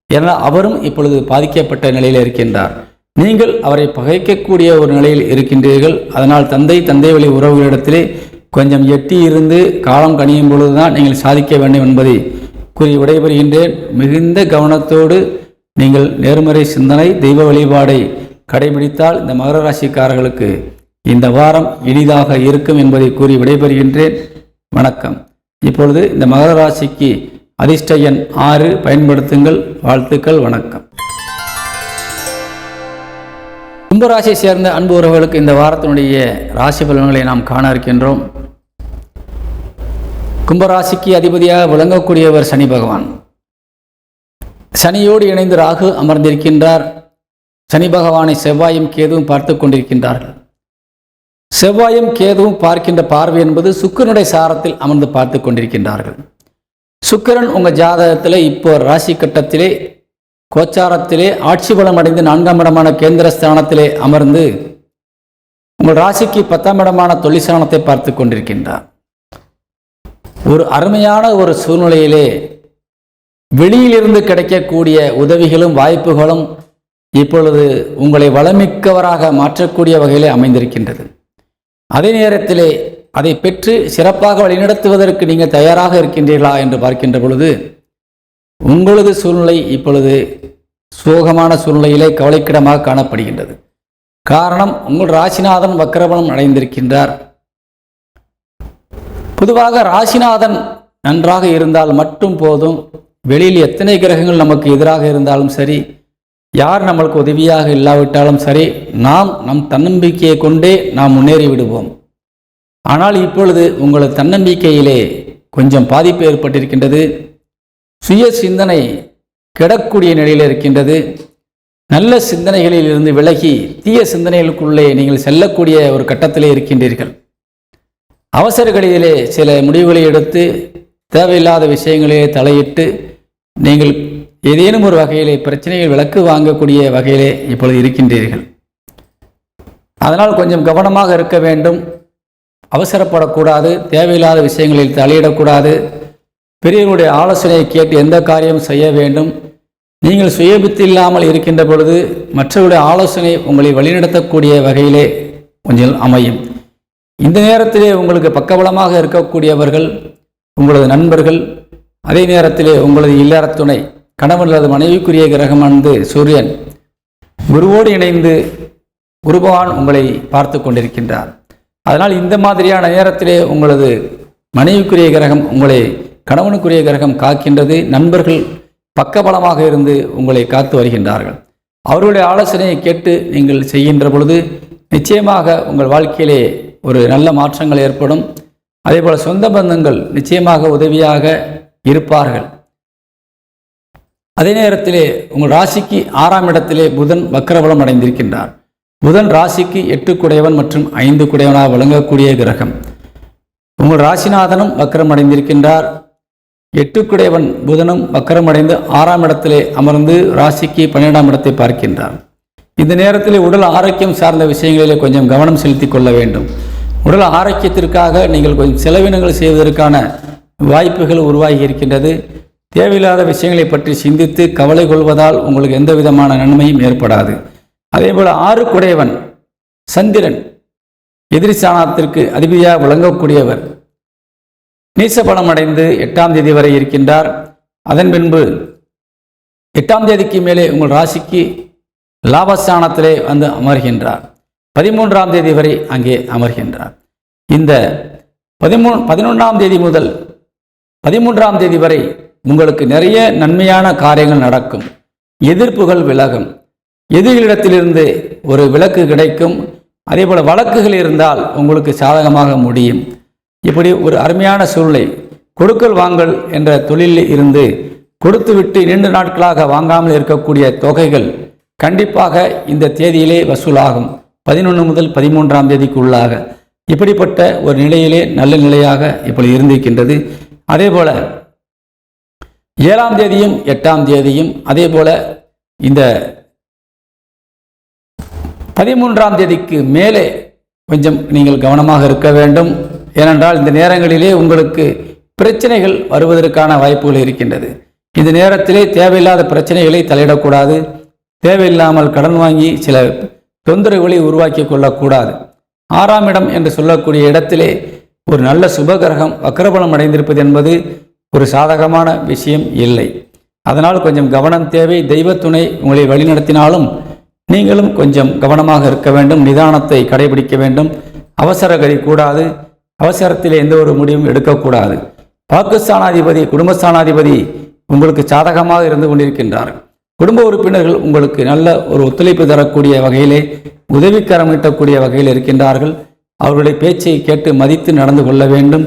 ஏனால் அவரும் இப்பொழுது பாதிக்கப்பட்ட நிலையில் இருக்கின்றார். நீங்கள் அவரை பகைக்கக்கூடிய ஒரு நிலையில் இருக்கின்றீர்கள். அதனால் தந்தை வழி உறவுகளிடத்திலே கொஞ்சம் எட்டி இருந்து காலம் கணியும் பொழுதுதான் நீங்கள் சாதிக்க வேண்டும் என்பதை கூறி விடைபெறுகின்றேன். மிகுந்த கவனத்தோடு நீங்கள் நேர்மறை சிந்தனை, தெய்வ வழிபாடை கடைபிடித்தால் இந்த மகர ராசிக்காரர்களுக்கு இந்த வாரம் இனிதாக இருக்கும் என்பதை கூறி விடைபெறுகின்றேன். வணக்கம். இப்பொழுது இந்த மகர ராசிக்கு அதிர்ஷ்ட எண் 6 பயன்படுத்துங்கள். வாழ்த்துக்கள். வணக்கம். கும்பராசியை சேர்ந்த அன்பு உறவுகளுக்கு இந்த வாரத்தினுடைய ராசி பலன்களை நாம் காண இருக்கின்றோம். கும்பராசிக்கு அதிபதியாக விளங்கக்கூடியவர் சனி பகவான். சனியோடு இணைந்து ராகு அமர்ந்திருக்கின்றார். சனி பகவானை செவ்வாயும் கேதுவும் பார்த்து கொண்டிருக்கின்றார்கள். செவ்வாயும் கேதுவும் பார்க்கின்ற பார்வை என்பது சுக்கிரனுடைய சாரத்தில் அமர்ந்து பார்த்து கொண்டிருக்கின்றார்கள். சுக்கிரன் உங்கள் ஜாதகத்தில் இப்போ ராசி கட்டத்திலே கோச்சாரத்திலே ஆட்சி பலம் அடைந்து 4ஆம் இடமான கேந்திரஸ்தானத்திலே அமர்ந்து உங்கள் ராசிக்கு 10ஆம் இடமான தொழிற்சானத்தை பார்த்து கொண்டிருக்கின்றார். ஒரு அருமையான ஒரு சூழ்நிலையிலே வெளியிலிருந்து கிடைக்கக்கூடிய உதவிகளும் வாய்ப்புகளும் இப்பொழுது உங்களை வளமிக்கவராக மாற்றக்கூடிய வகையிலே அமைந்திருக்கின்றது. அதே நேரத்திலே அதை பெற்று சிறப்பாக வழிநடத்துவதற்கு நீங்கள் தயாராக இருக்கின்றீர்களா என்று பார்க்கின்ற பொழுது உங்களது சூழ்நிலை இப்பொழுது சோகமான சூழ்நிலையிலே கவலைக்கிடமாக காணப்படுகின்றது. காரணம், உங்கள் ராசிநாதன் வக்ரபலம் அடைந்திருக்கின்றார். பொதுவாக ராசிநாதன் நன்றாக இருந்தால் மட்டும் போதும். வெளியில் எத்தனை கிரகங்கள் நமக்கு எதிராக இருந்தாலும் சரி, யார் நம்மளுக்கு உதவியாக இல்லாவிட்டாலும் சரி, நாம் நம் தன்னம்பிக்கையை கொண்டே நாம் முன்னேறி விடுவோம். ஆனால் இப்பொழுது உங்களது தன்னம்பிக்கையிலே கொஞ்சம் பாதிப்பு ஏற்பட்டிருக்கின்றது. சுய சிந்தனை கெடக்கூடிய நிலையில் இருக்கின்றது. நல்ல சிந்தனைகளில் இருந்து விலகி தீய சிந்தனைகளுக்குள்ளே நீங்கள் செல்லக்கூடிய ஒரு கட்டத்திலே இருக்கின்றீர்கள். அவசரங்களிலே சில முடிவுகளை எடுத்து தேவையில்லாத விஷயங்களிலே தலையிட்டு நீங்கள் ஏதேனும் ஒரு வகையிலே பிரச்சனைகள் விலக்கு வாங்கக்கூடிய வகையிலே இப்பொழுது இருக்கின்றீர்கள். அதனால் கொஞ்சம் கவனமாக இருக்க வேண்டும். அவசரப்படக்கூடாது. தேவையில்லாத விஷயங்களில் தலையிடக்கூடாது. பெரியவர்களுடைய ஆலோசனையை கேட்டு எந்த காரியம் செய்ய வேண்டும். நீங்கள் சுயபுத்தி இல்லாமல் இருக்கின்ற பொழுது மற்றவருடைய ஆலோசனை உங்களை வழிநடத்தக்கூடிய வகையிலே கொஞ்சம் அமையும். இந்த நேரத்திலே உங்களுக்கு பக்கபலமாக இருக்கக்கூடியவர்கள் உங்களது நண்பர்கள், அதே நேரத்திலே உங்களது இல்லற துணை, கணவன் அல்லது மனைவிக்குரிய கிரகமானது சூரியன் குருவோடு இணைந்து குருபகவான் உங்களை பார்த்து கொண்டிருக்கின்றார். அதனால் இந்த மாதிரியான நேரத்திலே உங்களது மனைவிக்குரிய கிரகம் உங்களை கணவனுக்குரிய கிரகம் காக்கின்றது. நண்பர்கள் பக்கபலமாக இருந்து உங்களை காத்து வருகின்றார்கள். அவர்களுடைய ஆலோசனையை கேட்டு நீங்கள் செய்கின்ற பொழுது நிச்சயமாக உங்கள் வாழ்க்கையிலே ஒரு நல்ல மாற்றங்கள் ஏற்படும். அதேபோல் சொந்த பந்தங்கள் நிச்சயமாக உதவியாக இருப்பார்கள். அதே நேரத்திலே உங்கள் ராசிக்கு 6ஆம் இடத்திலே புதன் வக்ரபலம் அடைந்திருக்கின்றார். புதன் ராசிக்கு 8 குடையவன் மற்றும் 5 குடையவனாக விளங்கக்கூடிய கிரகம். உங்கள் ராசிநாதனும் வக்ரம் அடைந்திருக்கின்றார். 8 குடையவன் புதனும் வக்ரம் அடைந்து 6ஆம் இடத்திலே அமர்ந்து ராசிக்கு 12ஆம் இடத்தை பார்க்கின்றார். இந்த நேரத்தில் உடல் ஆரோக்கியம் சார்ந்த விஷயங்களிலே கொஞ்சம் கவனம் செலுத்தி கொள்ள வேண்டும். உடல் ஆரோக்கியத்திற்காக நீங்கள் கொஞ்சம் செலவினங்கள் செய்வதற்கான வாய்ப்புகள் உருவாகி இருக்கின்றது. தேவையில்லாத விஷயங்களை பற்றி சிந்தித்து கவலை கொள்வதால் உங்களுக்கு எந்த விதமான நன்மையும் ஏற்படாது. அதேபோல் 6 குடையவன் சந்திரன் எதிரிஸ்தானத்திற்கு அதிபதியாக விளங்கக்கூடியவர் நீசபலம் அடைந்து 8ஆம் தேதி வரை இருக்கின்றார். அதன் பின்பு 8ஆம் தேதிக்கு மேலே உங்கள் ராசிக்கு லாபஸ்தானத்திலே வந்து அமர்கின்றார். 13ஆம் தேதி வரை அங்கே அமர்கின்றார். இந்த 11ஆம் தேதி முதல் 13ஆம் தேதி வரை உங்களுக்கு நிறைய நன்மையான காரியங்கள் நடக்கும். எதிர்ப்புகள் விலகும். எதிரிகளிடத்திலிருந்து ஒரு விலக்கு கிடைக்கும். அதேபோல் வழக்குகள் இருந்தால் உங்களுக்கு சாதகமாக முடியும். இப்படி ஒரு அருமையான சூழ்நிலை. கொடுக்கல் வாங்கல் என்ற தொழிலில் இருந்து கொடுத்துவிட்டு நீண்ட நாட்களாக வாங்காமல் இருக்கக்கூடிய தொகைகள் கண்டிப்பாக இந்த தேதியிலே வசூலாகும். 11 முதல் 13ஆம் தேதிக்கு உள்ளாக இப்படிப்பட்ட ஒரு நிலையிலே நல்ல நிலையாக இப்படி இருந்திருக்கின்றது. அதே போல 7ஆம் தேதியும் 8ஆம் தேதியும் அதே போல இந்த 13ஆம் தேதிக்கு மேலே கொஞ்சம் நீங்கள் கவனமாக இருக்க வேண்டும். ஏனென்றால் இந்த நேரங்களிலே உங்களுக்கு பிரச்சனைகள் வருவதற்கான வாய்ப்புகள் இருக்கின்றது. இந்த நேரத்திலே தேவையில்லாத பிரச்சனைகளை தலையிடக்கூடாது. தேவையில்லாமல் கடன் வாங்கி சில தொந்தரவுகளை உருவாக்கி கொள்ளக்கூடாது. 6ஆம் இடம் என்று சொல்லக்கூடிய இடத்திலே ஒரு நல்ல சுபகிரகம் வக்ரபலம் அடைந்திருப்பது என்பது ஒரு சாதகமான விஷயம் இல்லை. அதனால் கொஞ்சம் கவனம் தேவை. தெய்வத்துணை உங்களை வழிநடத்தினாலும் நீங்களும் கொஞ்சம் கவனமாக இருக்க வேண்டும். நிதானத்தை கடைபிடிக்க வேண்டும். அவசரகதி கூடாது. அவசரத்தில் எந்த ஒரு முடிவும் எடுக்கக்கூடாது. பாகிஸ்தானாதிபதி குடும்பஸ்தானாதிபதி உங்களுக்கு சாதகமாக இருந்து கொண்டிருக்கின்றார். குடும்ப உறுப்பினர்கள் உங்களுக்கு நல்ல ஒரு ஒத்துழைப்பு தரக்கூடிய வகையிலே உதவிக்கரம் நீட்டக்கூடிய வகையில் இருக்கின்றார்கள். அவர்களுடைய பேச்சை கேட்டு மதித்து நடந்து கொள்ள வேண்டும்.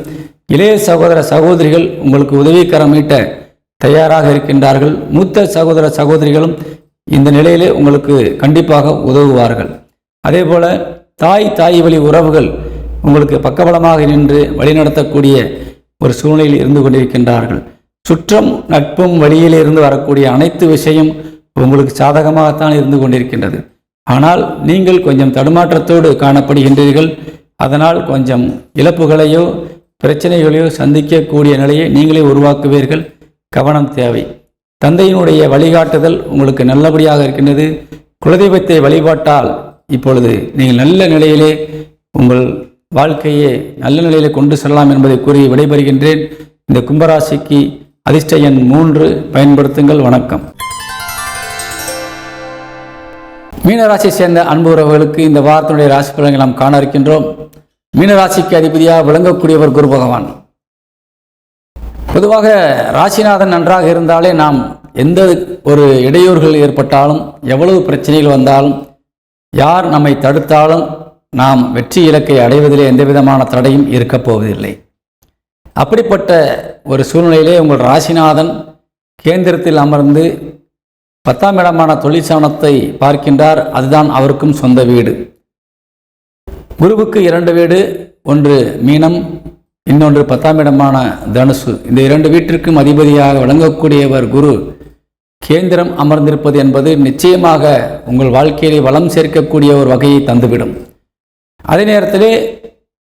இளைய சகோதர சகோதரிகள் உங்களுக்கு உதவிக்கரம் நீட்ட தயாராக இருக்கின்றார்கள். மூத்த சகோதர சகோதரிகளும் இந்த நிலையிலே உங்களுக்கு கண்டிப்பாக உதவுவார்கள். அதே போல தாய் வழி உறவுகள் உங்களுக்கு பக்கபலமாக நின்று வழிநடத்தக்கூடிய ஒரு சூழ்நிலையில் இருந்து கொண்டிருக்கின்றார்கள். சுற்றம் நட்பும் வழியில் இருந்து வரக்கூடிய அனைத்து விஷயம் உங்களுக்கு சாதகமாகத்தான் இருந்து கொண்டிருக்கின்றது. ஆனால் நீங்கள் கொஞ்சம் தடுமாற்றத்தோடு காணப்படுகின்றீர்கள். அதனால் கொஞ்சம் இழப்புகளையோ பிரச்சனைகளையோ சந்திக்கக்கூடிய நிலையை நீங்களே உருவாக்குவீர்கள். கவனம் தேவை. தந்தையினுடைய வழிகாட்டுதல் உங்களுக்கு நல்லபடியாக இருக்கின்றது. குலதெய்வத்தை வழிபாட்டால் இப்பொழுது நீங்கள் நல்ல நிலையிலே உங்கள் வாழ்க்கையை நல்ல நிலையிலே கொண்டு செல்லலாம் என்பதை கூறி விடைபெறுகின்றேன். இந்த கும்பராசிக்கு அதிர்ஷ்ட எண் 3 பயன்படுத்துங்கள். வணக்கம். மீனராசியை சேர்ந்த அன்பு உறவுகளுக்கு இந்த வாரத்தினுடைய ராசி பலன்களை நாம் காண இருக்கின்றோம். மீனராசிக்கு அதிபதியாக விளங்கக்கூடியவர் குரு பகவான். பொதுவாக ராசிநாதன் நன்றாக இருந்தாலே நாம் எந்த ஒரு இடையூறுகள் ஏற்பட்டாலும், எவ்வளவு பிரச்சனைகள் வந்தாலும், யார் நம்மை தடுத்தாலும் நாம் வெற்றி இலக்கை அடைவதிலே எந்த விதமான தடையும் இருக்கப் போவதில்லை. அப்படிப்பட்ட ஒரு சூழ்நிலையிலே உங்கள் ராசிநாதன் கேந்திரத்தில் அமர்ந்து 10ஆம் இடமான தொழிற்சானத்தை பார்க்கின்றார். அதுதான் அவருக்கும் சொந்த வீடு. குருவுக்கு 2 வீடு, ஒன்று மீனம், இன்னொன்று 10ஆம் இடமான தனுசு. இந்த 2 வீட்டிற்கும் அதிபதியாக விளங்கக்கூடியவர் குரு கேந்திரம் அமர்ந்திருப்பது என்பது நிச்சயமாக உங்கள் வாழ்க்கையிலே வளம் சேர்க்கக்கூடிய ஒரு வகையை தந்துவிடும். அதே நேரத்திலே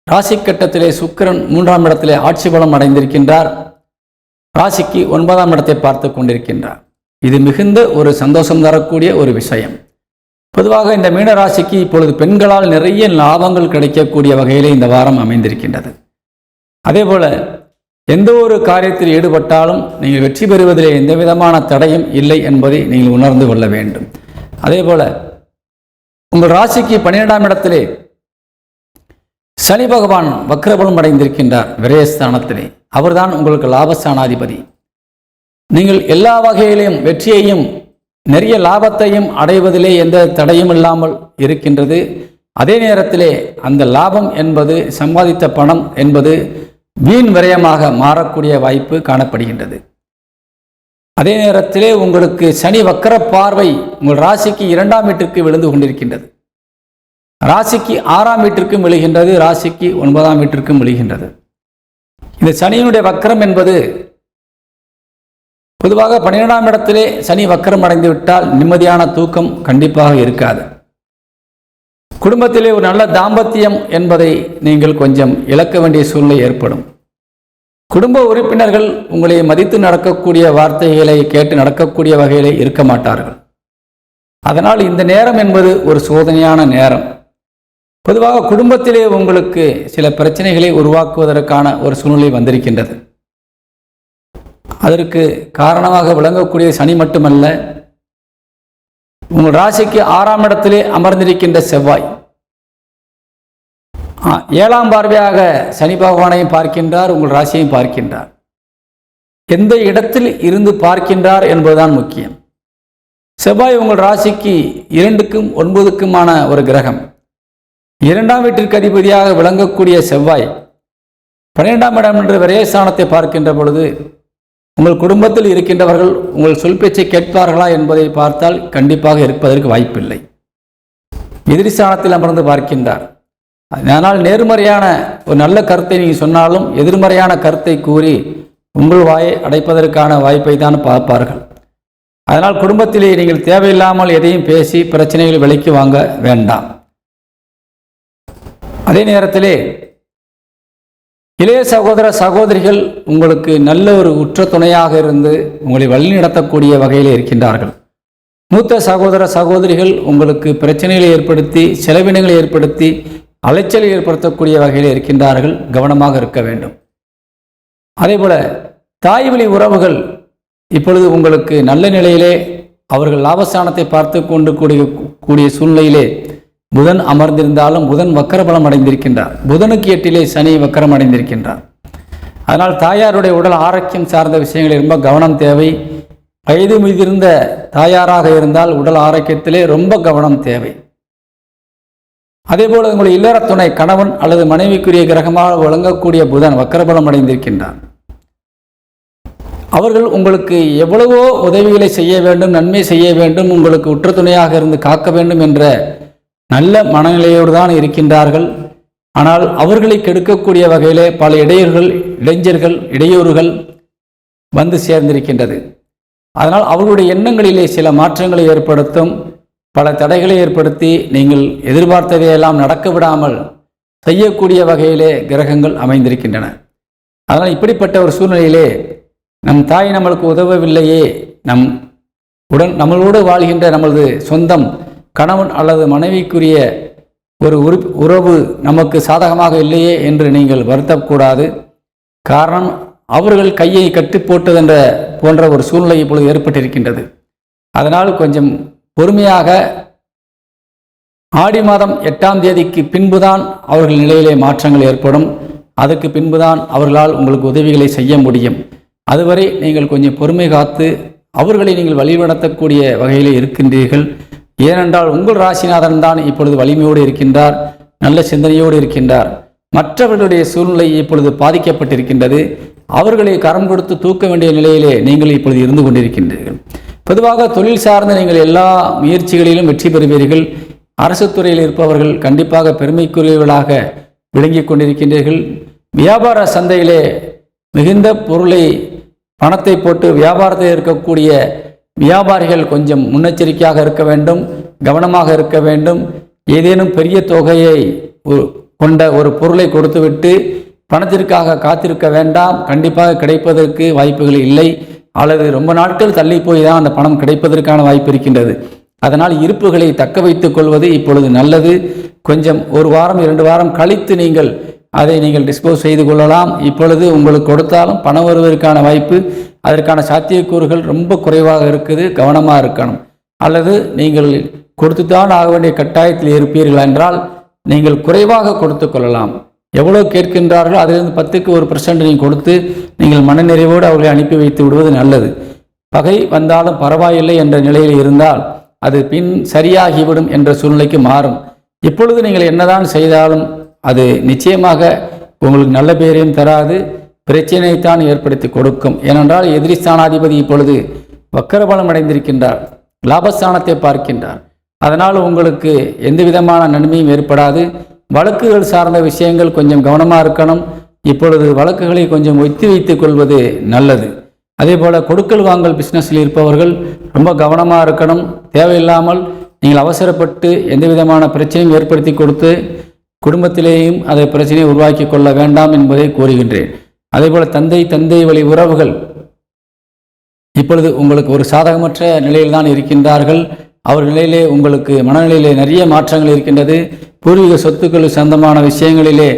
ராசி கட்டத்திலே சுக்கிரன் 3ஆம் இடத்திலே ஆட்சி பலம் அடைந்திருக்கின்றார். ராசிக்கு 9ஆம் இடத்தை பார்த்து கொண்டிருக்கின்றார். இது மிகுந்த ஒரு சந்தோஷம் தரக்கூடிய ஒரு விஷயம். பொதுவாக இந்த மீன ராசிக்கு இப்பொழுது பெண்களால் நிறைய லாபங்கள் கிடைக்கக்கூடிய வகையிலே இந்த வாரம் அமைந்திருக்கின்றது. அதேபோல எந்த ஒரு காரியத்தில் ஈடுபட்டாலும் நீங்கள் வெற்றி பெறுவதிலே எந்த விதமான தடையும் இல்லை என்பதை நீங்கள் உணர்ந்து கொள்ள வேண்டும். அதேபோல உங்கள் ராசிக்கு 12ஆம் இடத்திலே சனி பகவான் வக்ரபலம் அடைந்திருக்கின்றார். விரயஸ்தானத்திலே அவர்தான் உங்களுக்கு லாபஸ்தானாதிபதி. நீங்கள் எல்லா வகையிலும் வெற்றியையும் நிறைய லாபத்தையும் அடைவதிலே எந்த தடையும் இல்லாமல் இருக்கின்றது. அதே நேரத்திலே அந்த லாபம் என்பது, சம்பாதித்த பணம் என்பது வீண் விரயமாக மாறக்கூடிய வாய்ப்பு காணப்படுகின்றது. அதே நேரத்திலே உங்களுக்கு சனி வக்கர பார்வை உங்கள் ராசிக்கு 2ஆம் வீட்டிற்கு விழுந்து கொண்டிருக்கின்றது. ராசிக்கு 6ஆம் வீட்டிற்கும் விழுகின்றது, ராசிக்கு 9ஆம் வீட்டிற்கும் விழுகின்றது. இந்த சனியினுடைய வக்கரம் என்பது பொதுவாக 12ஆம் இடத்திலே சனி வக்கரம் அடைந்து விட்டால் நிம்மதியான தூக்கம் கண்டிப்பாக இருக்காது. குடும்பத்திலே ஒரு நல்ல தாம்பத்தியம் என்பதை நீங்கள் கொஞ்சம் இழக்க வேண்டிய சூழ்நிலை ஏற்படும். குடும்ப உறுப்பினர்கள் உங்களை மதித்து நடக்கக்கூடிய வார்த்தைகளை கேட்டு நடக்கக்கூடிய வகையிலே இருக்க மாட்டார்கள். அதனால் இந்த நேரம் என்பது ஒரு சோதனையான நேரம். பொதுவாக குடும்பத்திலே உங்களுக்கு சில பிரச்சனைகளை உருவாக்குவதற்கான ஒரு சூழ்நிலை வந்திருக்கின்றது. அதற்கு காரணமாக விளங்கக்கூடிய சனி மட்டுமல்ல, உங்கள் ராசிக்கு 6ஆம் இடத்திலே அமர்ந்திருக்கின்ற செவ்வாய் 7ஆம் பார்வையாக சனி பகவானையும் பார்க்கின்றார், உங்கள் ராசியையும் பார்க்கின்றார். எந்த இடத்தில் இருந்து பார்க்கின்றார் என்பதுதான் முக்கியம். செவ்வாய் உங்கள் ராசிக்கு 2க்கும் 9க்குமான ஒரு கிரகம். 2ஆம் வீட்டிற்கு அதிபதியாக விளங்கக்கூடிய செவ்வாய் 12ஆம் இடம் என்ற விரயஸ்தானத்தை பார்க்கின்ற பொழுது உங்கள் குடும்பத்தில் இருக்கின்றவர்கள் உங்கள் சொல் பேச்சை கேட்பார்களா என்பதை பார்த்தால் கண்டிப்பாக இருப்பதற்கு வாய்ப்பில்லை. எதிரிஸ்தானத்தில் அமர்ந்து பார்க்கின்றார். அதனால் நேர்மறையான ஒரு நல்ல கருத்தை நீங்கள் சொன்னாலும் எதிர்மறையான கருத்தை கூறி உங்கள் வாயை அடைப்பதற்கான வாய்ப்பை தான் பார்ப்பார்கள். அதனால் குடும்பத்திலே நீங்கள் தேவையில்லாமல் எதையும் பேசி பிரச்சனைகளை விலைக்கு வாங்க வேண்டாம். அதே நேரத்திலே இளைய சகோதர சகோதரிகள் உங்களுக்கு நல்ல ஒரு உற்ற துணையாக இருந்து உங்களை வழிநடத்தக்கூடிய வகையில் இருக்கின்றார்கள். மூத்த சகோதர சகோதரிகள் உங்களுக்கு பிரச்சனைகளை ஏற்படுத்தி, செலவினங்களை ஏற்படுத்தி, அலைச்சலை ஏற்படுத்தக்கூடிய வகையில் இருக்கின்றார்கள். கவனமாக இருக்க வேண்டும். அதேபோல தாய் வழி உறவுகள் இப்பொழுது உங்களுக்கு நல்ல நிலையிலே அவர்கள் லாபஸ்தானத்தை பார்த்து கொண்டு கூடிய சூழ்நிலையிலே புதன் அமர்ந்திருந்தாலும் புதன் வக்கரபலம் அடைந்திருக்கின்றார். புதனுக்கு 8லே சனி வக்கரம் அடைந்திருக்கின்றார். அதனால் தாயாருடைய உடல் ஆரோக்கியம் சார்ந்த விஷயங்களில் ரொம்ப கவனம் தேவை. வயது முதிர்ந்த தாயாராக இருந்தால் உடல் ஆரோக்கியத்திலே ரொம்ப கவனம் தேவை. அதேபோல உங்களுடைய இல்லற துணை கணவன் அல்லது மனைவிக்குரிய கிரகமாக விளங்கக்கூடிய புதன் வக்கரபலம் அடைந்திருக்கின்றார். அவர்கள் உங்களுக்கு எவ்வளவோ உதவிகளை செய்ய வேண்டும், நன்மை செய்ய வேண்டும், உங்களுக்கு உற்ற துணையாக இருந்து காக்க வேண்டும் என்ற நல்ல மனநிலையோடு தான் இருக்கின்றார்கள். ஆனால் அவர்களை கெடுக்கக்கூடிய வகையிலே பல இடையூறுகள் வந்து சேர்ந்திருக்கின்றது. அதனால் அவர்களுடைய எண்ணங்களிலே சில மாற்றங்களை ஏற்படுத்தும், பல தடைகளை ஏற்படுத்தி நீங்கள் எதிர்பார்த்ததையெல்லாம் நடக்க விடாமல் செய்யக்கூடிய வகையிலே கிரகங்கள் அமைந்திருக்கின்றன. அதனால் இப்படிப்பட்ட ஒரு சூழ்நிலையிலே நம் தாய் நம்மளுக்கு உதவவில்லையே, நம்மளோடு வாழ்கின்ற நமது சொந்தம் கணவன் அல்லது மனைவிக்குரிய ஒரு உறவு நமக்கு சாதகமாக இல்லையே என்று நீங்கள் வருத்தக்கூடாது. காரணம், அவர்கள் கையை கட்டி போட்டதென்ற போன்ற ஒரு சூழ்நிலை இப்பொழுது ஏற்பட்டிருக்கின்றது. அதனால் கொஞ்சம் பொறுமையாக ஆடி மாதம் 8ஆம் தேதிக்கு பின்புதான் அவர்கள் நிலையிலே மாற்றங்கள் ஏற்படும். அதற்கு பின்புதான் அவர்களால் உங்களுக்கு உதவிகளை செய்ய முடியும். அதுவரை நீங்கள் கொஞ்சம் பொறுமை காத்து அவர்களை நீங்கள் வழிநடத்தக்கூடிய வகையிலே இருக்கின்றீர்கள். ஏனென்றால் உங்கள் ராசிநாதன் தான் இப்பொழுது வலிமையோடு இருக்கின்றார், நல்ல சிந்தனையோடு இருக்கின்றார். மற்றவர்களுடைய சூழ்நிலை இப்பொழுது பாதிக்கப்பட்டிருக்கின்றது. அவர்களை கரம் கொடுத்து தூக்க வேண்டிய நிலையிலே நீங்கள் இப்பொழுது இருந்து கொண்டிருக்கின்றீர்கள். பொதுவாக தொழில் சார்ந்த நீங்கள் எல்லா முயற்சிகளிலும் வெற்றி பெறுவீர்கள். அரசு துறையில் இருப்பவர்கள் கண்டிப்பாக பெருமைக்குரியவர்களாக விளங்கி கொண்டிருக்கின்றீர்கள். வியாபார சந்தையிலே மிகுந்த பணத்தை போட்டு வியாபாரத்தில் இருக்கக்கூடிய வியாபாரிகள் கொஞ்சம் முன்னெச்சரிக்கையாக இருக்க வேண்டும், கவனமாக இருக்க வேண்டும். ஏதேனும் பெரிய தொகையை கொண்ட ஒரு பொருளை கொடுத்துவிட்டு பணத்திற்காக காத்திருக்க வேண்டாம். கண்டிப்பாக கிடைப்பதற்கு வாய்ப்புகள் இல்லை, அல்லது ரொம்ப நாட்கள் தள்ளி போய் தான் அந்த பணம் கிடைப்பதற்கான வாய்ப்பு இருக்கின்றது. அதனால் இருப்புகளை தக்க வைத்துக் கொள்வது இப்பொழுது நல்லது. கொஞ்சம் 1 வாரம் 2 வாரம் கழித்து நீங்கள் அதை டிஸ்போஸ் செய்து கொள்ளலாம். இப்பொழுது உங்களுக்கு கொடுத்தாலும் பணம் வருவதற்கான வாய்ப்பு, அதற்கான சாத்தியக்கூறுகள் ரொம்ப குறைவாக இருக்குது. கவனமாக இருக்கணும். அல்லது நீங்கள் கொடுத்துத்தான் ஆக வேண்டிய கட்டாயத்தில் இருப்பீர்கள் என்றால் நீங்கள் குறைவாக கொடுத்து கொள்ளலாம். எவ்வளோ கேட்கின்றார்களோ அதிலிருந்து 10க்கு 1% நீங்கள் கொடுத்து நீங்கள் மனநிறைவோடு அவர்களை அனுப்பி வைத்து விடுவது நல்லது. பகை வந்தாலும் பரவாயில்லை என்ற நிலையில் இருந்தால் அது பின் சரியாகிவிடும் என்ற சூழ்நிலைக்கு மாறும். இப்பொழுது நீங்கள் என்னதான் செய்தாலும் அது நிச்சயமாக உங்களுக்கு நல்ல பேரையும் தராது, பிரச்சனையைத்தான் ஏற்படுத்தி கொடுக்கும். ஏனென்றால் எதிரி ஸ்தானாதிபதி இப்பொழுது வக்கரபலம் அடைந்திருக்கின்றார், லாபஸ்தானத்தை பார்க்கின்றார். அதனால் உங்களுக்கு எந்த விதமான நன்மையும் ஏற்படாது. வழக்குகள் சார்ந்த விஷயங்கள் கொஞ்சம் கவனமாக இருக்கணும். இப்பொழுது வழக்குகளை கொஞ்சம் ஒத்தி வைத்துக் கொள்வது நல்லது. அதே போல் கொடுக்கல் வாங்கல் பிஸ்னஸில் இருப்பவர்கள் ரொம்ப கவனமாக இருக்கணும். தேவையில்லாமல் நீங்கள் அவசரப்பட்டு எந்த விதமான பிரச்சனையும் ஏற்படுத்தி கொடுத்து குடும்பத்திலேயும் அதை பிரச்சனையை உருவாக்கி கொள்ள வேண்டாம் என்பதை கூறுகின்றேன். அதே போல் தந்தை வழி உறவுகள் இப்பொழுது உங்களுக்கு ஒரு சாதகமற்ற நிலையில் தான் இருக்கின்றார்கள். அவர் நிலையிலே உங்களுக்கு மனநிலையிலே நிறைய மாற்றங்கள் இருக்கின்றது. பூர்வீக சொத்துக்கள் சொந்தமான விஷயங்களிலே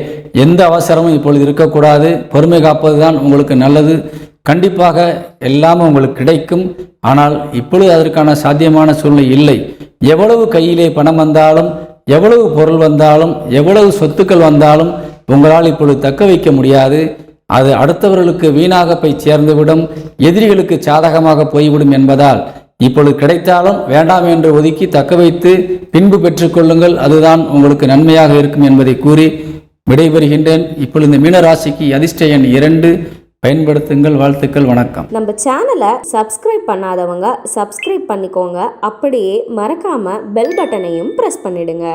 எந்த அவசரமும் இப்பொழுது இருக்கக்கூடாது. பொறுமை காப்பது தான் உங்களுக்கு நல்லது. கண்டிப்பாக எல்லாமே உங்களுக்கு கிடைக்கும். ஆனால் இப்பொழுது அதற்கான சாத்தியமான சூழ்நிலை இல்லை. எவ்வளவு கையிலே பணம் வந்தாலும், எவ்வளவு பொருள் வந்தாலும், எவ்வளவு சொத்துக்கள் வந்தாலும் உங்களால் இப்பொழுது தக்க வைக்க முடியாது. அது அடுத்தவர்களுக்கு வீணாக போய் சேர்ந்துவிடும், எதிரிகளுக்கு சாதகமாக போய்விடும் என்பதால் இப்பொழுது கிடைத்தாலும் வேண்டாம் என்று ஒதுக்கி தக்க வைத்து பின்பு பெற்றுக்கொள்ளுங்கள். அதுதான் உங்களுக்கு நன்மையாக இருக்கும் என்பதை கூறி விடைபெறுகின்றேன். இப்பொழுது இந்த மீனராசிக்கு அதிர்ஷ்ட எண் 2 பயன்படுத்துங்கள். வாழ்த்துக்கள், வணக்கம். நம்ம சேனலை சப்ஸ்கிரைப் பண்ணாதவங்க சப்ஸ்கிரைப் பண்ணிக்கோங்க. அப்படியே மறக்காம பெல் பட்டனையும் பிரஸ் பண்ணிடுங்க.